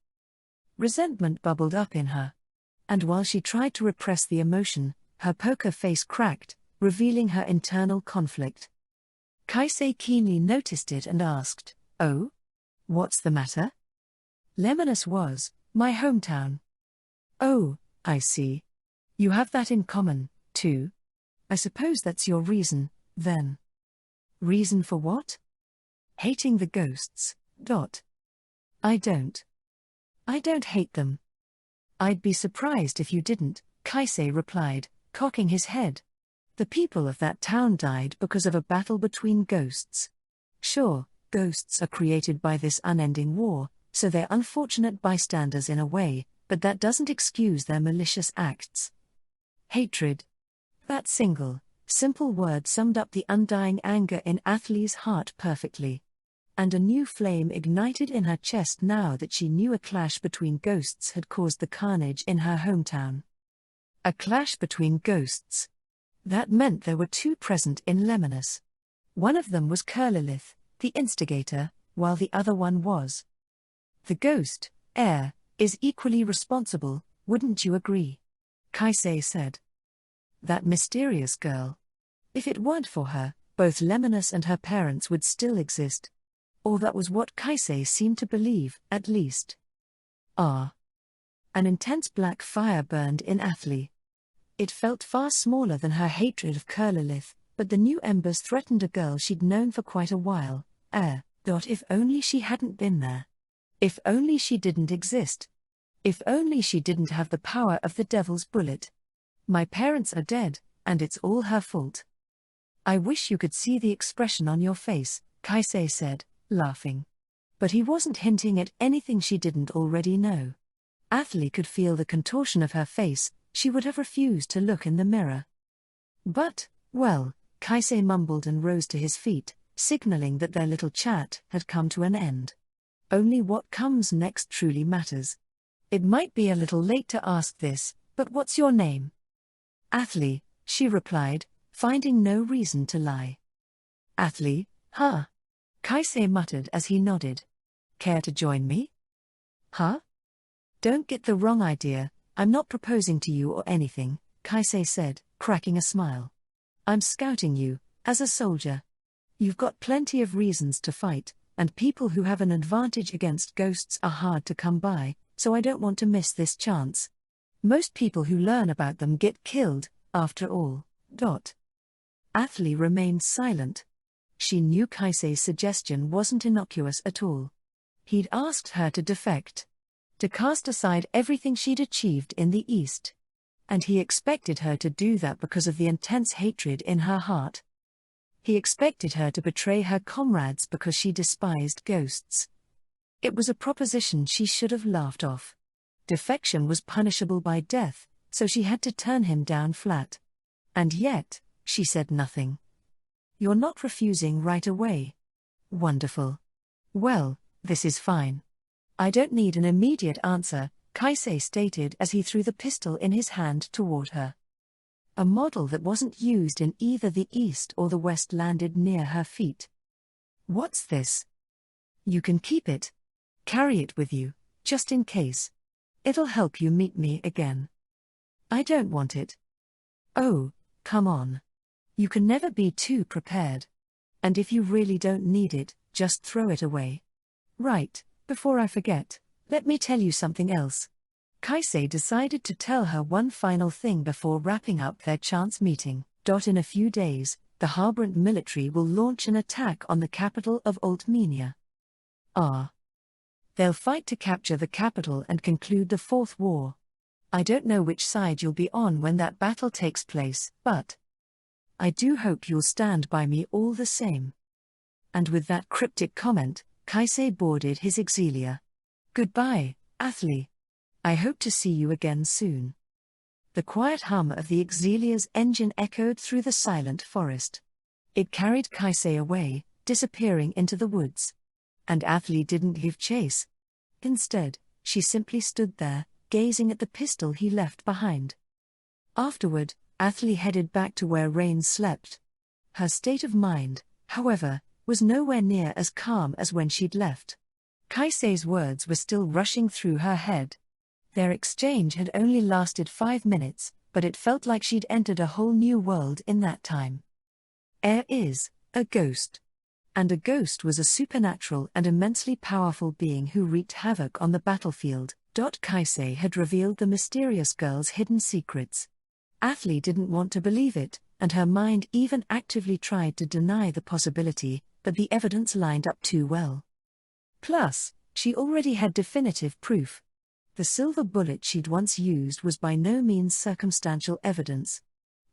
Resentment bubbled up in her. And while she tried to repress the emotion, her poker face cracked, revealing her internal conflict. Kaisei keenly noticed it and asked, "Oh? What's the matter?" "Lemanus was my hometown." "Oh, I see. You have that in common, too. I suppose that's your reason, then." "Reason for what?" "Hating the ghosts. I don't hate them." "I'd be surprised if you didn't," Kaisei replied, cocking his head. "The people of that town died because of a battle between ghosts. Sure, ghosts are created by this unending war, so they're unfortunate bystanders in a way, but that doesn't excuse their malicious acts. Hatred. That simple word summed up the undying anger in Athalie's heart perfectly. And a new flame ignited in her chest now that she knew a clash between ghosts had caused the carnage in her hometown. A clash between ghosts. That meant there were two present in Lemanus. One of them was Curlilith, the instigator, while the other one was... The ghost, Air, is equally responsible, wouldn't you agree?" Kaisei said. "That mysterious girl. If it weren't for her, both Lemanus and her parents would still exist." Or that was what Kaisei seemed to believe, at least. An intense black fire burned in Athalie. It felt far smaller than her hatred of Curlilith, but the new embers threatened a girl she'd known for quite a while. If only she hadn't been there. If only she didn't exist. If only she didn't have the power of the devil's bullet. My parents are dead, and it's all her fault. "I wish you could see the expression on your face," Kaisei said, laughing. But he wasn't hinting at anything she didn't already know. Athalie could feel the contortion of her face. She would have refused to look in the mirror. "But, well," Kaisei mumbled and rose to his feet, signaling that their little chat had come to an end. "Only what comes next truly matters. It might be a little late to ask this, but what's your name?" "Athalie," she replied, finding no reason to lie. "Athalie, huh?" Kaisei muttered as he nodded. "Care to join me?" "Huh?" "Don't get the wrong idea, I'm not proposing to you or anything," Kaisei said, cracking a smile. "I'm scouting you, as a soldier. You've got plenty of reasons to fight, and people who have an advantage against ghosts are hard to come by, so I don't want to miss this chance. Most people who learn about them get killed, after all. Athalie remained silent. She knew Kaisei's suggestion wasn't innocuous at all. He'd asked her to defect. To cast aside everything she'd achieved in the East. And he expected her to do that because of the intense hatred in her heart. He expected her to betray her comrades because she despised ghosts. It was a proposition she should have laughed off. Defection was punishable by death, so she had to turn him down flat. And yet, she said nothing. "You're not refusing right away. Wonderful. Well, this is fine. I don't need an immediate answer," Kaisei stated as he threw the pistol in his hand toward her. A model that wasn't used in either the East or the West landed near her feet. "What's this?" "You can keep it. Carry it with you, just in case. It'll help you meet me again." "I don't want it." "Oh, come on. You can never be too prepared. And if you really don't need it, just throw it away. Right, before I forget, let me tell you something else." Kaisei decided to tell her one final thing before wrapping up their chance meeting. In a few days, the Harbrant military will launch an attack on the capital of Altmenia. They'll fight to capture the capital and conclude the Fourth War. I don't know which side you'll be on when that battle takes place, but I do hope you'll stand by me all the same. And with that cryptic comment, Kaisei boarded his Exilia. Goodbye, Athli. I hope to see you again soon. The quiet hum of the Exilia's engine echoed through the silent forest. It carried Kaisei away, disappearing into the woods. And Athli didn't give chase. Instead, she simply stood there, gazing at the pistol he left behind. Afterward, Athli headed back to where Rain slept. Her state of mind, however, was nowhere near as calm as when she'd left. Kaisei's words were still rushing through her head. Their exchange had only lasted 5 minutes, but it felt like she'd entered a whole new world in that time. Air is a ghost. And a ghost was a supernatural and immensely powerful being who wreaked havoc on the battlefield. Kaisei had revealed the mysterious girl's hidden secrets. Athli didn't want to believe it, and her mind even actively tried to deny the possibility, but the evidence lined up too well. Plus, she already had definitive proof. The silver bullet she'd once used was by no means circumstantial evidence.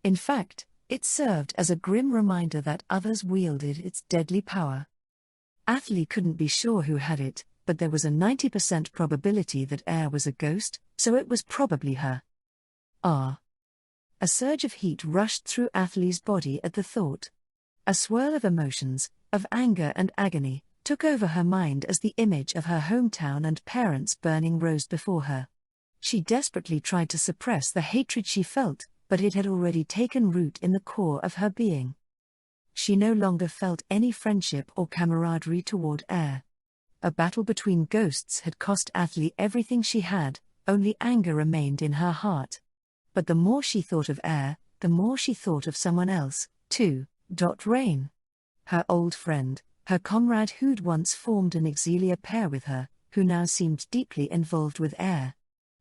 In fact, it served as a grim reminder that others wielded its deadly power. Athli couldn't be sure who had it, but there was a 90% probability that Air was a ghost, so it was probably her. A surge of heat rushed through Athli's body at the thought. A swirl of emotions, of anger and agony, took over her mind as the image of her hometown and parents burning rose before her. She desperately tried to suppress the hatred she felt, but it had already taken root in the core of her being. She no longer felt any friendship or camaraderie toward Air. A battle between ghosts had cost Athli everything she had, only anger remained in her heart. But the more she thought of Air, the more she thought of someone else, too. Rain. Her old friend, her comrade who'd once formed an Exilia pair with her, who now seemed deeply involved with Air.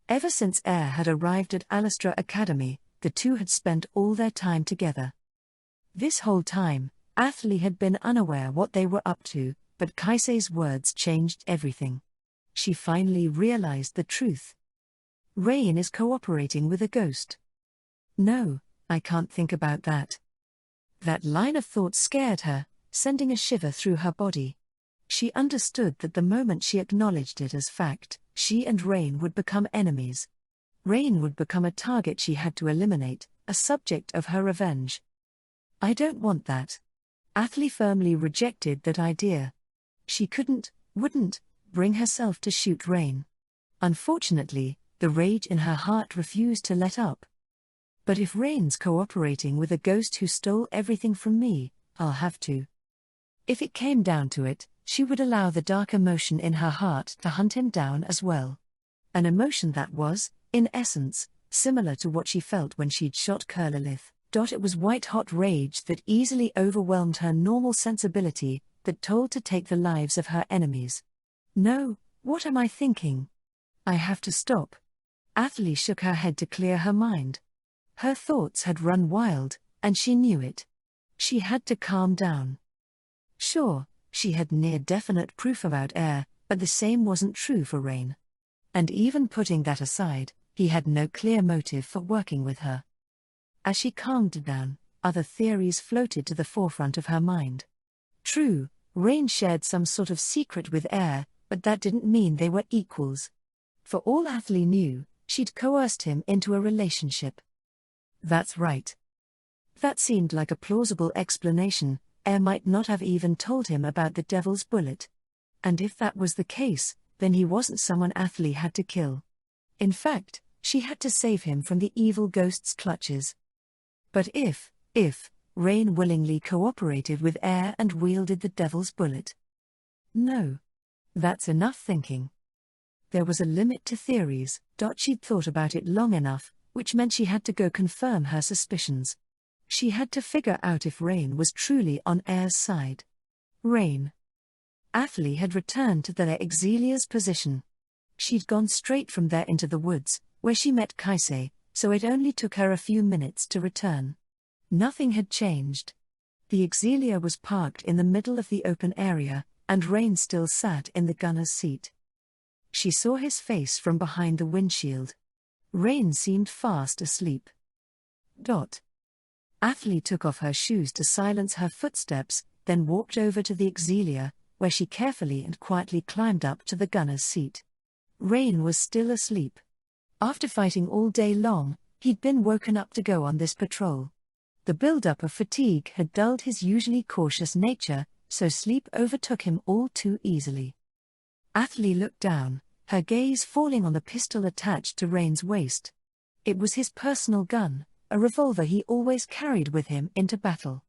Ever since Air had arrived at Alastra Academy, the two had spent all their time together. This whole time, Athli had been unaware what they were up to, but Kaisei's words changed everything. She finally realized the truth. Rain is cooperating with a ghost. No, I can't think about that. That line of thought scared her, sending a shiver through her body. She understood that the moment she acknowledged it as fact, she and Rain would become enemies. Rain would become a target she had to eliminate, a subject of her revenge. I don't want that. Athli firmly rejected that idea. She wouldn't, bring herself to shoot Rain. Unfortunately, the rage in her heart refused to let up. But if Rain's cooperating with a ghost who stole everything from me, I'll have to. If it came down to it, she would allow the dark emotion in her heart to hunt him down as well. An emotion that was, in essence, similar to what she felt when she'd shot Kurlalith. It was white-hot rage that easily overwhelmed her normal sensibility, that told to take the lives of her enemies. No, what am I thinking? I have to stop. Athli shook her head to clear her mind. Her thoughts had run wild, and she knew it. She had to calm down. Sure, she had near-definite proof about Air, but the same wasn't true for Rain. And even putting that aside, he had no clear motive for working with her. As she calmed down, other theories floated to the forefront of her mind. True, Rain shared some sort of secret with Air, but that didn't mean they were equals. For all Athli knew, she'd coerced him into a relationship. That's right. That seemed like a plausible explanation. Air might not have even told him about the Devil's Bullet. And if that was the case, then he wasn't someone Athli had to kill. In fact, she had to save him from the evil ghost's clutches. But if Rain willingly cooperated with Air and wielded the Devil's Bullet. No. That's enough thinking. There was a limit to theories. She'd thought about it long enough, which meant she had to go confirm her suspicions. She had to figure out if Rain was truly on Air's side. Rain. Athli had returned to their Exilia's position. She'd gone straight from there into the woods, where she met Kaisei, so it only took her a few minutes to return. Nothing had changed. The Exilia was parked in the middle of the open area, and Rain still sat in the gunner's seat. She saw his face from behind the windshield. Rain seemed fast asleep. Athley took off her shoes to silence her footsteps, then walked over to the auxilia, where she carefully and quietly climbed up to the gunner's seat. Rain was still asleep. After fighting all day long, he'd been woken up to go on this patrol. The build-up of fatigue had dulled his usually cautious nature, so sleep overtook him all too easily. Athley looked down, her gaze falling on the pistol attached to Rain's waist. It was his personal gun, a revolver he always carried with him into battle.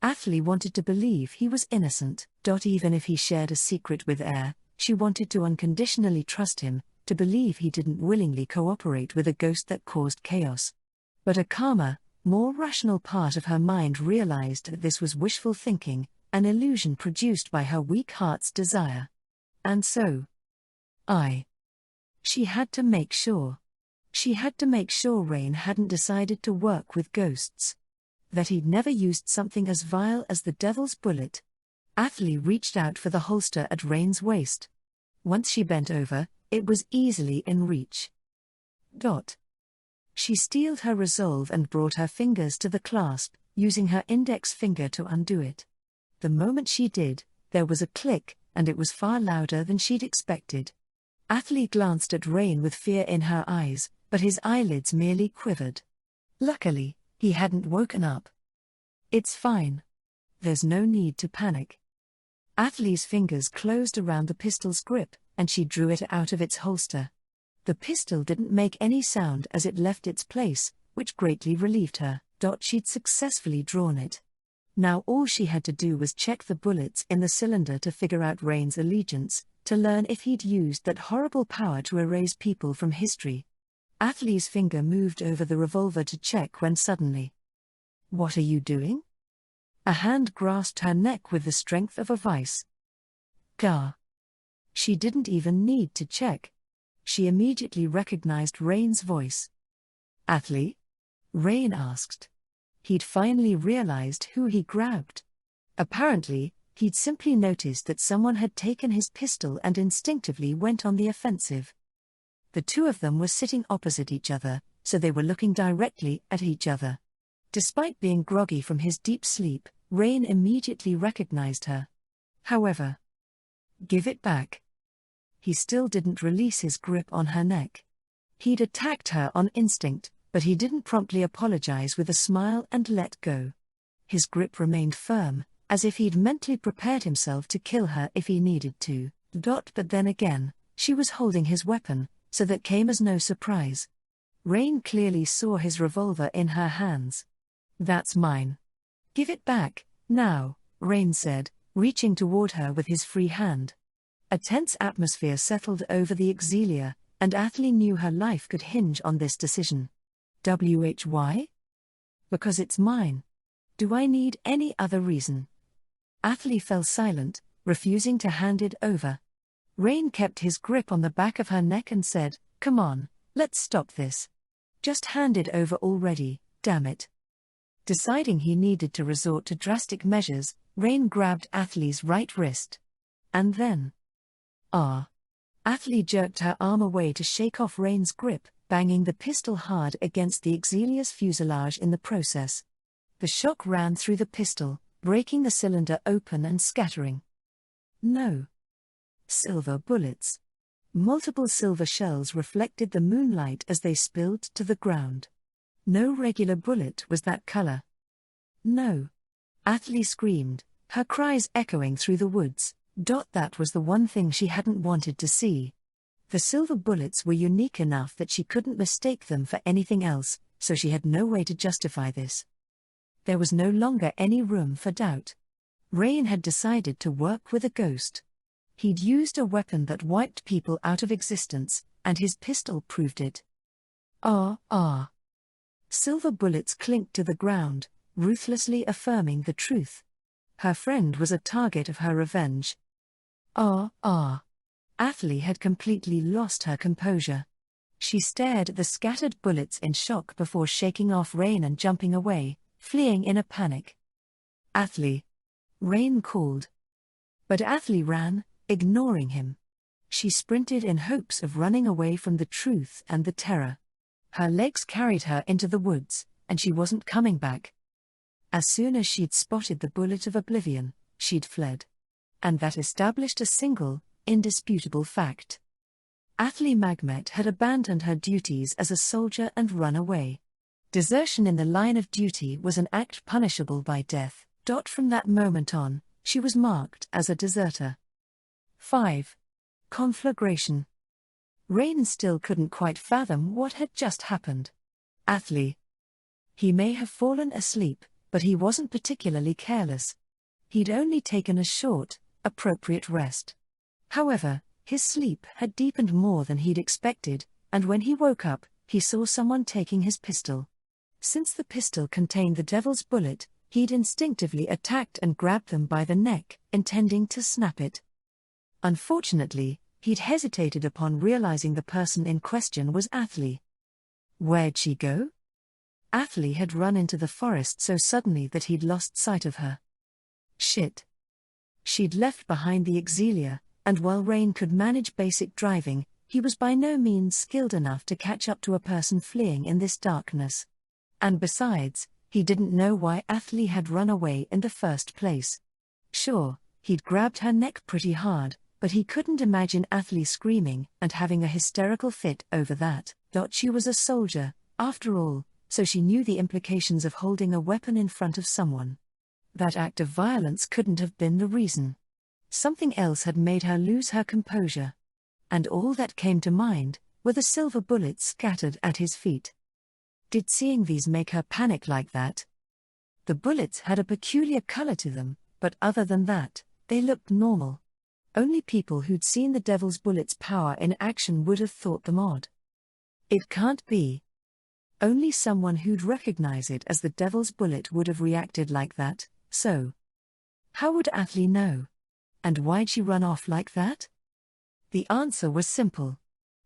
Athley wanted to believe he was innocent. Even if he shared a secret with Air, she wanted to unconditionally trust him, to believe he didn't willingly cooperate with a ghost that caused chaos. But a calmer, more rational part of her mind realized that this was wishful thinking, an illusion produced by her weak heart's desire. And so, she had to make sure. She had to make sure Rain hadn't decided to work with ghosts. That he'd never used something as vile as the devil's bullet. Athley reached out for the holster at Rain's waist. Once she bent over, it was easily in reach. She steeled her resolve and brought her fingers to the clasp, using her index finger to undo it. The moment she did, there was a click, and it was far louder than she'd expected. Athley glanced at Rain with fear in her eyes, but his eyelids merely quivered. Luckily, he hadn't woken up. "It's fine. There's no need to panic." Athley's fingers closed around the pistol's grip, and she drew it out of its holster. The pistol didn't make any sound as it left its place, which greatly relieved her. She'd successfully drawn it. Now all she had to do was check the bullets in the cylinder to figure out Rain's allegiance, to learn if he'd used that horrible power to erase people from history. Athley's finger moved over the revolver to check when suddenly. "What are you doing?" A hand grasped her neck with the strength of a vice. "Gah." She didn't even need to check. She immediately recognized Rain's voice. "Athley?" Rain asked. He'd finally realized who he grabbed. Apparently, he'd simply noticed that someone had taken his pistol and instinctively went on the offensive. The two of them were sitting opposite each other, so they were looking directly at each other. Despite being groggy from his deep sleep, Rain immediately recognized her. However, "Give it back." He still didn't release his grip on her neck. He'd attacked her on instinct, but he didn't promptly apologize with a smile and let go. His grip remained firm, as if he'd mentally prepared himself to kill her if he needed to. But then again, she was holding his weapon, so that came as no surprise. Rain clearly saw his revolver in her hands. "That's mine. Give it back, now," Rain said, reaching toward her with his free hand. A tense atmosphere settled over the auxilia, and Athley knew her life could hinge on this decision. "Why?" "Because it's mine. Do I need any other reason?" Athley fell silent, refusing to hand it over. Rain kept his grip on the back of her neck and said, "Come on, let's stop this. Just hand it over already, damn it." Deciding he needed to resort to drastic measures, Rain grabbed Athley's right wrist. And then. Athley jerked her arm away to shake off Rain's grip, banging the pistol hard against the auxilia's fuselage in the process. The shock ran through the pistol, breaking the cylinder open and scattering. No. Silver bullets. Multiple silver shells reflected the moonlight as they spilled to the ground. No regular bullet was that color. "No!" Athley screamed, her cries echoing through the woods. That was the one thing she hadn't wanted to see. The silver bullets were unique enough that she couldn't mistake them for anything else, so she had no way to justify this. There was no longer any room for doubt. Rain had decided to work with a ghost. He'd used a weapon that wiped people out of existence, and his pistol proved it. Silver bullets clinked to the ground, ruthlessly affirming the truth. Her friend was a target of her revenge. Athley had completely lost her composure. She stared at the scattered bullets in shock before shaking off Rain and jumping away, fleeing in a panic. "Athley!" Rain called. But Athley ran, ignoring him. She sprinted in hopes of running away from the truth and the terror. Her legs carried her into the woods, and she wasn't coming back. As soon as she'd spotted the bullet of oblivion, she'd fled. And that established a single, indisputable fact. Athlie Magmet had abandoned her duties as a soldier and run away. Desertion in the line of duty was an act punishable by death. From that moment on, she was marked as a deserter. 5. Conflagration. Rain still couldn't quite fathom what had just happened. Athlie. He may have fallen asleep, but he wasn't particularly careless. He'd only taken a short, appropriate rest. However, his sleep had deepened more than he'd expected, and when he woke up, he saw someone taking his pistol. Since the pistol contained the devil's bullet, he'd instinctively attacked and grabbed them by the neck, intending to snap it. Unfortunately, he'd hesitated upon realizing the person in question was Athlie. Where'd she go? Athlie had run into the forest so suddenly that he'd lost sight of her. Shit. She'd left behind the Exelia, and while Rain could manage basic driving, he was by no means skilled enough to catch up to a person fleeing in this darkness. And besides, he didn't know why Athlie had run away in the first place. Sure, he'd grabbed her neck pretty hard, but he couldn't imagine Athlie screaming and having a hysterical fit over that. She was a soldier, after all, so she knew the implications of holding a weapon in front of someone. That act of violence couldn't have been the reason. Something else had made her lose her composure. And all that came to mind were the silver bullets scattered at his feet. Did seeing these make her panic like that? The bullets had a peculiar color to them, but other than that, they looked normal. Only people who'd seen the devil's bullet's power in action would have thought them odd. It can't be. Only someone who'd recognize it as the devil's bullet would have reacted like that, so. How would Athlie know? And why'd she run off like that? The answer was simple.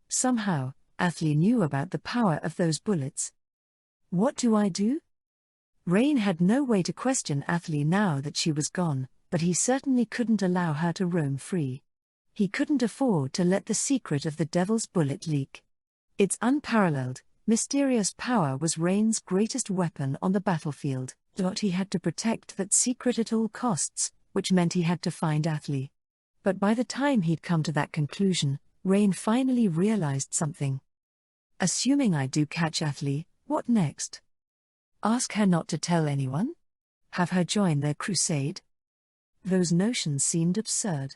Somehow, Athlie knew about the power of those bullets. What do I do? Rain had no way to question Athlie now that she was gone, but he certainly couldn't allow her to roam free. He couldn't afford to let the secret of the devil's bullet leak. Its unparalleled, mysterious power was Rain's greatest weapon on the battlefield. He had to protect that secret at all costs, which meant he had to find Athlie. But by the time he'd come to that conclusion, Rain finally realized something. Assuming I do catch Athlie, what next? Ask her not to tell anyone? Have her join their crusade? Those notions seemed absurd.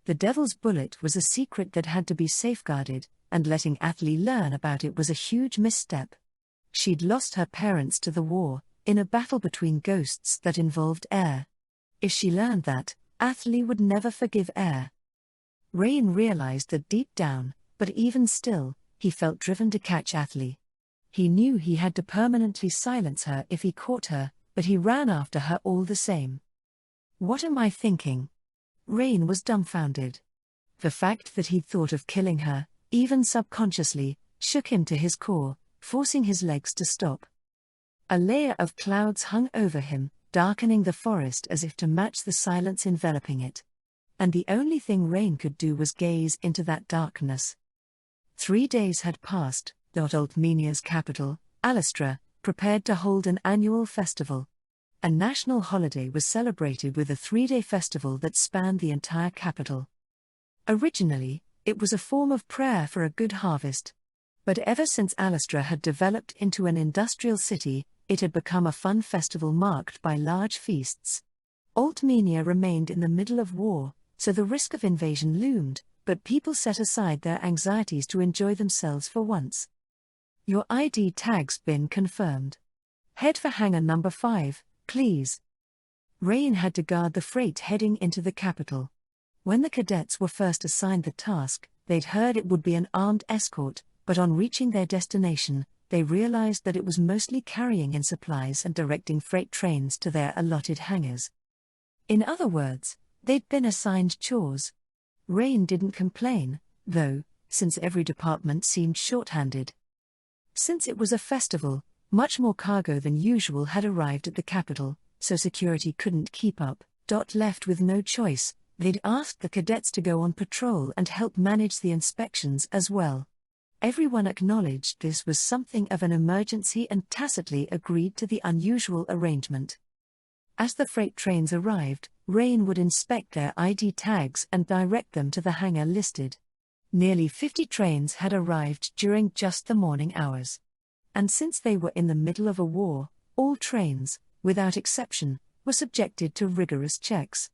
The devil's bullet was a secret that had to be safeguarded, and letting Athlie learn about it was a huge misstep. She'd lost her parents to the war, in a battle between ghosts that involved air. If she learned that, Athlie would never forgive air. Rain realized that deep down, but even still, he felt driven to catch Athlie. He knew he had to permanently silence her if he caught her, but he ran after her all the same. What am I thinking? Rain was dumbfounded. The fact that he'd thought of killing her, even subconsciously, shook him to his core, forcing his legs to stop. A layer of clouds hung over him, darkening the forest as if to match the silence enveloping it. And the only thing Rain could do was gaze into that darkness. 3 days had passed. Altmenia's capital, Alastra, prepared to hold an annual festival. A national holiday was celebrated with a 3-day festival that spanned the entire capital. Originally, it was a form of prayer for a good harvest. But ever since Alastra had developed into an industrial city, it had become a fun festival marked by large feasts. Altmenia remained in the middle of war, so the risk of invasion loomed, but people set aside their anxieties to enjoy themselves for once. Your ID tag's been confirmed. Head for hangar number 5, please. Rain had to guard the freight heading into the capital. When the cadets were first assigned the task, they'd heard it would be an armed escort, but on reaching their destination, they realized that it was mostly carrying in supplies and directing freight trains to their allotted hangars. In other words, they'd been assigned chores. Rain didn't complain, though, since every department seemed short-handed. Since it was a festival, much more cargo than usual had arrived at the capital, so security couldn't keep up. Left with no choice, They'd asked the cadets to go on patrol and help manage the inspections as well. Everyone acknowledged this was something of an emergency and tacitly agreed to the unusual arrangement. As the freight trains arrived, Rain would inspect their ID tags and direct them to the hangar listed. Nearly 50 trains had arrived during just the morning hours. And since they were in the middle of a war, all trains, without exception, were subjected to rigorous checks.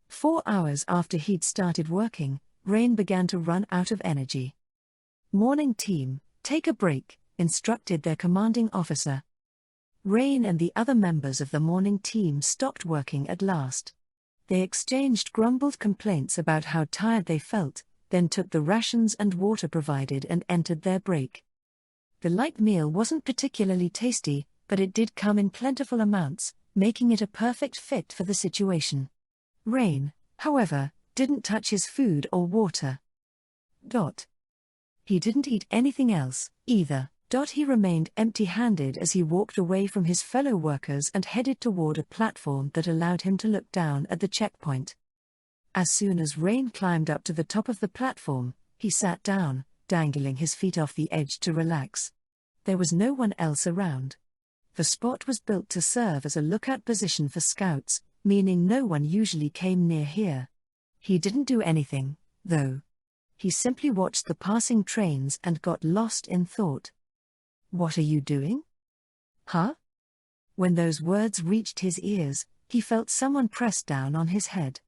4 hours after he'd started working, Rain began to run out of energy. "Morning team, take a break," instructed their commanding officer. Rain and the other members of the morning team stopped working at last. They exchanged grumbled complaints about how tired they felt, then took the rations and water provided and entered their break. The light meal wasn't particularly tasty, but it did come in plentiful amounts, making it a perfect fit for the situation. Rain, however, didn't touch his food or water. He didn't eat anything else, either. He remained empty-handed as he walked away from his fellow workers and headed toward a platform that allowed him to look down at the checkpoint. As soon as Rain climbed up to the top of the platform, he sat down, dangling his feet off the edge to relax. There was no one else around. The spot was built to serve as a lookout position for scouts, meaning no one usually came near here. He didn't do anything, though. He simply watched the passing trains and got lost in thought. "What are you doing?" "Huh?" When those words reached his ears, he felt someone press down on his head.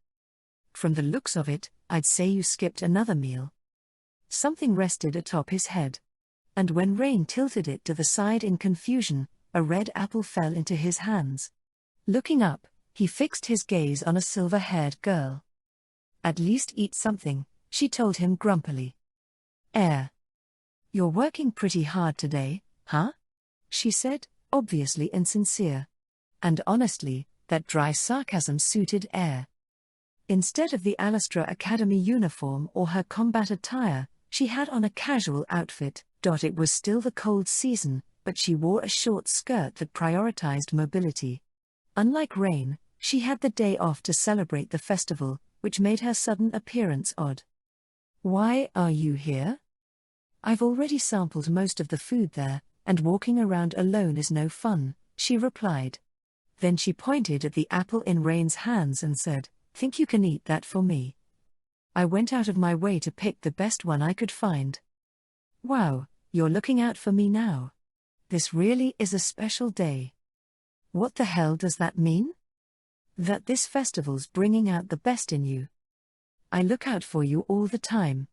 "From the looks of it, I'd say you skipped another meal." Something rested atop his head. And when Rain tilted it to the side in confusion, a red apple fell into his hands. Looking up, he fixed his gaze on a silver-haired girl. "At least eat something," she told him grumpily. "You're working pretty hard today, huh?" she said, obviously insincere. And honestly, that dry sarcasm suited Air. Instead of the Alastra Academy uniform or her combat attire, she had on a casual outfit. It was still the cold season, but she wore a short skirt that prioritized mobility. Unlike Rain, she had the day off to celebrate the festival, which made her sudden appearance odd. "Why are you here?" "I've already sampled most of the food there, and walking around alone is no fun," she replied. Then she pointed at the apple in Rain's hands and said, "Think you can eat that for me? I went out of my way to pick the best one I could find." "Wow, you're looking out for me now. This really is a special day." "What the hell does that mean?" "That this festival's bringing out the best in you. I look out for you all the time."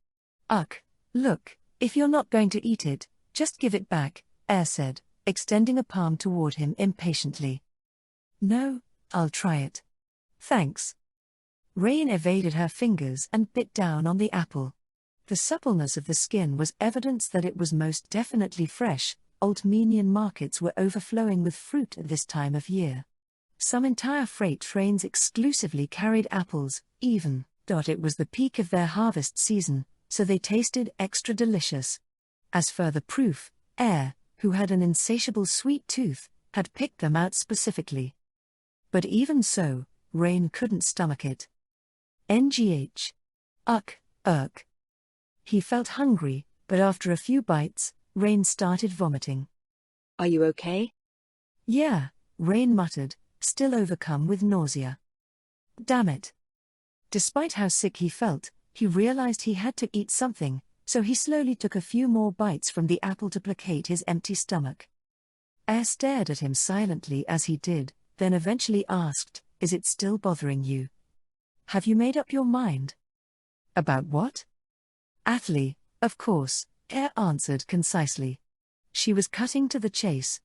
Look, if you're not going to eat it, just give it back," Air said, extending a palm toward him impatiently. "No, I'll try it. Thanks." Rain evaded her fingers and bit down on the apple. The suppleness of the skin was evidence that it was most definitely fresh. Altmenian markets were overflowing with fruit at this time of year. Some entire freight trains exclusively carried apples, even. It was the peak of their harvest season, so they tasted extra delicious. As further proof, Air, who had an insatiable sweet tooth, had picked them out specifically. But even so, Rain couldn't stomach it. NGH. He felt hungry, but after a few bites, Rain started vomiting. "Are you okay?" "Yeah," Rain muttered, still overcome with nausea. Damn it. Despite how sick he felt, he realized he had to eat something, so he slowly took a few more bites from the apple to placate his empty stomach. Air stared at him silently as he did, then eventually asked, "Is it still bothering you? Have you made up your mind?" "About what?" "Athlete, of course," Air answered concisely. She was cutting to the chase.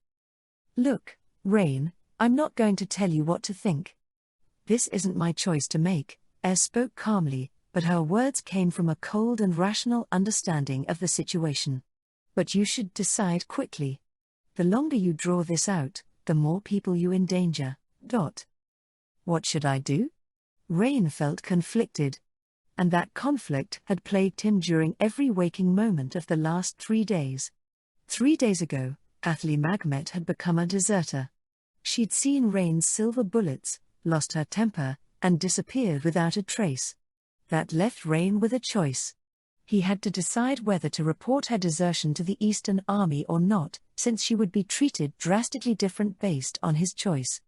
"Look, Rain, I'm not going to tell you what to think. This isn't my choice to make," Air spoke calmly, but her words came from a cold and rational understanding of the situation. "But you should decide quickly. The longer you draw this out, the more people you endanger. What should I do?" Rain felt conflicted. And that conflict had plagued him during every waking moment of the last 3 days. 3 days ago, Athli Magmet had become a deserter. She'd seen Rain's silver bullets, lost her temper, and disappeared without a trace. That left Rain with a choice. He had to decide whether to report her desertion to the Eastern Army or not, since she would be treated drastically different based on his choice.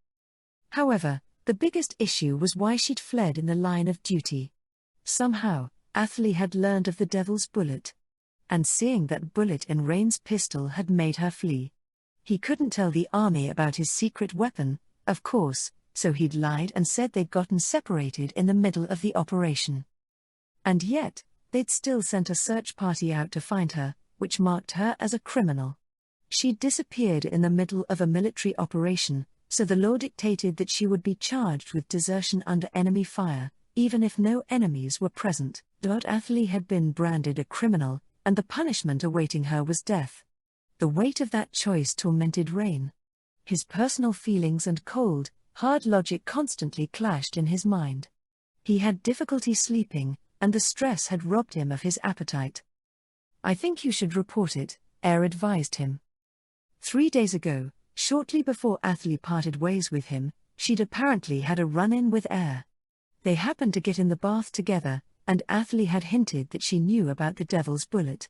However, the biggest issue was why she'd fled in the line of duty. Somehow, Athley had learned of the Devil's Bullet. And seeing that bullet in Rain's pistol had made her flee. He couldn't tell the army about his secret weapon, of course, so he'd lied and said they'd gotten separated in the middle of the operation. And yet, they'd still sent a search party out to find her, which marked her as a criminal. She'd disappeared in the middle of a military operation, so the law dictated that she would be charged with desertion under enemy fire, even if no enemies were present. Athley had been branded a criminal, and the punishment awaiting her was death. The weight of that choice tormented Rain. His personal feelings and cold, hard logic constantly clashed in his mind. He had difficulty sleeping, and the stress had robbed him of his appetite. "I think you should report it," Eyre advised him. 3 days ago, shortly before Athley parted ways with him, she'd apparently had a run-in with Eyre. They happened to get in the bath together, and Athley had hinted that she knew about the Devil's Bullet.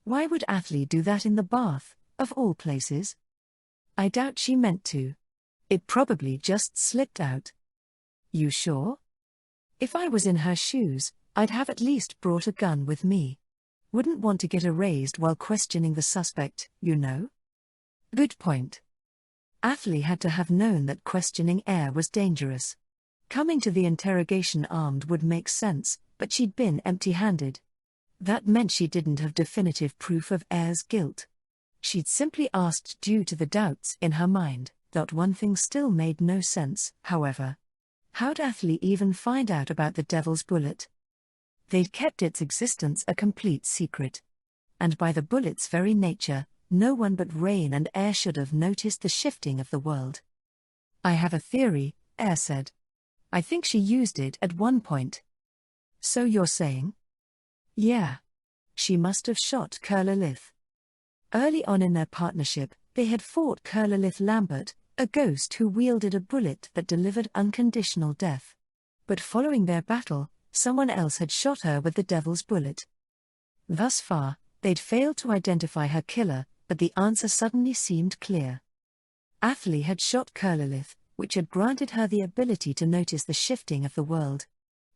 Why would Athley do that in the bath, of all places? I doubt she meant to. It probably just slipped out. You sure? If I was in her shoes, I'd have at least brought a gun with me. Wouldn't want to get erased while questioning the suspect, you know? Good point. Athley had to have known that questioning Eyre was dangerous. Coming to the interrogation armed would make sense, but she'd been empty-handed. That meant she didn't have definitive proof of Eyre's guilt. She'd simply asked due to the doubts in her mind. One thing still made no sense, however. How'd Athley even find out about the Devil's Bullet? They'd kept its existence a complete secret. And by the bullet's very nature, no one but Rain and Eyre should have noticed the shifting of the world. I have a theory, Eyre said. I think she used it at one point. So you're saying? Yeah. She must have shot Curlalith. Early on in their partnership, they had fought Curlalith Lambert, a ghost who wielded a bullet that delivered unconditional death. But following their battle, someone else had shot her with the Devil's Bullet. Thus far, they'd failed to identify her killer, but the answer suddenly seemed clear. Athley had shot Curlalith, which had granted her the ability to notice the shifting of the world.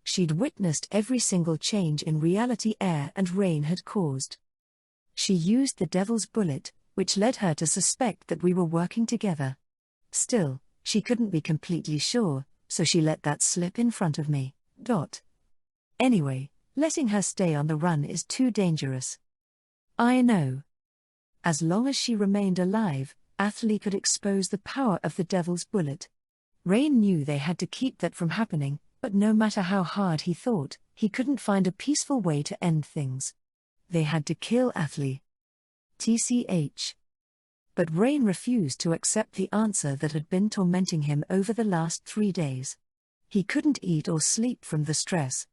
She'd witnessed every single change in reality Eyre and Rain had caused. She used the Devil's Bullet, which led her to suspect that we were working together. Still, she couldn't be completely sure, so she let that slip in front of me. Anyway, letting her stay on the run is too dangerous. I know. As long as she remained alive, Athley could expose the power of the Devil's Bullet. Rain knew they had to keep that from happening, but no matter how hard he thought, he couldn't find a peaceful way to end things. They had to kill Athley. TCH. But Rain refused to accept the answer that had been tormenting him over the last 3 days. He couldn't eat or sleep from the stress.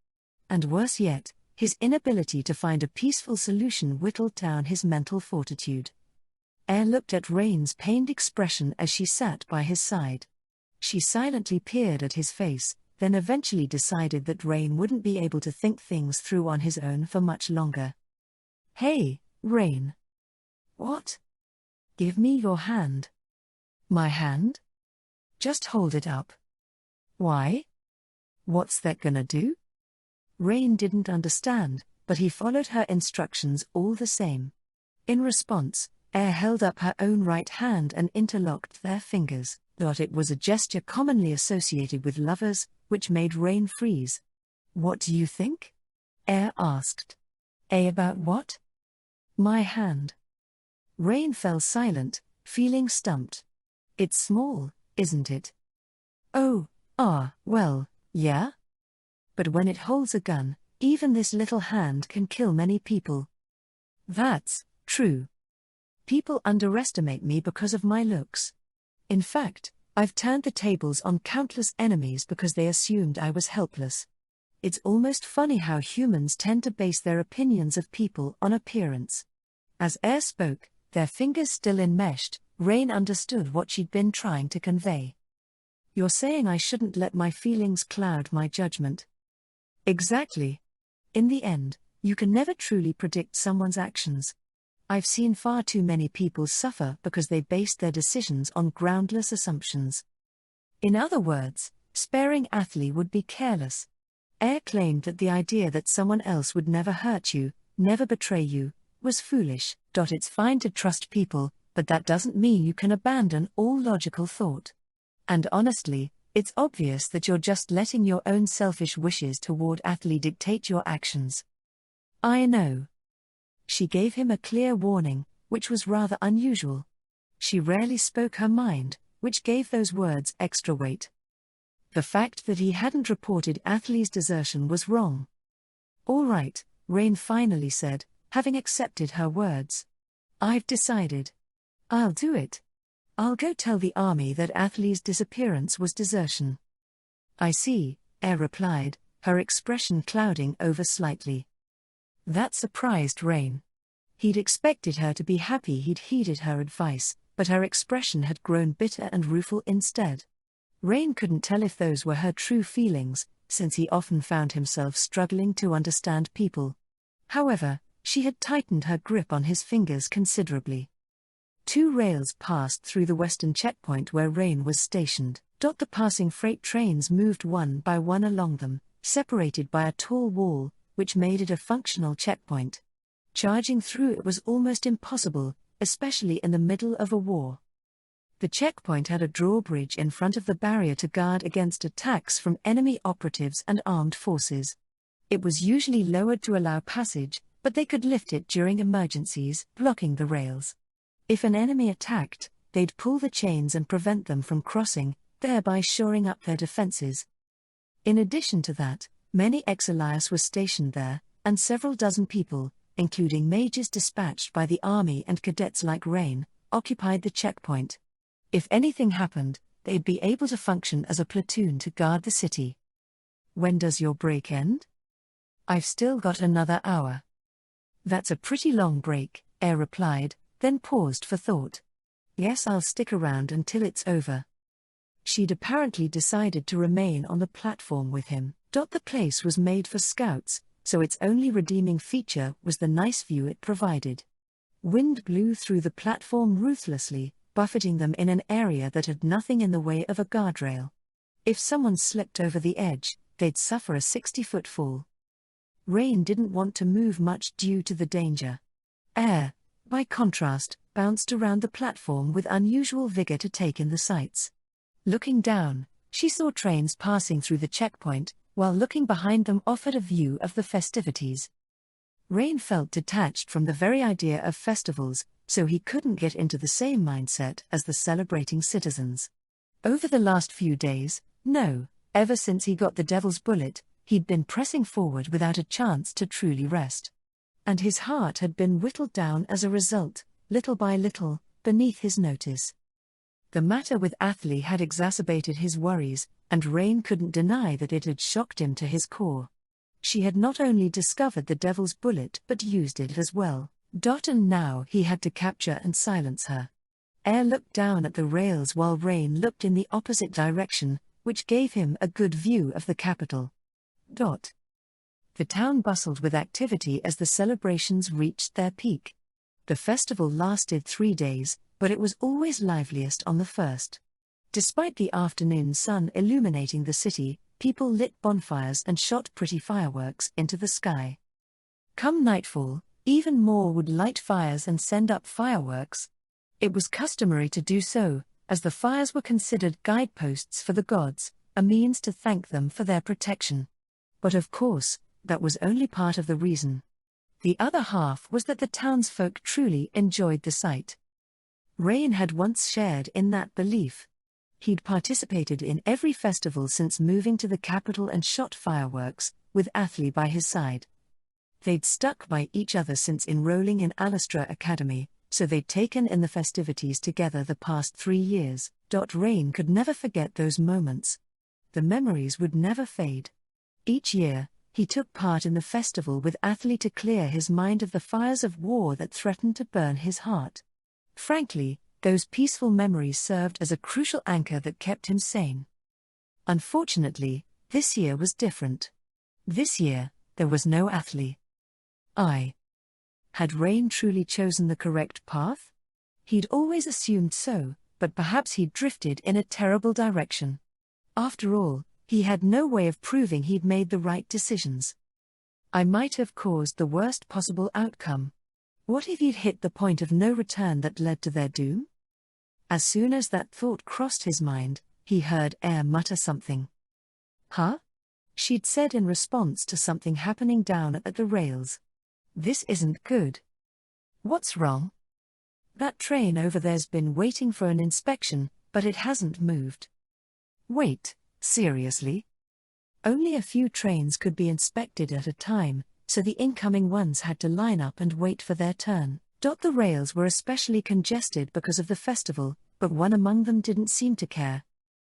And worse yet, his inability to find a peaceful solution whittled down his mental fortitude. Eyre looked at Rain's pained expression as she sat by his side. She silently peered at his face, then eventually decided that Rain wouldn't be able to think things through on his own for much longer. Hey, Rain. What? Give me your hand. My hand? Just hold it up. Why? What's that gonna do? Rain didn't understand, but he followed her instructions all the same. In response, Eyre held up her own right hand and interlocked their fingers. It was a gesture commonly associated with lovers, which made Rain freeze. What do you think? Eyre asked. About what? My hand. Rain fell silent, feeling stumped. It's small, isn't it? Oh, well, yeah. But when it holds a gun, even this little hand can kill many people. That's true. People underestimate me because of my looks. In fact, I've turned the tables on countless enemies because they assumed I was helpless. It's almost funny how humans tend to base their opinions of people on appearance. As Eyre spoke, their fingers still enmeshed, Rain understood what she'd been trying to convey. You're saying I shouldn't let my feelings cloud my judgment. Exactly. In the end, you can never truly predict someone's actions. I've seen far too many people suffer because they based their decisions on groundless assumptions. In other words, sparing Athley would be careless. Eyre claimed that the idea that someone else would never hurt you, never betray you, was foolish. It's fine to trust people, but that doesn't mean you can abandon all logical thought. And honestly, it's obvious that you're just letting your own selfish wishes toward Athley dictate your actions. I know. She gave him a clear warning, which was rather unusual. She rarely spoke her mind, which gave those words extra weight. The fact that he hadn't reported Athley's desertion was wrong. All right, Rain finally said, having accepted her words. I've decided. I'll do it. I'll go tell the army that Athley's disappearance was desertion. I see, Eyre replied, her expression clouding over slightly. That surprised Rain. He'd expected her to be happy he'd heeded her advice, but her expression had grown bitter and rueful instead. Rain couldn't tell if those were her true feelings, since he often found himself struggling to understand people. However, she had tightened her grip on his fingers considerably. 2 rails passed through the western checkpoint where Rain was stationed. The passing freight trains moved one by one along them, separated by a tall wall, which made it a functional checkpoint. Charging through it was almost impossible, especially in the middle of a war. The checkpoint had a drawbridge in front of the barrier to guard against attacks from enemy operatives and armed forces. It was usually lowered to allow passage, but they could lift it during emergencies, blocking the rails. If an enemy attacked, they'd pull the chains and prevent them from crossing, thereby shoring up their defenses. In addition to that, many exiles were stationed there, and several dozen people, including majors dispatched by the army and cadets like Rain, occupied the checkpoint. If anything happened, they'd be able to function as a platoon to guard the city. When does your break end? I've still got another hour. That's a pretty long break, Eyre replied, then paused for thought. Yes, I'll stick around until it's over. She'd apparently decided to remain on the platform with him. The place was made for scouts, so its only redeeming feature was the nice view it provided. Wind blew through the platform ruthlessly, buffeting them in an area that had nothing in the way of a guardrail. If someone slipped over the edge, they'd suffer a 60-foot fall. Rain didn't want to move much due to the danger. Eyre, by contrast, bounced around the platform with unusual vigor to take in the sights. Looking down, she saw trains passing through the checkpoint, while looking behind them offered a view of the festivities. Rain felt detached from the very idea of festivals, so he couldn't get into the same mindset as the celebrating citizens. Over the last few days, no, ever since he got the devil's bullet, he'd been pressing forward without a chance to truly rest. And his heart had been whittled down as a result, little by little, beneath his notice. The matter with Athley had exacerbated his worries, and Rain couldn't deny that it had shocked him to his core. She had not only discovered the devil's bullet but used it as well. And now he had to capture and silence her. Eyre looked down at the rails while Rain looked in the opposite direction, which gave him a good view of the capital. The town bustled with activity as the celebrations reached their peak. The festival lasted 3 days, but it was always liveliest on the first. Despite the afternoon sun illuminating the city, people lit bonfires and shot pretty fireworks into the sky. Come nightfall, even more would light fires and send up fireworks. It was customary to do so, as the fires were considered guideposts for the gods, a means to thank them for their protection. But of course, that was only part of the reason. The other half was that the townsfolk truly enjoyed the sight. Rain had once shared in that belief. He'd participated in every festival since moving to the capital and shot fireworks, with Athley by his side. They'd stuck by each other since enrolling in Alastra Academy, so they'd taken in the festivities together the past 3 years. Rain could never forget those moments. The memories would never fade. Each year, he took part in the festival with Athley to clear his mind of the fires of war that threatened to burn his heart. Frankly, those peaceful memories served as a crucial anchor that kept him sane. Unfortunately, this year was different. This year, there was no athlete. Had Rain truly chosen the correct path? He'd always assumed so, but perhaps he'd drifted in a terrible direction. After all, he had no way of proving he'd made the right decisions. I might have caused the worst possible outcome. What if he'd hit the point of no return that led to their doom? As soon as that thought crossed his mind, he heard Air mutter something. Huh? She'd said in response to something happening down at the rails. This isn't good. What's wrong? That train over there's been waiting for an inspection, but it hasn't moved. Wait, seriously? Only a few trains could be inspected at a time, so the incoming ones had to line up and wait for their turn. The rails were especially congested because of the festival, but one among them didn't seem to care.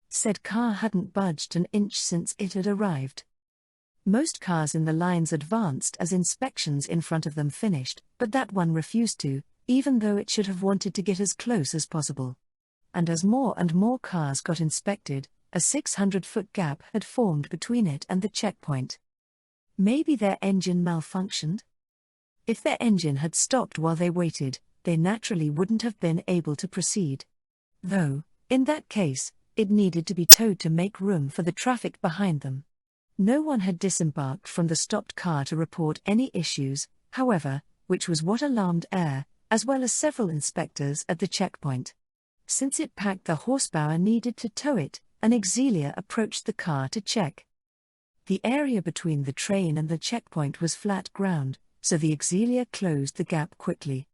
Said car hadn't budged an inch since it had arrived. Most cars in the lines advanced as inspections in front of them finished, but that one refused to, even though it should have wanted to get as close as possible. And as more and more cars got inspected, a 600-foot gap had formed between it and the checkpoint. Maybe their engine malfunctioned? If their engine had stopped while they waited, they naturally wouldn't have been able to proceed. Though, in that case, it needed to be towed to make room for the traffic behind them. No one had disembarked from the stopped car to report any issues, however, which was what alarmed Air, as well as several inspectors at the checkpoint. Since it packed the horsepower needed to tow it, an auxiliary approached the car to check. The area between the train and the checkpoint was flat ground, so the auxiliary closed the gap quickly.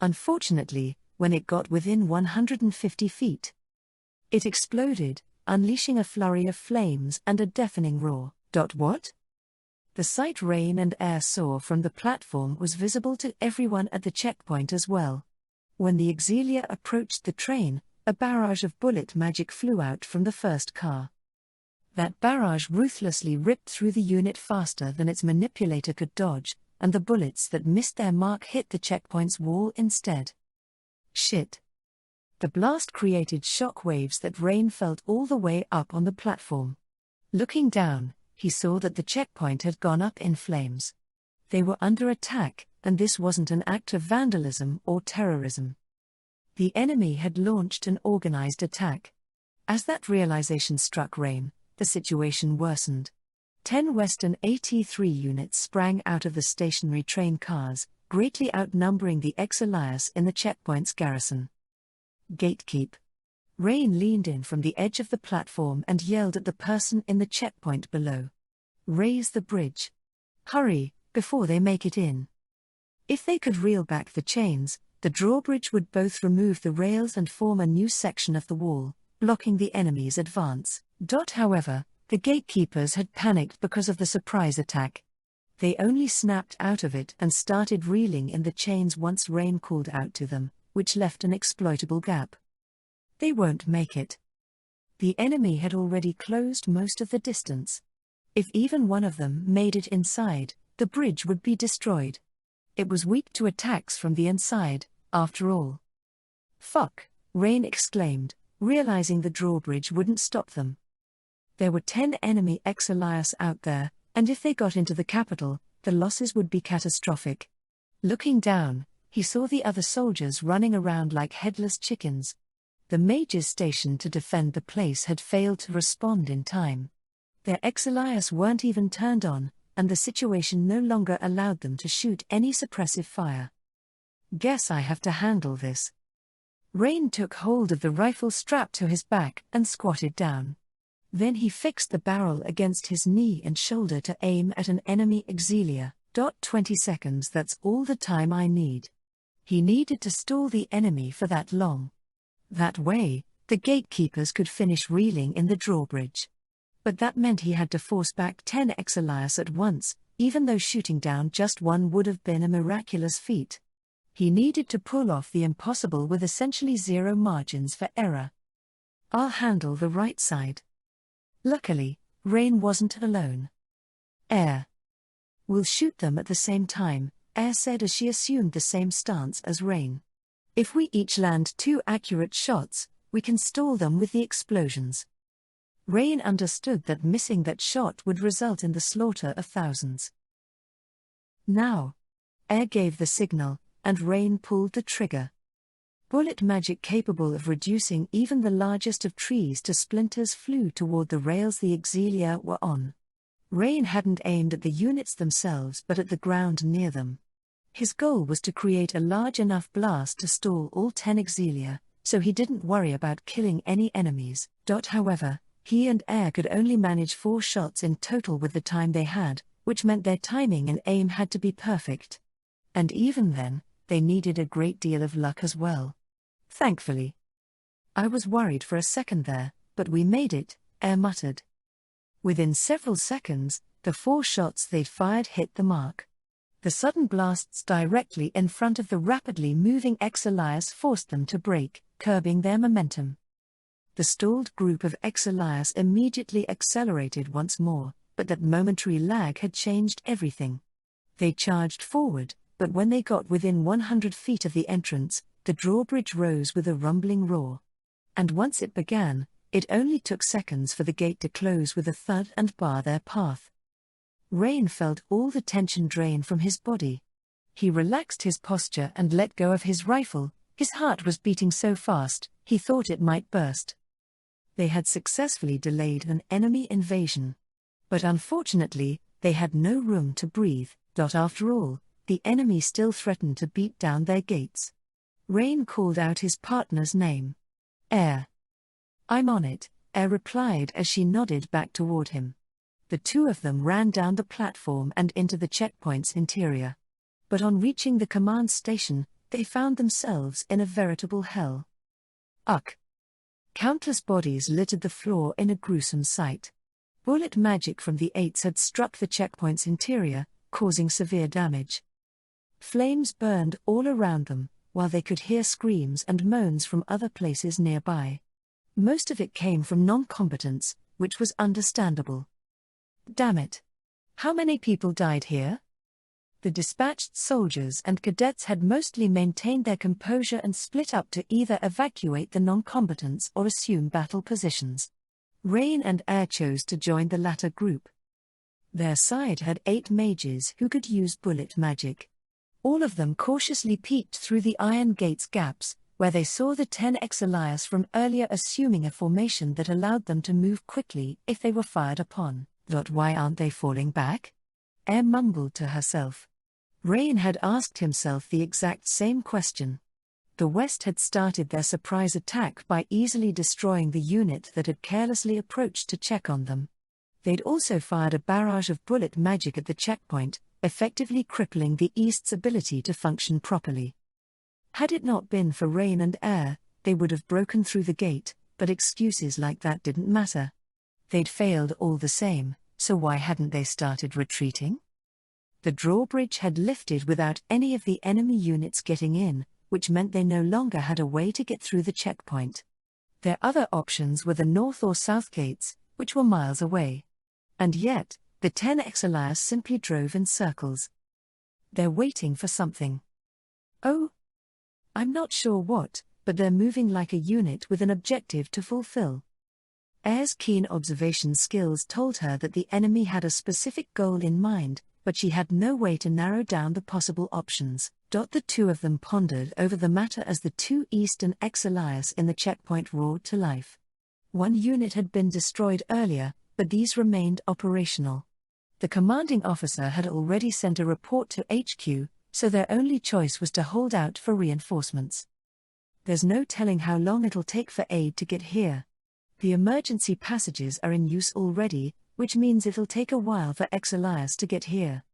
Unfortunately, when it got within 150 feet, it exploded, unleashing a flurry of flames and a deafening roar. What? The sight Rain and Air saw from the platform was visible to everyone at the checkpoint as well. When the auxiliary approached the train, a barrage of bullet magic flew out from the first car. That barrage ruthlessly ripped through the unit faster than its manipulator could dodge, and the bullets that missed their mark hit the checkpoint's wall instead. Shit. The blast created shock waves that Rain felt all the way up on the platform. Looking down, he saw that the checkpoint had gone up in flames. They were under attack, and this wasn't an act of vandalism or terrorism. The enemy had launched an organized attack. As that realization struck Rain, the situation worsened. 10 Western AT-3 units sprang out of the stationary train cars, greatly outnumbering the Elias in the checkpoint's garrison. Gatekeep. Rain leaned in from the edge of the platform and yelled at the person in the checkpoint below. Raise the bridge. Hurry, before they make it in. If they could reel back the chains, the drawbridge would both remove the rails and form a new section of the wall, blocking the enemy's advance. However, the gatekeepers had panicked because of the surprise attack. They only snapped out of it and started reeling in the chains once Rain called out to them, which left an exploitable gap. They won't make it. The enemy had already closed most of the distance. If even one of them made it inside, the bridge would be destroyed. It was weak to attacks from the inside, after all. Fuck, Rain exclaimed, realizing the drawbridge wouldn't stop them. There were 10 enemy Elias out there, and if they got into the capital, the losses would be catastrophic. Looking down, he saw the other soldiers running around like headless chickens. The majors stationed to defend the place had failed to respond in time. Their Elias weren't even turned on, and the situation no longer allowed them to shoot any suppressive fire. Guess I have to handle this. Rain took hold of the rifle strapped to his back and squatted down. Then he fixed the barrel against his knee and shoulder to aim at an enemy auxiliary. 20 seconds, that's all the time I need. He needed to stall the enemy for that long. That way, the gatekeepers could finish reeling in the drawbridge. But that meant he had to force back 10 Elias at once, even though shooting down just one would have been a miraculous feat. He needed to pull off the impossible with essentially zero margins for error. I'll handle the right side. Luckily, Rain wasn't alone. Air. We'll shoot them at the same time, Air said as she assumed the same stance as Rain. If we each land 2 accurate shots, we can stall them with the explosions. Rain understood that missing that shot would result in the slaughter of thousands. Now, Air gave the signal, and Rain pulled the trigger. Bullet magic capable of reducing even the largest of trees to splinters flew toward the rails the Exilia were on. Rain hadn't aimed at the units themselves but at the ground near them. His goal was to create a large enough blast to stall all 10 Exilia, so he didn't worry about killing any enemies. However, he and Air could only manage 4 shots in total with the time they had, which meant their timing and aim had to be perfect. And even then, they needed a great deal of luck as well. Thankfully. I was worried for a second there, but we made it, Air muttered. Within several seconds, the 4 shots they'd fired hit the mark. The sudden blasts directly in front of the rapidly moving Exilias forced them to brake, curbing their momentum. The stalled group of Exilias immediately accelerated once more, but that momentary lag had changed everything. They charged forward, but when they got within 100 feet of the entrance, the drawbridge rose with a rumbling roar. And once it began, it only took seconds for the gate to close with a thud and bar their path. Rain felt all the tension drain from his body. He relaxed his posture and let go of his rifle. His heart was beating so fast, he thought it might burst. They had successfully delayed an enemy invasion. But unfortunately, they had no room to breathe. After all, the enemy still threatened to beat down their gates. Rain called out his partner's name. Air. I'm on it, Air replied as she nodded back toward him. The two of them ran down the platform and into the checkpoint's interior. But on reaching the command station, they found themselves in a veritable hell. Ugh! Countless bodies littered the floor in a gruesome sight. Bullet magic from the Eights had struck the checkpoint's interior, causing severe damage. Flames burned all around them, while they could hear screams and moans from other places nearby. Most of it came from non-combatants, which was understandable. Damn it! How many people died here? The dispatched soldiers and cadets had mostly maintained their composure and split up to either evacuate the non-combatants or assume battle positions. Rain and Air chose to join the latter group. Their side had 8 mages who could use bullet magic. All of them cautiously peeked through the iron gate's gaps, where they saw the 10 Exilias from earlier, assuming a formation that allowed them to move quickly if they were fired upon. Why aren't they falling back? Air mumbled to herself. Rain had asked himself the exact same question. The West had started their surprise attack by easily destroying the unit that had carelessly approached to check on them. They'd also fired a barrage of bullet magic at the checkpoint, effectively crippling the East's ability to function properly. Had it not been for Rain and Air, they would have broken through the gate, but excuses like that didn't matter. They'd failed all the same, so why hadn't they started retreating? The drawbridge had lifted without any of the enemy units getting in, which meant they no longer had a way to get through the checkpoint. Their other options were the north or south gates, which were miles away. And yet, the 10 Exilias simply drove in circles. They're waiting for something. Oh? I'm not sure what, but they're moving like a unit with an objective to fulfill. Air's keen observation skills told her that the enemy had a specific goal in mind, but she had no way to narrow down the possible options. The two of them pondered over the matter as the 2 eastern Exilias in the checkpoint roared to life. One unit had been destroyed earlier, but these remained operational. The commanding officer had already sent a report to HQ, so their only choice was to hold out for reinforcements. There's no telling how long it'll take for aid to get here. The emergency passages are in use already, which means it'll take a while for Exilias to get here.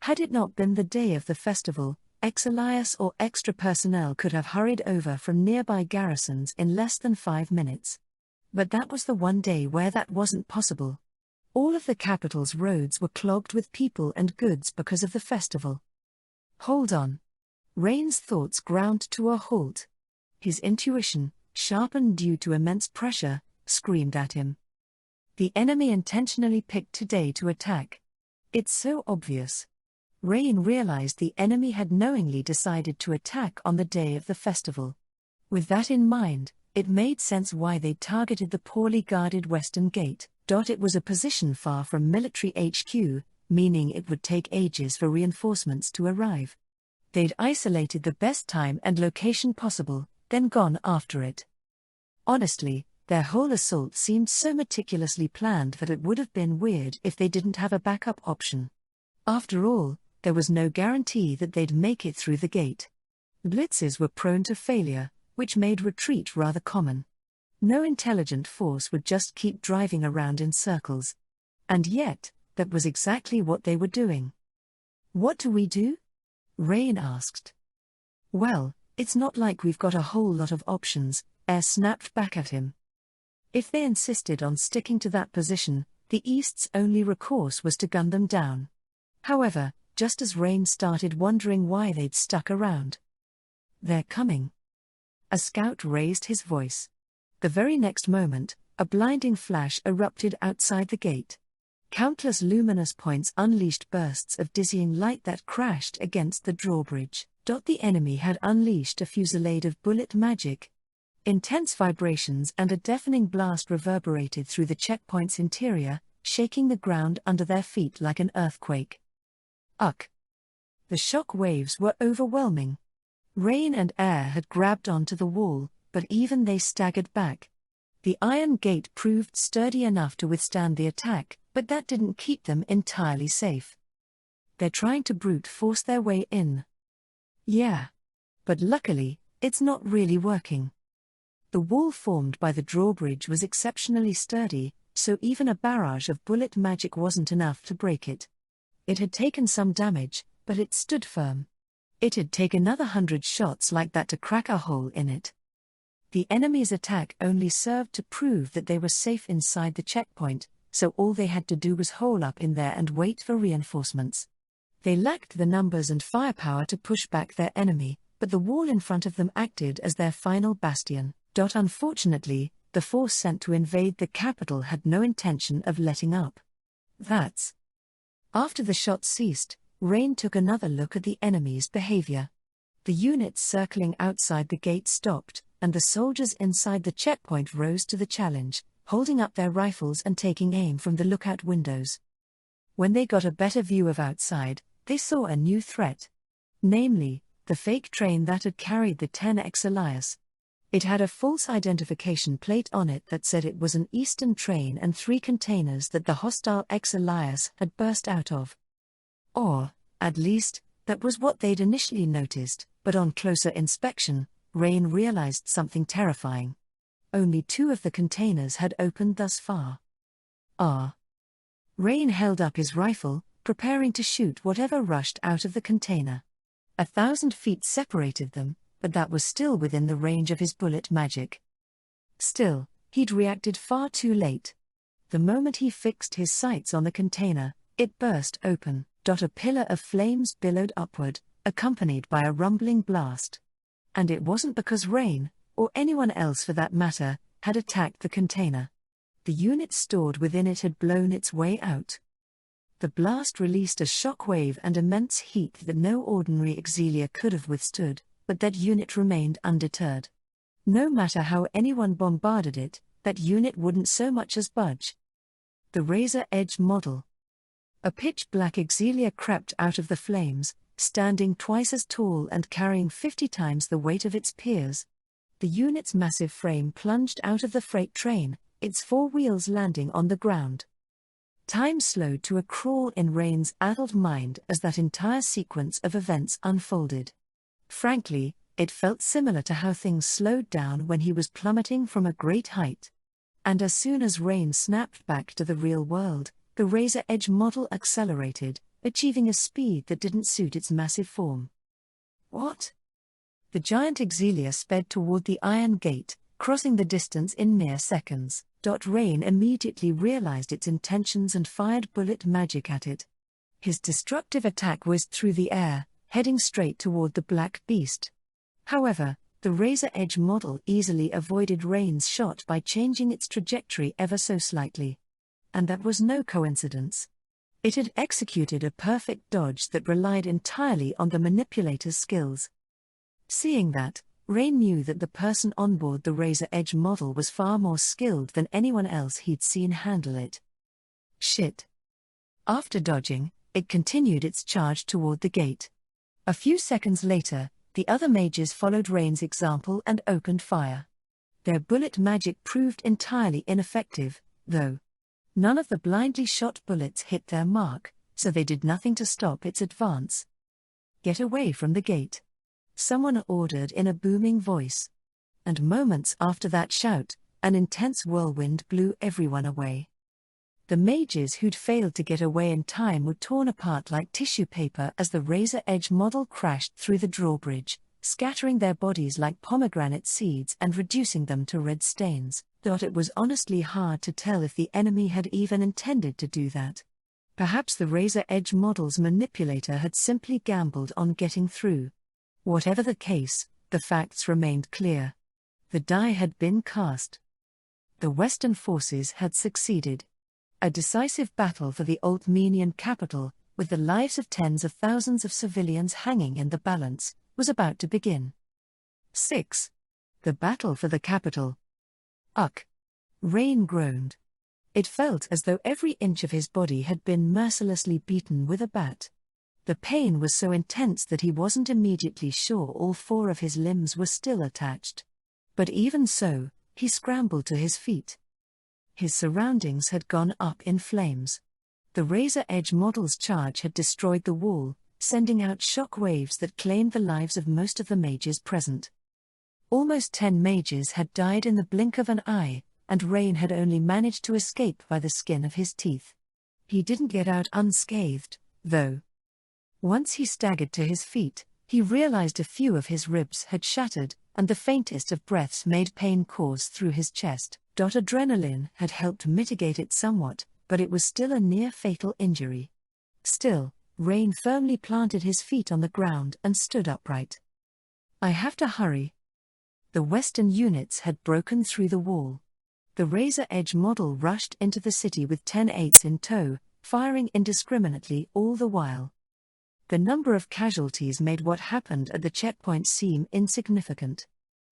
Had it not been the day of the festival, Exilias or extra personnel could have hurried over from nearby garrisons in less than 5 minutes. But that was the one day where that wasn't possible. All of the capital's roads were clogged with people and goods because of the festival. Hold on. Rain's thoughts ground to a halt. His intuition, sharpened due to immense pressure, screamed at him. The enemy intentionally picked today to attack. It's so obvious. Rain realized the enemy had knowingly decided to attack on the day of the festival. With that in mind, It made sense why they'd targeted the poorly guarded western gate. It was a position far from military HQ, meaning it would take ages for reinforcements to arrive. They'd isolated the best time and location possible, then gone after it. Honestly, their whole assault seemed so meticulously planned that it would have been weird if they didn't have a backup option. After all, there was no guarantee that they'd make it through the gate. Blitzes were prone to failure, which made retreat rather common. No intelligent force would just keep driving around in circles. And yet, that was exactly what they were doing. "What do we do?" Rain asked. "Well, it's not like we've got a whole lot of options," Air snapped back at him. If they insisted on sticking to that position, the East's only recourse was to gun them down. However, just as Rain started wondering why they'd stuck around. "They're coming." A scout raised his voice. The very next moment, a blinding flash erupted outside the gate. Countless luminous points unleashed bursts of dizzying light that crashed against the drawbridge. The enemy had unleashed a fusillade of bullet magic. Intense vibrations and a deafening blast reverberated through the checkpoint's interior, shaking the ground under their feet like an earthquake. Ugh! The shock waves were overwhelming. Rain and Air had grabbed onto the wall, but even they staggered back. The iron gate proved sturdy enough to withstand the attack, but that didn't keep them entirely safe. "They're trying to brute force their way in." "Yeah. But luckily, it's not really working." The wall formed by the drawbridge was exceptionally sturdy, so even a barrage of bullet magic wasn't enough to break it. It had taken some damage, but it stood firm. It'd take another 100 shots like that to crack a hole in it. The enemy's attack only served to prove that they were safe inside the checkpoint, so all they had to do was hole up in there and wait for reinforcements. They lacked the numbers and firepower to push back their enemy, but the wall in front of them acted as their final bastion. Unfortunately, the force sent to invade the capital had no intention of letting up. After the shots ceased, Rain took another look at the enemy's behavior. The units circling outside the gate stopped, and the soldiers inside the checkpoint rose to the challenge, holding up their rifles and taking aim from the lookout windows. When they got a better view of outside, they saw a new threat. Namely, the fake train that had carried the 10X Elias. It had a false identification plate on it that said it was an Eastern train and 3 containers that the hostile X Elias had burst out of. Or, at least, that was what they'd initially noticed, but on closer inspection, Rain realized something terrifying. Only 2 of the containers had opened thus far. Rain held up his rifle, preparing to shoot whatever rushed out of the container. 1,000 feet separated them, but that was still within the range of his bullet magic. Still, he'd reacted far too late. The moment he fixed his sights on the container, it burst open. A pillar of flames billowed upward, accompanied by a rumbling blast. And it wasn't because Rain, or anyone else for that matter, had attacked the container. The unit stored within it had blown its way out. The blast released a shock wave and immense heat that no ordinary auxilia could have withstood, but that unit remained undeterred. No matter how anyone bombarded it, that unit wouldn't so much as budge. The razor-edge model. A pitch-black auxilia crept out of the flames, standing twice as tall and carrying 50 times the weight of its peers. The unit's massive frame plunged out of the freight train, its 4 wheels landing on the ground. Time slowed to a crawl in Rain's addled mind as that entire sequence of events unfolded. Frankly, it felt similar to how things slowed down when he was plummeting from a great height. And as soon as Rain snapped back to the real world, the razor-edge model accelerated, achieving a speed that didn't suit its massive form. What? The giant auxilia sped toward the iron gate, crossing the distance in mere seconds. Rain immediately realized its intentions and fired bullet magic at it. His destructive attack whizzed through the air, heading straight toward the black beast. However, the razor-edge model easily avoided Rain's shot by changing its trajectory ever so slightly. And that was no coincidence. It had executed a perfect dodge that relied entirely on the manipulator's skills. Seeing that, Rain knew that the person on board the Razor Edge model was far more skilled than anyone else he'd seen handle it. Shit. After dodging, it continued its charge toward the gate. A few seconds later, the other mages followed Rain's example and opened fire. Their bullet magic proved entirely ineffective, though. None of the blindly shot bullets hit their mark, so they did nothing to stop its advance. "Get away from the gate," someone ordered in a booming voice. And moments after that shout, an intense whirlwind blew everyone away. The mages who'd failed to get away in time were torn apart like tissue paper as the Razor Edge model crashed through the drawbridge, scattering their bodies like pomegranate seeds and reducing them to red stains. It was honestly hard to tell if the enemy had even intended to do that. Perhaps the Razor Edge model's manipulator had simply gambled on getting through. Whatever the case, the facts remained clear. The die had been cast. The Western forces had succeeded. A decisive battle for the Altmenian capital, with the lives of tens of thousands of civilians hanging in the balance, was about to begin. 6. The battle for the capital. Ugh! Rain groaned. It felt as though every inch of his body had been mercilessly beaten with a bat. The pain was so intense that he wasn't immediately sure all 4 of his limbs were still attached. But even so, he scrambled to his feet. His surroundings had gone up in flames. The Razor Edge model's charge had destroyed the wall, sending out shock waves that claimed the lives of most of the mages present. Almost 10 mages had died in the blink of an eye, and Rain had only managed to escape by the skin of his teeth. He didn't get out unscathed, though. Once he staggered to his feet, he realized a few of his ribs had shattered, and the faintest of breaths made pain course through his chest. Adrenaline had helped mitigate it somewhat, but it was still a near-fatal injury. Still, Rain firmly planted his feet on the ground and stood upright. "I have to hurry." The Western units had broken through the wall. The Razor Edge model rushed into the city with 10-8s in tow, firing indiscriminately all the while. The number of casualties made what happened at the checkpoint seem insignificant.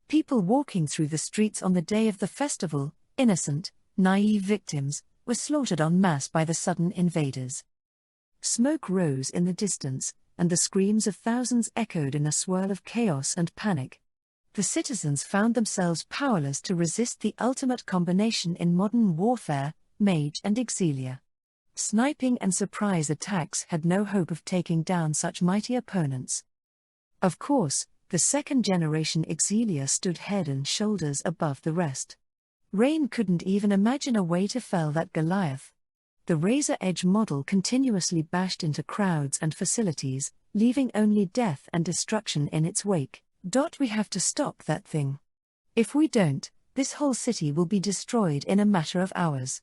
People walking through the streets on the day of the festival, innocent, naive victims, were slaughtered en masse by the sudden invaders. Smoke rose in the distance, and the screams of thousands echoed in a swirl of chaos and panic. The citizens found themselves powerless to resist the ultimate combination in modern warfare, mage and Exilia. Sniping and surprise attacks had no hope of taking down such mighty opponents. Of course, the second-generation Exilia stood head and shoulders above the rest. Rain couldn't even imagine a way to fell that Goliath. The Razor Edge model continuously bashed into crowds and facilities, leaving only death and destruction in its wake. "We have to stop that thing. If we don't, this whole city will be destroyed in a matter of hours."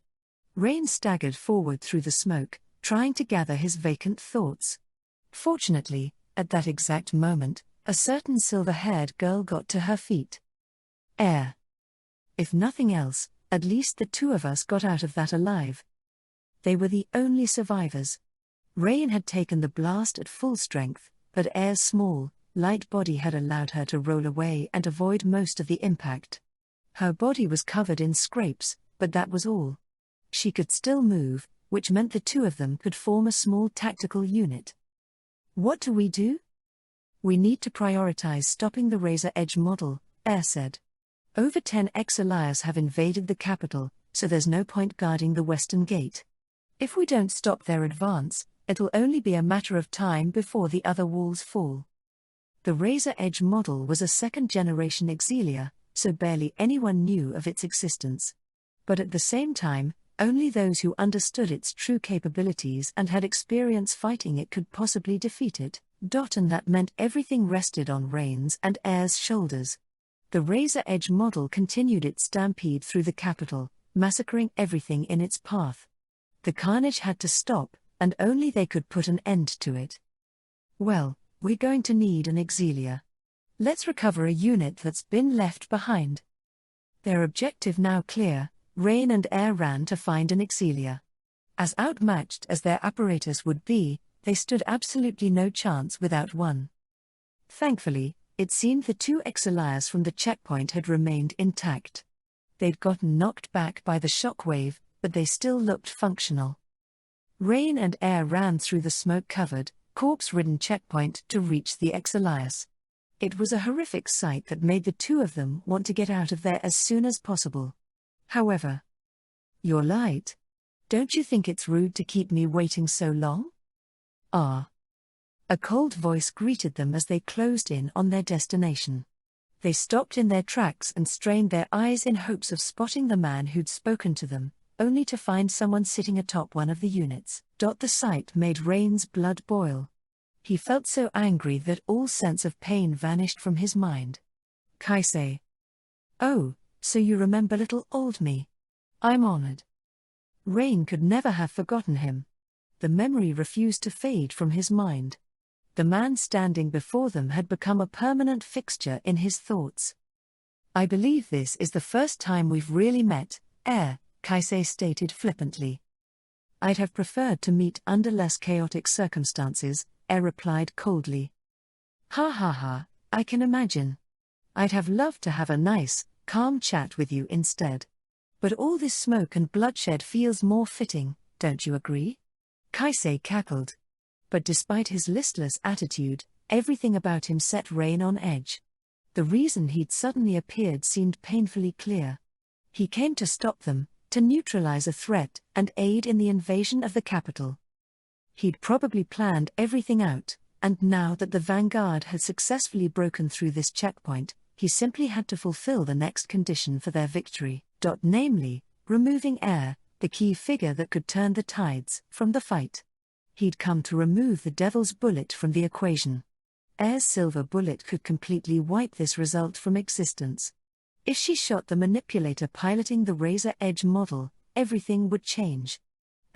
Rain staggered forward through the smoke, trying to gather his vacant thoughts. Fortunately, at that exact moment, a certain silver-haired girl got to her feet. "Air. If nothing else, at least the 2 of us got out of that alive." They were the only survivors. Rain had taken the blast at full strength, but Air's small, light body had allowed her to roll away and avoid most of the impact. Her body was covered in scrapes, but that was all. She could still move, which meant the 2 of them could form a small tactical unit. "What do we do?" "We need to prioritize stopping the Razor Edge model," Air said. "Over 10 Exilias have invaded the capital, so there's no point guarding the western gate. If we don't stop their advance, it'll only be a matter of time before the other walls fall." The Razor Edge model was a second-generation Exilia, so barely anyone knew of its existence. But at the same time, only those who understood its true capabilities and had experience fighting it could possibly defeat it. And that meant everything rested on Rain's and Air's shoulders. The Razor Edge model continued its stampede through the capital, massacring everything in its path. The carnage had to stop, and only they could put an end to it. "Well, we're going to need an Exilia. Let's recover a unit that's been left behind." Their objective now clear, Rain and Air ran to find an Exilia. As outmatched as their apparatus would be, they stood absolutely no chance without one. Thankfully, It seemed the two exiliars from the checkpoint had remained intact. They'd gotten knocked back by the shockwave, but they still looked functional. Rain and air ran through the smoke-covered, corpse-ridden checkpoint to reach the exiliars. It was a horrific sight that made the two of them want to get out of there as soon as possible. However, "You're late. Don't you think it's rude to keep me waiting so long?" "Ah." A cold voice greeted them as they closed in on their destination. They stopped in their tracks and strained their eyes in hopes of spotting the man who'd spoken to them, only to find someone sitting atop one of the units. The sight made Rain's blood boil. He felt so angry that all sense of pain vanished from his mind. "Kaisei. Oh, so you remember little old me. I'm honored." Rain could never have forgotten him. The memory refused to fade from his mind. The man standing before them had become a permanent fixture in his thoughts. "I believe this is the first time we've really met, Kaisei stated flippantly. "I'd have preferred to meet under less chaotic circumstances," replied coldly. "Ha ha ha, I can imagine. I'd have loved to have a nice, calm chat with you instead. But all this smoke and bloodshed feels more fitting, don't you agree?" Kaisei cackled. But despite his listless attitude, everything about him set Rain on edge. The reason he'd suddenly appeared seemed painfully clear. He came to stop them, to neutralize a threat and aid in the invasion of the capital. He'd probably planned everything out, and now that the vanguard had successfully broken through this checkpoint, he simply had to fulfill the next condition for their victory, namely, removing Air, the key figure that could turn the tides, from the fight. He'd come to remove the Devil's Bullet from the equation. Air's silver bullet could completely wipe this result from existence. If she shot the manipulator piloting the Razor Edge model, everything would change.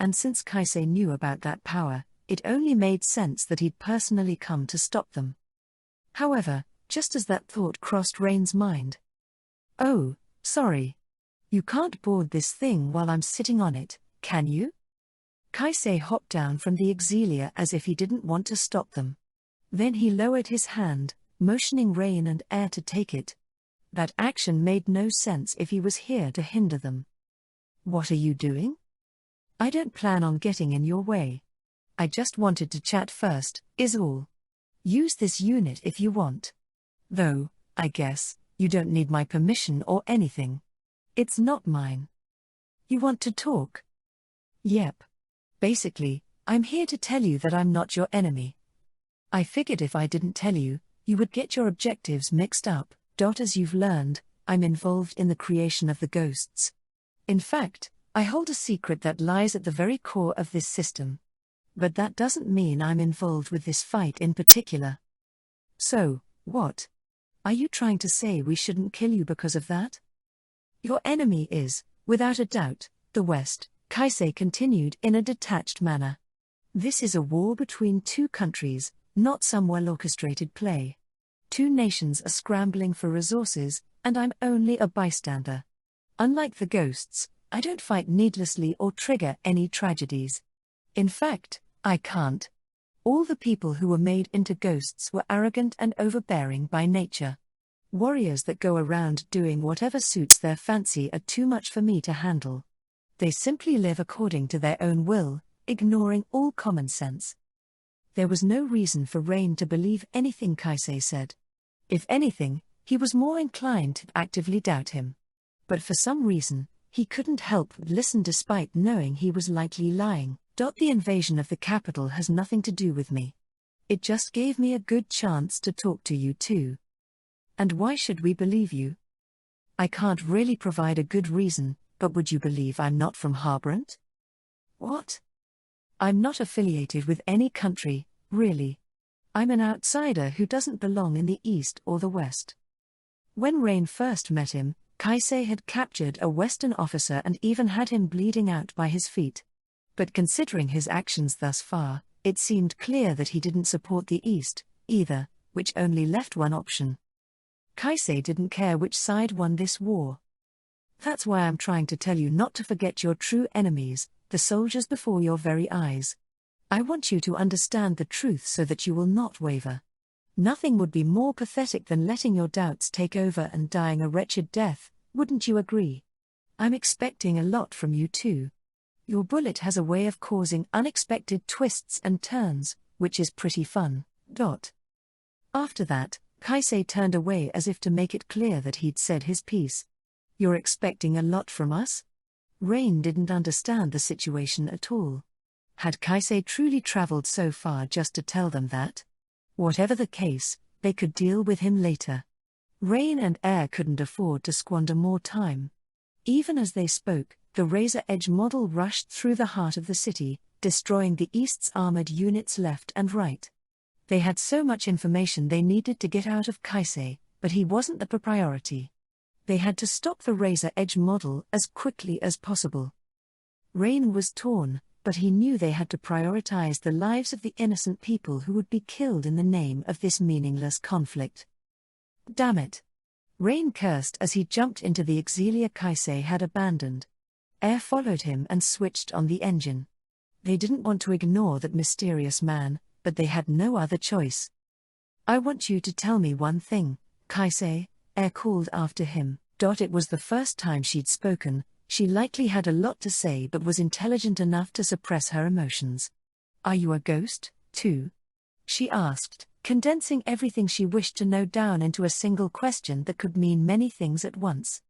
And since Kaisei knew about that power, it only made sense that he'd personally come to stop them. However, just as that thought crossed Rain's mind. "Oh, sorry. You can't board this thing while I'm sitting on it, can you?" Kaisei hopped down from the Exilia as if he didn't want to stop them. Then he lowered his hand, motioning Rain and Air to take it. That action made no sense if he was here to hinder them. "What are you doing?" "I don't plan on getting in your way. I just wanted to chat first, is all. Use this unit if you want. Though, I guess, you don't need my permission or anything. It's not mine." "You want to talk?" "Yep. Basically, I'm here to tell you that I'm not your enemy. I figured if I didn't tell you, you would get your objectives mixed up. As you've learned, I'm involved in the creation of the ghosts. In fact, I hold a secret that lies at the very core of this system. But that doesn't mean I'm involved with this fight in particular." "So, what? Are you trying to say we shouldn't kill you because of that?" "Your enemy is, without a doubt, the West," Kaisei continued in a detached manner. "This is a war between two countries, not some well-orchestrated play. Two nations are scrambling for resources, and I'm only a bystander. Unlike the ghosts, I don't fight needlessly or trigger any tragedies. In fact, I can't. All the people who were made into ghosts were arrogant and overbearing by nature. Warriors that go around doing whatever suits their fancy are too much for me to handle. They simply live according to their own will, ignoring all common sense." There was no reason for Rain to believe anything Kaisei said. If anything, he was more inclined to actively doubt him. But for some reason, he couldn't help but listen despite knowing he was likely lying. "The invasion of the capital has nothing to do with me. It just gave me a good chance to talk to you too. And why should we believe you? I can't really provide a good reason, but would you believe I'm not from Harbrant?" "What?" "I'm not affiliated with any country, really. I'm an outsider who doesn't belong in the East or the West." When Rain first met him, Kaisei had captured a Western officer and even had him bleeding out by his feet. But considering his actions thus far, it seemed clear that he didn't support the East, either, which only left one option. Kaisei didn't care which side won this war. "That's why I'm trying to tell you not to forget your true enemies, the soldiers before your very eyes. I want you to understand the truth so that you will not waver. Nothing would be more pathetic than letting your doubts take over and dying a wretched death, wouldn't you agree? I'm expecting a lot from you too. Your bullet has a way of causing unexpected twists and turns, which is pretty fun. After that, Kaisei turned away as if to make it clear that he'd said his piece. You're expecting a lot from us? Rain didn't understand the situation at all. Had Kaisei truly traveled so far just to tell them that? Whatever the case, they could deal with him later. Rain and Air couldn't afford to squander more time. Even as they spoke, the Razor Edge model rushed through the heart of the city, destroying the East's armored units left and right. They had so much information they needed to get out of Kaisei, but he wasn't the priority. They had to stop the Razor Edge model as quickly as possible. Rain was torn, but he knew they had to prioritize the lives of the innocent people who would be killed in the name of this meaningless conflict. Damn it! Rain cursed as he jumped into the Exilia Kaisei had abandoned. Air followed him and switched on the engine. They didn't want to ignore that mysterious man, but they had no other choice. I want you to tell me one thing, Kaisei, Air called after him. It was the first time she'd spoken. She likely had a lot to say but was intelligent enough to suppress her emotions. Are you a ghost, too? She asked, condensing everything she wished to know down into a single question that could mean many things at once.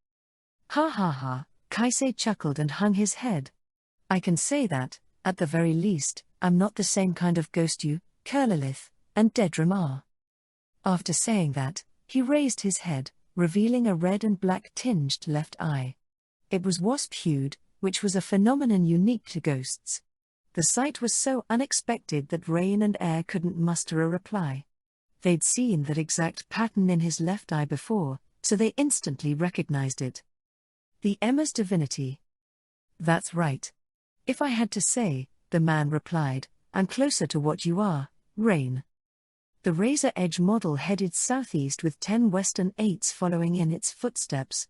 Ha ha ha, Kaisei chuckled and hung his head. I can say that, at the very least, I'm not the same kind of ghost you, Kurlilith, and Dedram are. After saying that, he raised his head, revealing a red and black tinged left eye. It was wasp-hued, which was a phenomenon unique to ghosts. The sight was so unexpected that Rain and Air couldn't muster a reply. They'd seen that exact pattern in his left eye before, so they instantly recognized it. The Emma's divinity. That's right. If I had to say, the man replied, I'm closer to what you are, Rain. The Razor Edge model headed southeast with 10 Western 8s following in its footsteps.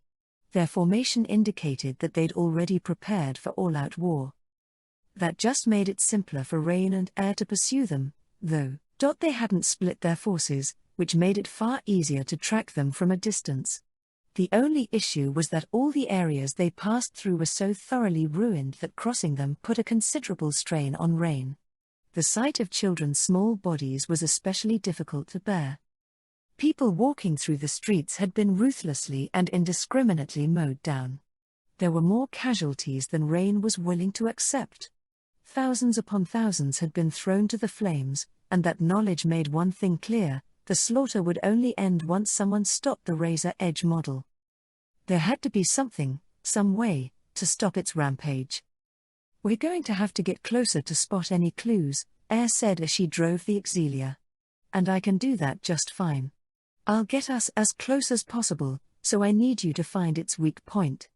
Their formation indicated that they'd already prepared for all-out war. That just made it simpler for Rain and Air to pursue them, though. They hadn't split their forces, which made it far easier to track them from a distance. The only issue was that all the areas they passed through were so thoroughly ruined that crossing them put a considerable strain on Rain. The sight of children's small bodies was especially difficult to bear. People walking through the streets had been ruthlessly and indiscriminately mowed down. There were more casualties than Rain was willing to accept. Thousands upon thousands had been thrown to the flames, and that knowledge made one thing clear: the slaughter would only end once someone stopped the Razor Edge model. There had to be something, some way, to stop its rampage. We're going to have to get closer to spot any clues, Air said as she drove the Exilia. And I can do that just fine. I'll get us as close as possible, so I need you to find its weak point.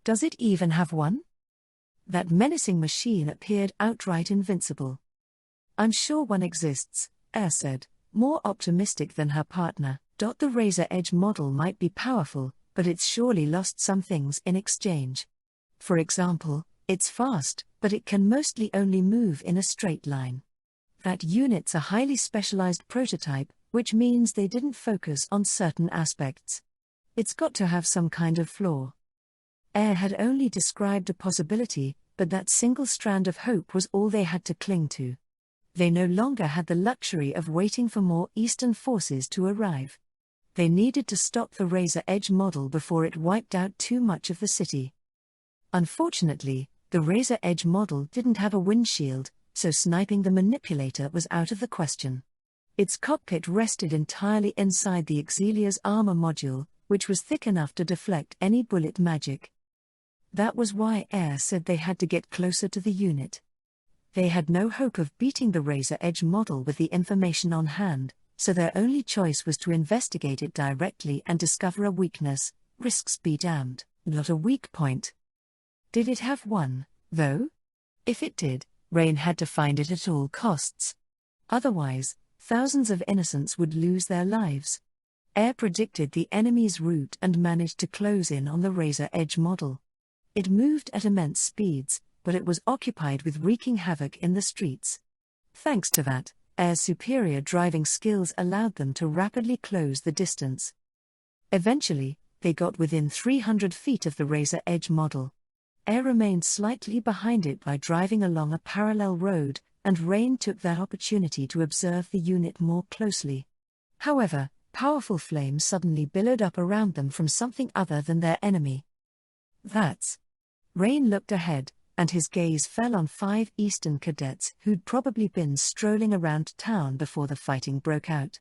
Does it even have one? That menacing machine appeared outright invincible. I'm sure one exists, Air said, more optimistic than her partner. The Razor Edge model might be powerful, but it's surely lost some things in exchange. For example, it's fast, but it can mostly only move in a straight line. That unit's a highly specialized prototype, which means they didn't focus on certain aspects. It's got to have some kind of flaw. Air had only described a possibility, but that single strand of hope was all they had to cling to. They no longer had the luxury of waiting for more Eastern forces to arrive. They needed to stop the Razor Edge model before it wiped out too much of the city. Unfortunately, the Razor Edge model didn't have a windshield, so sniping the manipulator was out of the question. Its cockpit rested entirely inside the Exilia's armor module, which was thick enough to deflect any bullet magic. That was why Air said they had to get closer to the unit. They had no hope of beating the Razor Edge model with the information on hand, so their only choice was to investigate it directly and discover a weakness. Risks be damned, not a weak point. Did it have one, though? If it did, Rain had to find it at all costs. Otherwise, thousands of innocents would lose their lives. Air predicted the enemy's route and managed to close in on the Razor Edge model. It moved at immense speeds, but it was occupied with wreaking havoc in the streets. Thanks to that, Air's superior driving skills allowed them to rapidly close the distance. Eventually, they got within 300 feet of the Razor Edge model. Air remained slightly behind it by driving along a parallel road, and Rain took that opportunity to observe the unit more closely. However, powerful flames suddenly billowed up around them from something other than their enemy. That's. Rain looked ahead, and his gaze fell on 5 Eastern cadets who'd probably been strolling around town before the fighting broke out.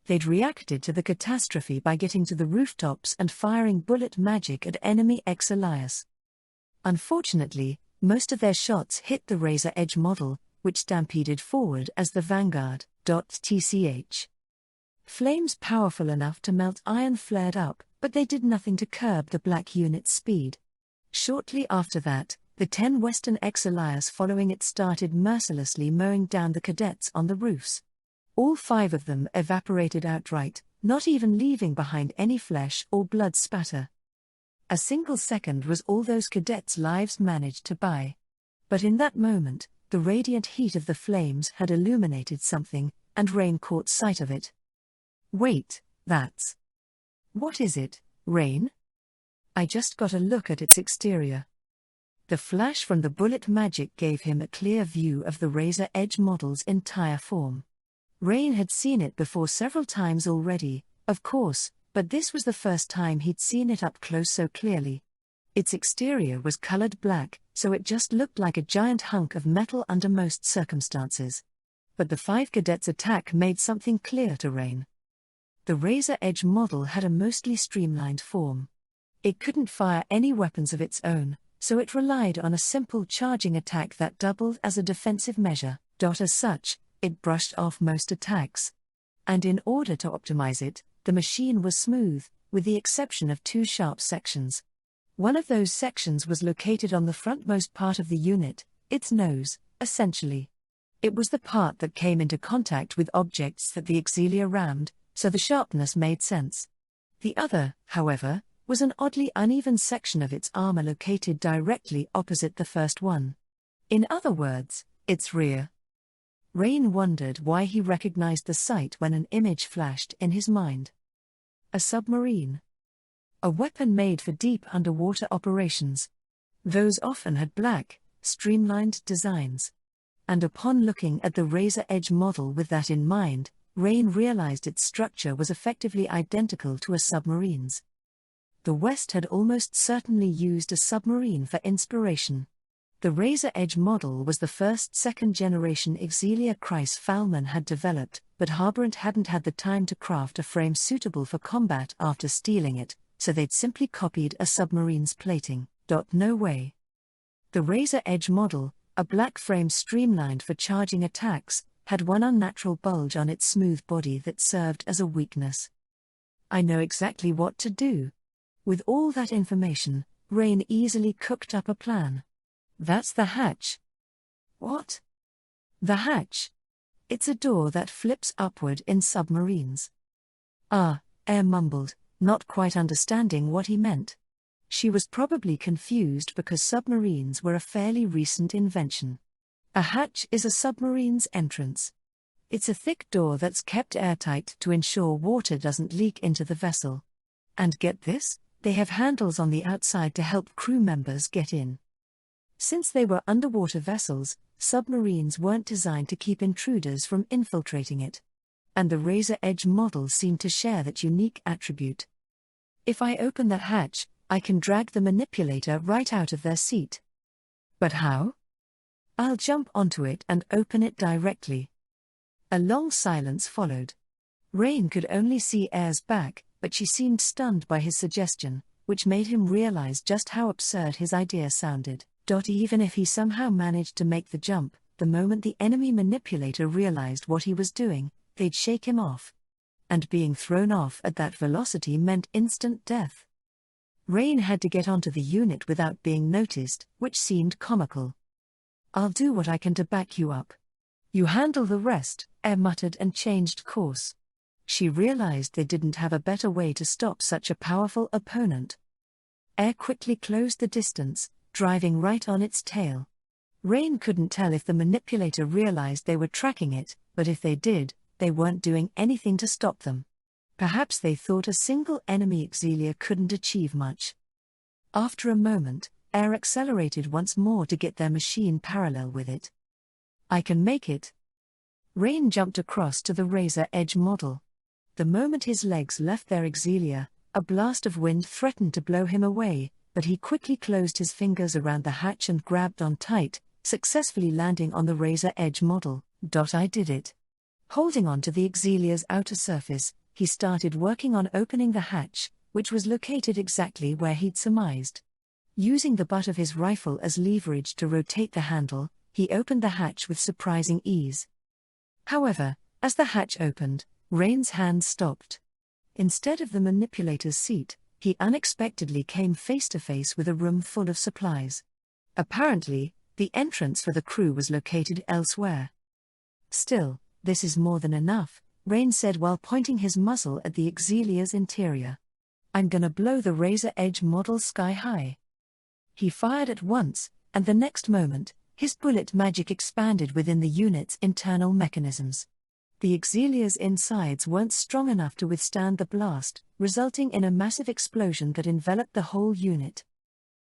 They'd reacted to the catastrophe by getting to the rooftops and firing bullet magic at enemy Elias. Unfortunately, most of their shots hit the Razor Edge model, which stampeded forward as the Vanguard. Tch. Flames powerful enough to melt iron flared up, but they did nothing to curb the black unit's speed. Shortly after that, the 10 Western Elias following it started mercilessly mowing down the cadets on the roofs. All 5 of them evaporated outright, not even leaving behind any flesh or blood spatter. A single second was all those cadets' lives managed to buy. But in that moment, the radiant heat of the flames had illuminated something, and Rain caught sight of it. Wait, that's... What is it, Rain? I just got a look at its exterior. The flash from the bullet magic gave him a clear view of the Razor Edge model's entire form. Rain had seen it before several times already, of course, but this was the first time he'd seen it up close so clearly. Its exterior was colored black, so it just looked like a giant hunk of metal under most circumstances. But the 5 cadets' attack made something clear to Rain. The Razor Edge model had a mostly streamlined form. It couldn't fire any weapons of its own, so it relied on a simple charging attack that doubled as a defensive measure. As such, it brushed off most attacks. And in order to optimize it, the machine was smooth, with the exception of 2 sharp sections. One of those sections was located on the frontmost part of the unit, its nose, essentially. It was the part that came into contact with objects that the Exilia rammed, so the sharpness made sense. The other, however, was an oddly uneven section of its armor located directly opposite the first one. In other words, its rear. Rain wondered why he recognized the sight when an image flashed in his mind. A submarine. A weapon made for deep underwater operations. Those often had black, streamlined designs. And upon looking at the Razor Edge model with that in mind, Rain realized its structure was effectively identical to a submarine's. The West had almost certainly used a submarine for inspiration. The Razor Edge model was the first second-generation Exilia Kreis Falman had developed, but Harborant hadn't had the time to craft a frame suitable for combat after stealing it, so they'd simply copied a submarine's plating. No way. The Razor Edge model, a black frame streamlined for charging attacks, had one unnatural bulge on its smooth body that served as a weakness. I know exactly what to do. With all that information, Rain easily cooked up a plan. That's the hatch. What? The hatch. It's a door that flips upward in submarines. Ah, Air mumbled, not quite understanding what he meant. She was probably confused because submarines were a fairly recent invention. A hatch is a submarine's entrance. It's a thick door that's kept airtight to ensure water doesn't leak into the vessel. And get this, they have handles on the outside to help crew members get in. Since they were underwater vessels, submarines weren't designed to keep intruders from infiltrating it. And the Razor Edge model seemed to share that unique attribute. If I open that hatch, I can drag the manipulator right out of their seat. But how? I'll jump onto it and open it directly. A long silence followed. Rain could only see Air's back, but she seemed stunned by his suggestion, which made him realize just how absurd his idea sounded. Even if he somehow managed to make the jump, the moment the enemy manipulator realized what he was doing, they'd shake him off. And being thrown off at that velocity meant instant death. Rain had to get onto the unit without being noticed, which seemed comical. I'll do what I can to back you up. You handle the rest, Air muttered and changed course. She realized they didn't have a better way to stop such a powerful opponent. Air quickly closed the distance, driving right on its tail. Rain couldn't tell if the manipulator realized they were tracking it, but if they did, they weren't doing anything to stop them. Perhaps they thought a single enemy auxilia couldn't achieve much. After a moment, air accelerated once more to get their machine parallel with it. I can make it. Rain jumped across to the razor edge model. The moment his legs left their auxilia, a blast of wind threatened to blow him away, but he quickly closed his fingers around the hatch and grabbed on tight, successfully landing on the razor edge model. I did it. Holding on to the auxilia's outer surface, he started working on opening the hatch, which was located exactly where he'd surmised. Using the butt of his rifle as leverage to rotate the handle, he opened the hatch with surprising ease. However, as the hatch opened, Rain's hand stopped. Instead of the manipulator's seat, he unexpectedly came face to face with a room full of supplies. Apparently, the entrance for the crew was located elsewhere. Still, this is more than enough, Rain said while pointing his muzzle at the auxilia's interior. I'm gonna blow the razor edge model sky high. He fired at once, and the next moment, his bullet magic expanded within the unit's internal mechanisms. The auxilia's insides weren't strong enough to withstand the blast, resulting in a massive explosion that enveloped the whole unit.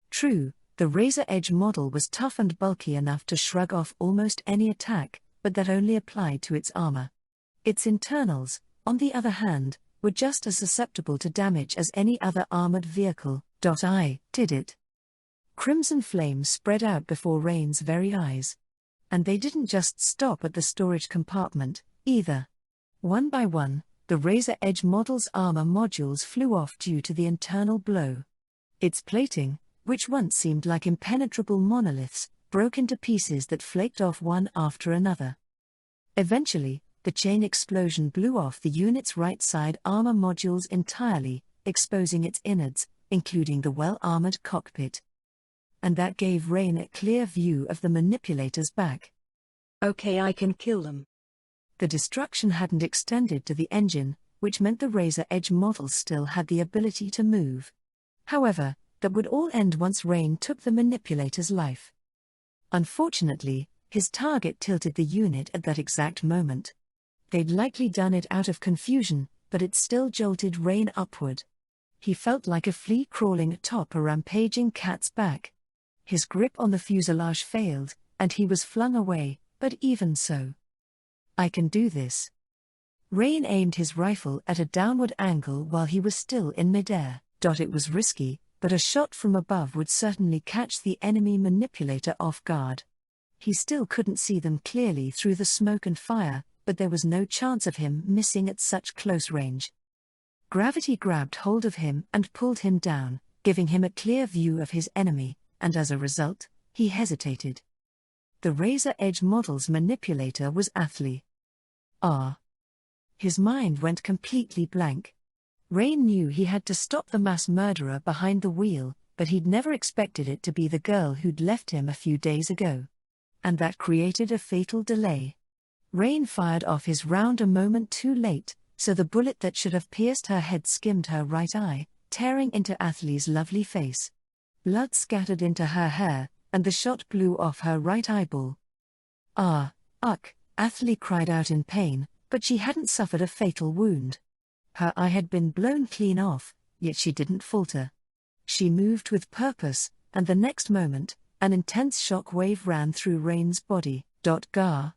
True, the razor edge model was tough and bulky enough to shrug off almost any attack, but that only applied to its armor. Its internals, on the other hand, were just as susceptible to damage as any other armored vehicle. I did it. Crimson flames spread out before Rain's very eyes. And they didn't just stop at the storage compartment, either. One by one, the razor edge model's armor modules flew off due to the internal blow. Its plating, which once seemed like impenetrable monoliths, broke into pieces that flaked off one after another. Eventually, the chain explosion blew off the unit's right side armor modules entirely, exposing its innards, including the well-armored cockpit. And that gave Rain a clear view of the manipulator's back. Okay, I can kill them. The destruction hadn't extended to the engine, which meant the razor edge model still had the ability to move. However, that would all end once Rain took the manipulator's life. Unfortunately, his target tilted the unit at that exact moment. They'd likely done it out of confusion, but it still jolted Rain upward. He felt like a flea crawling atop a rampaging cat's back. His grip on the fuselage failed, and he was flung away, but even so. I can do this. Rain aimed his rifle at a downward angle while he was still in midair. It was risky, but a shot from above would certainly catch the enemy manipulator off guard. He still couldn't see them clearly through the smoke and fire, but there was no chance of him missing at such close range. Gravity grabbed hold of him and pulled him down, giving him a clear view of his enemy, and as a result, he hesitated. The razor edge model's manipulator was Athley. His mind went completely blank. Rain knew he had to stop the mass murderer behind the wheel, but he'd never expected it to be the girl who'd left him a few days ago. And that created a fatal delay. Rain fired off his round a moment too late, so the bullet that should have pierced her head skimmed her right eye, tearing into Athley's lovely face. Blood scattered into her hair, and the shot blew off her right eyeball. Athley cried out in pain, but she hadn't suffered a fatal wound. Her eye had been blown clean off, yet she didn't falter. She moved with purpose, and the next moment, an intense shock wave ran through Rain's body. The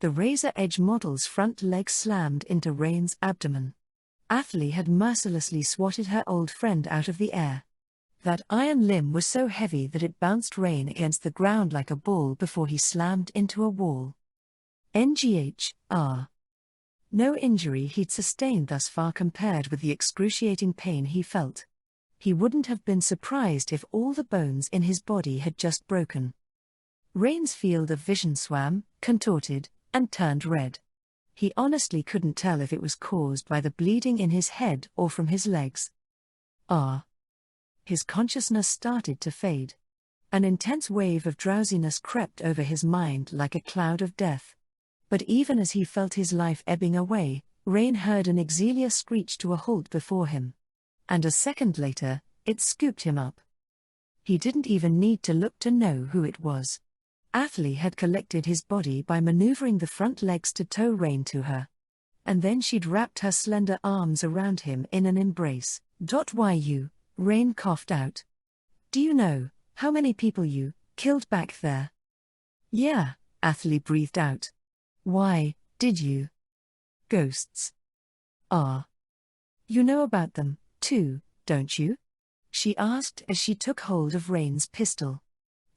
razor edge model's front leg slammed into Rain's abdomen. Athley had mercilessly swatted her old friend out of the air. That iron limb was so heavy that it bounced Rain against the ground like a ball before he slammed into a wall. No injury he'd sustained thus far compared with the excruciating pain he felt. He wouldn't have been surprised if all the bones in his body had just broken. Rain's field of vision swam, contorted, and turned red. He honestly couldn't tell if it was caused by the bleeding in his head or from his legs. His consciousness started to fade. An intense wave of drowsiness crept over his mind like a cloud of death. But even as he felt his life ebbing away, Rain heard an auxilia screech to a halt before him. And a second later, it scooped him up. He didn't even need to look to know who it was. Athley had collected his body by maneuvering the front legs to tow Rain to her. And then she'd wrapped her slender arms around him in an embrace. "You," Rain coughed out. "Do you know how many people you killed back there?" "Yeah," Athley breathed out. "Why, did you?" "Ghosts. Ah. You know about them, too, don't you?" she asked as she took hold of Rain's pistol.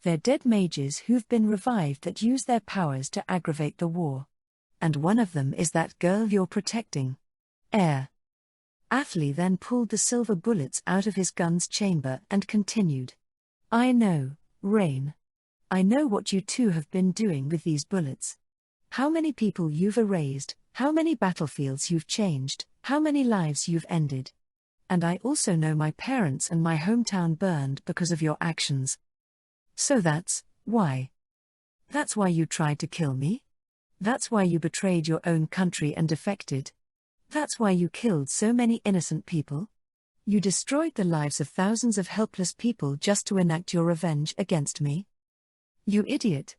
"They're dead mages who've been revived that use their powers to aggravate the war. And one of them is that girl you're protecting. Air." Athley then pulled the silver bullets out of his gun's chamber and continued. "I know, Rain. I know what you two have been doing with these bullets. How many people you've erased, how many battlefields you've changed, how many lives you've ended. And I also know my parents and my hometown burned because of your actions. So that's why. That's why you tried to kill me? That's why you betrayed your own country and defected? That's why you killed so many innocent people? You destroyed the lives of thousands of helpless people just to enact your revenge against me? You idiot."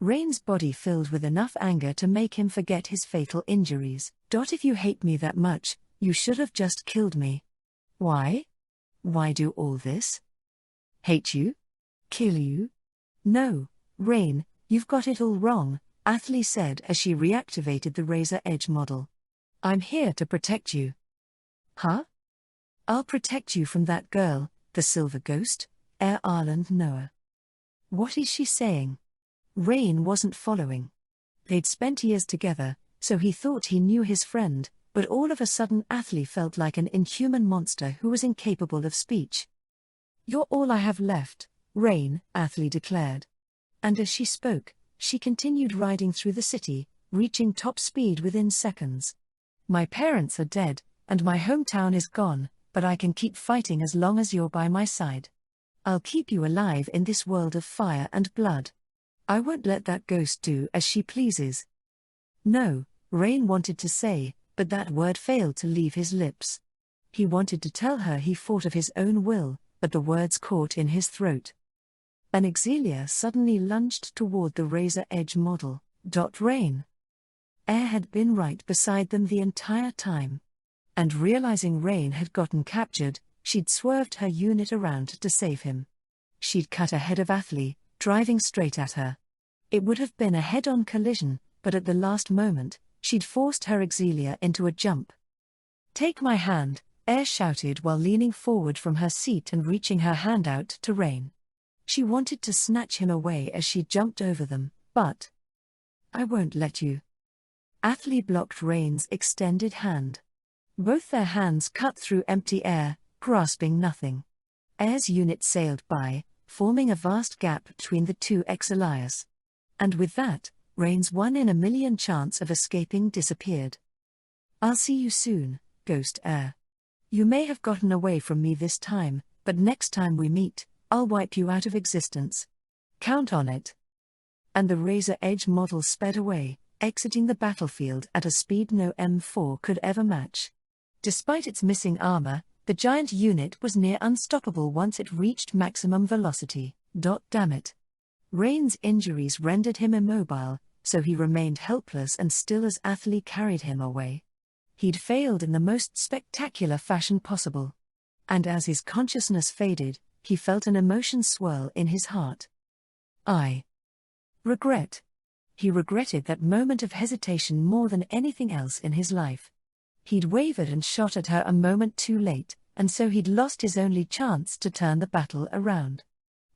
Rain's body filled with enough anger to make him forget his fatal injuries. "If you hate me that much, you should have just killed me. Why? Why do all this? Hate you? Kill you? No, Rain, you've got it all wrong," Athley said as she reactivated the Razor Edge model. "I'm here to protect you." "Huh? I'll protect you from that girl, the Silver Ghost, Air Arland Noah." What is she saying? Rain wasn't following. They'd spent years together, so he thought he knew his friend, but all of a sudden Athley felt like an inhuman monster who was incapable of speech. "You're all I have left, Rain," Athley declared. And as she spoke, she continued riding through the city, reaching top speed within seconds. "My parents are dead, and my hometown is gone, but I can keep fighting as long as you're by my side. I'll keep you alive in this world of fire and blood. I won't let that ghost do as she pleases." "No," Rain wanted to say, but that word failed to leave his lips. He wanted to tell her he fought of his own will, but the words caught in his throat. An Exilia suddenly lunged toward the Razor Edge model. Rain. Air had been right beside them the entire time. And realizing Rain had gotten captured, she'd swerved her unit around to save him. She'd cut ahead of Athley, driving straight at her. It would have been a head-on collision, but at the last moment, she'd forced her Exilia into a jump. "Take my hand," Air shouted while leaning forward from her seat and reaching her hand out to Rain. She wanted to snatch him away as she jumped over them, but "I won't let you." Athley blocked Rain's extended hand. Both their hands cut through empty air, grasping nothing. Air's unit sailed by, forming a vast gap between the two Exilias. And with that, Rain's 1 in a million chance of escaping disappeared. "I'll see you soon, Ghost Air. You may have gotten away from me this time, but next time we meet, I'll wipe you out of existence. Count on it." And the Razor Edge model sped away, exiting the battlefield at a speed no M4 could ever match. Despite its missing armor, the giant unit was near unstoppable once it reached maximum velocity. Damn it. Rain's injuries rendered him immobile, so he remained helpless and still as Athley carried him away. He'd failed in the most spectacular fashion possible. And as his consciousness faded, he felt an emotion swirl in his heart. I regret. He regretted that moment of hesitation more than anything else in his life. He'd wavered and shot at her a moment too late, and so he'd lost his only chance to turn the battle around.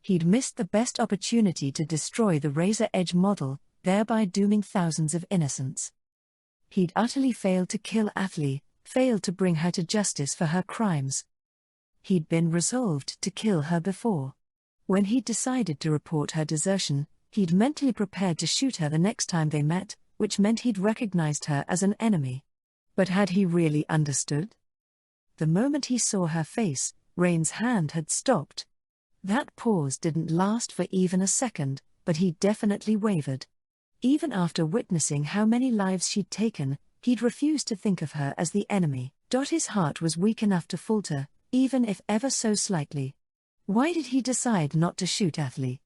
He'd missed the best opportunity to destroy the Razor Edge model, thereby dooming thousands of innocents. He'd utterly failed to kill Athley, failed to bring her to justice for her crimes. He'd been resolved to kill her before. When he'd decided to report her desertion, he'd mentally prepared to shoot her the next time they met, which meant he'd recognized her as an enemy. But had he really understood? The moment he saw her face, Rain's hand had stopped. That pause didn't last for even a second, but he definitely wavered. Even after witnessing how many lives she'd taken, he'd refused to think of her as the enemy. His heart was weak enough to falter, even if ever so slightly. Why did he decide not to shoot Athley?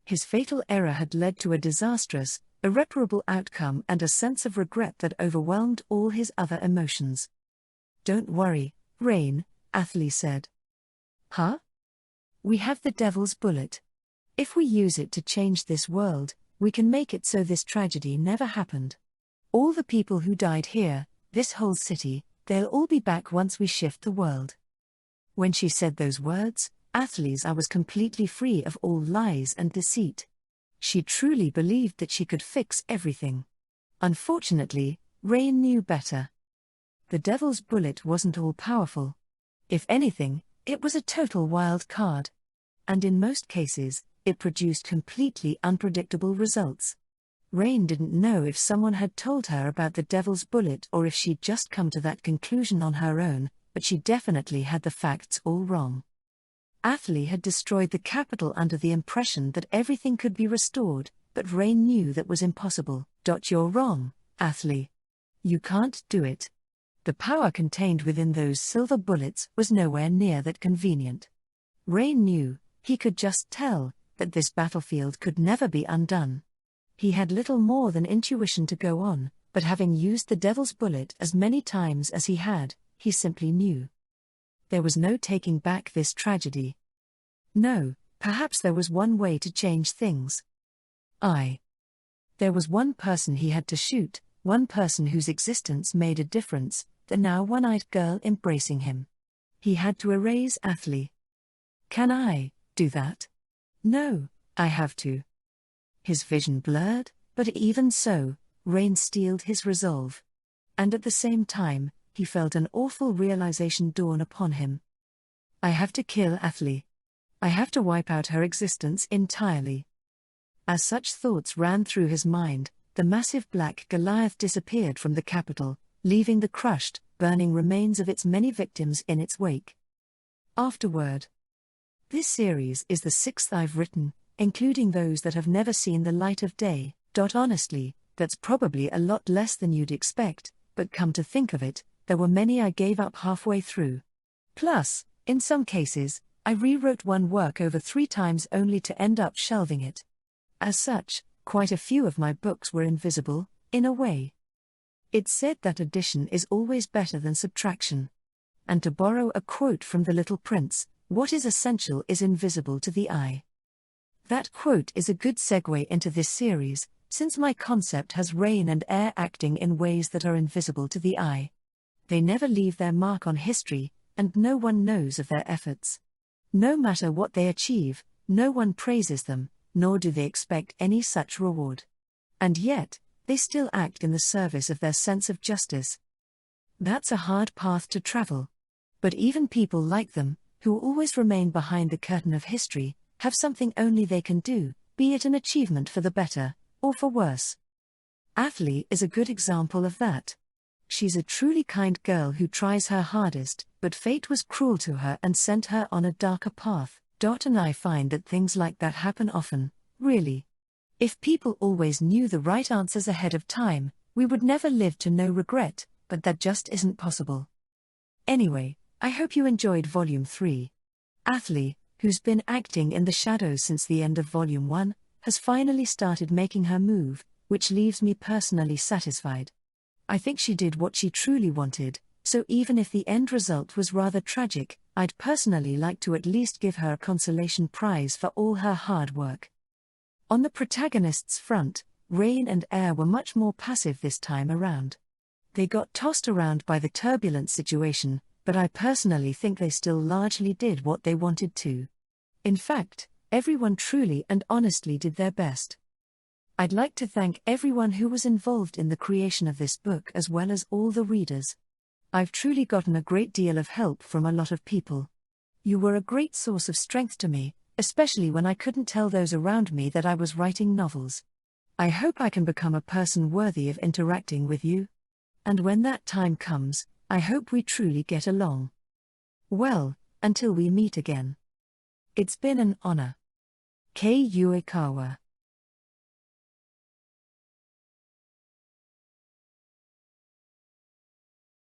His fatal error had led to a disastrous, irreparable outcome and a sense of regret that overwhelmed all his other emotions. "Don't worry, Rain," Athley said. "Huh? We have the Devil's Bullet. If we use it to change this world, we can make it so this tragedy never happened. All the people who died here, this whole city, they'll all be back once we shift the world." When she said those words, Athley's eye was completely free of all lies and deceit. She truly believed that she could fix everything. Unfortunately, Rain knew better. The Devil's Bullet wasn't all-powerful. If anything, it was a total wild card. And in most cases, it produced completely unpredictable results. Rain didn't know if someone had told her about the Devil's Bullet or if she'd just come to that conclusion on her own, but she definitely had the facts all wrong. Athley had destroyed the capital under the impression that everything could be restored, but Rain knew that was impossible. "You're wrong, Athley. You can't do it. The power contained within those silver bullets was nowhere near that convenient." Rain knew, he could just tell, that this battlefield could never be undone. He had little more than intuition to go on, but having used the Devil's Bullet as many times as he had, he simply knew. There was no taking back this tragedy. No, perhaps there was one way to change things. There was one person he had to shoot, one person whose existence made a difference, the now one-eyed girl embracing him. He had to erase Athley. "Can I do that?" "No, I have to." His vision blurred, but even so, Rain steeled his resolve. And at the same time, he felt an awful realization dawn upon him. "I have to kill Athley. I have to wipe out her existence entirely." As such thoughts ran through his mind, the massive black Goliath disappeared from the capital, leaving the crushed, burning remains of its many victims in its wake. Afterword. This series is the 6th I've written, including those that have never seen the light of day. Honestly, that's probably a lot less than you'd expect, but come to think of it, there were many I gave up halfway through. Plus, in some cases, I rewrote one work over 3 times only to end up shelving it. As such, quite a few of my books were invisible, in a way. It's said that addition is always better than subtraction. And to borrow a quote from The Little Prince, what is essential is invisible to the eye. That quote is a good segue into this series, since my concept has rain and air acting in ways that are invisible to the eye. They never leave their mark on history, and no one knows of their efforts. No matter what they achieve, no one praises them, nor do they expect any such reward. And yet, they still act in the service of their sense of justice. That's a hard path to travel. But even people like them, who always remain behind the curtain of history, have something only they can do, be it an achievement for the better, or for worse. Athley is a good example of that. She's a truly kind girl who tries her hardest, but fate was cruel to her and sent her on a darker path. And I find that things like that happen often, really. If people always knew the right answers ahead of time, we would never live to know regret, but that just isn't possible. Anyway, I hope you enjoyed Volume 3. Athley, who's been acting in the shadows since the end of Volume 1, has finally started making her move, which leaves me personally satisfied. I think she did what she truly wanted, so even if the end result was rather tragic, I'd personally like to at least give her a consolation prize for all her hard work. On the protagonist's front, Rain and Air were much more passive this time around. They got tossed around by the turbulent situation, but I personally think they still largely did what they wanted to. In fact, everyone truly and honestly did their best. I'd like to thank everyone who was involved in the creation of this book as well as all the readers. I've truly gotten a great deal of help from a lot of people. You were a great source of strength to me, especially when I couldn't tell those around me that I was writing novels. I hope I can become a person worthy of interacting with you. And when that time comes, I hope we truly get along. Well, until we meet again. It's been an honor. Kei Uekawa.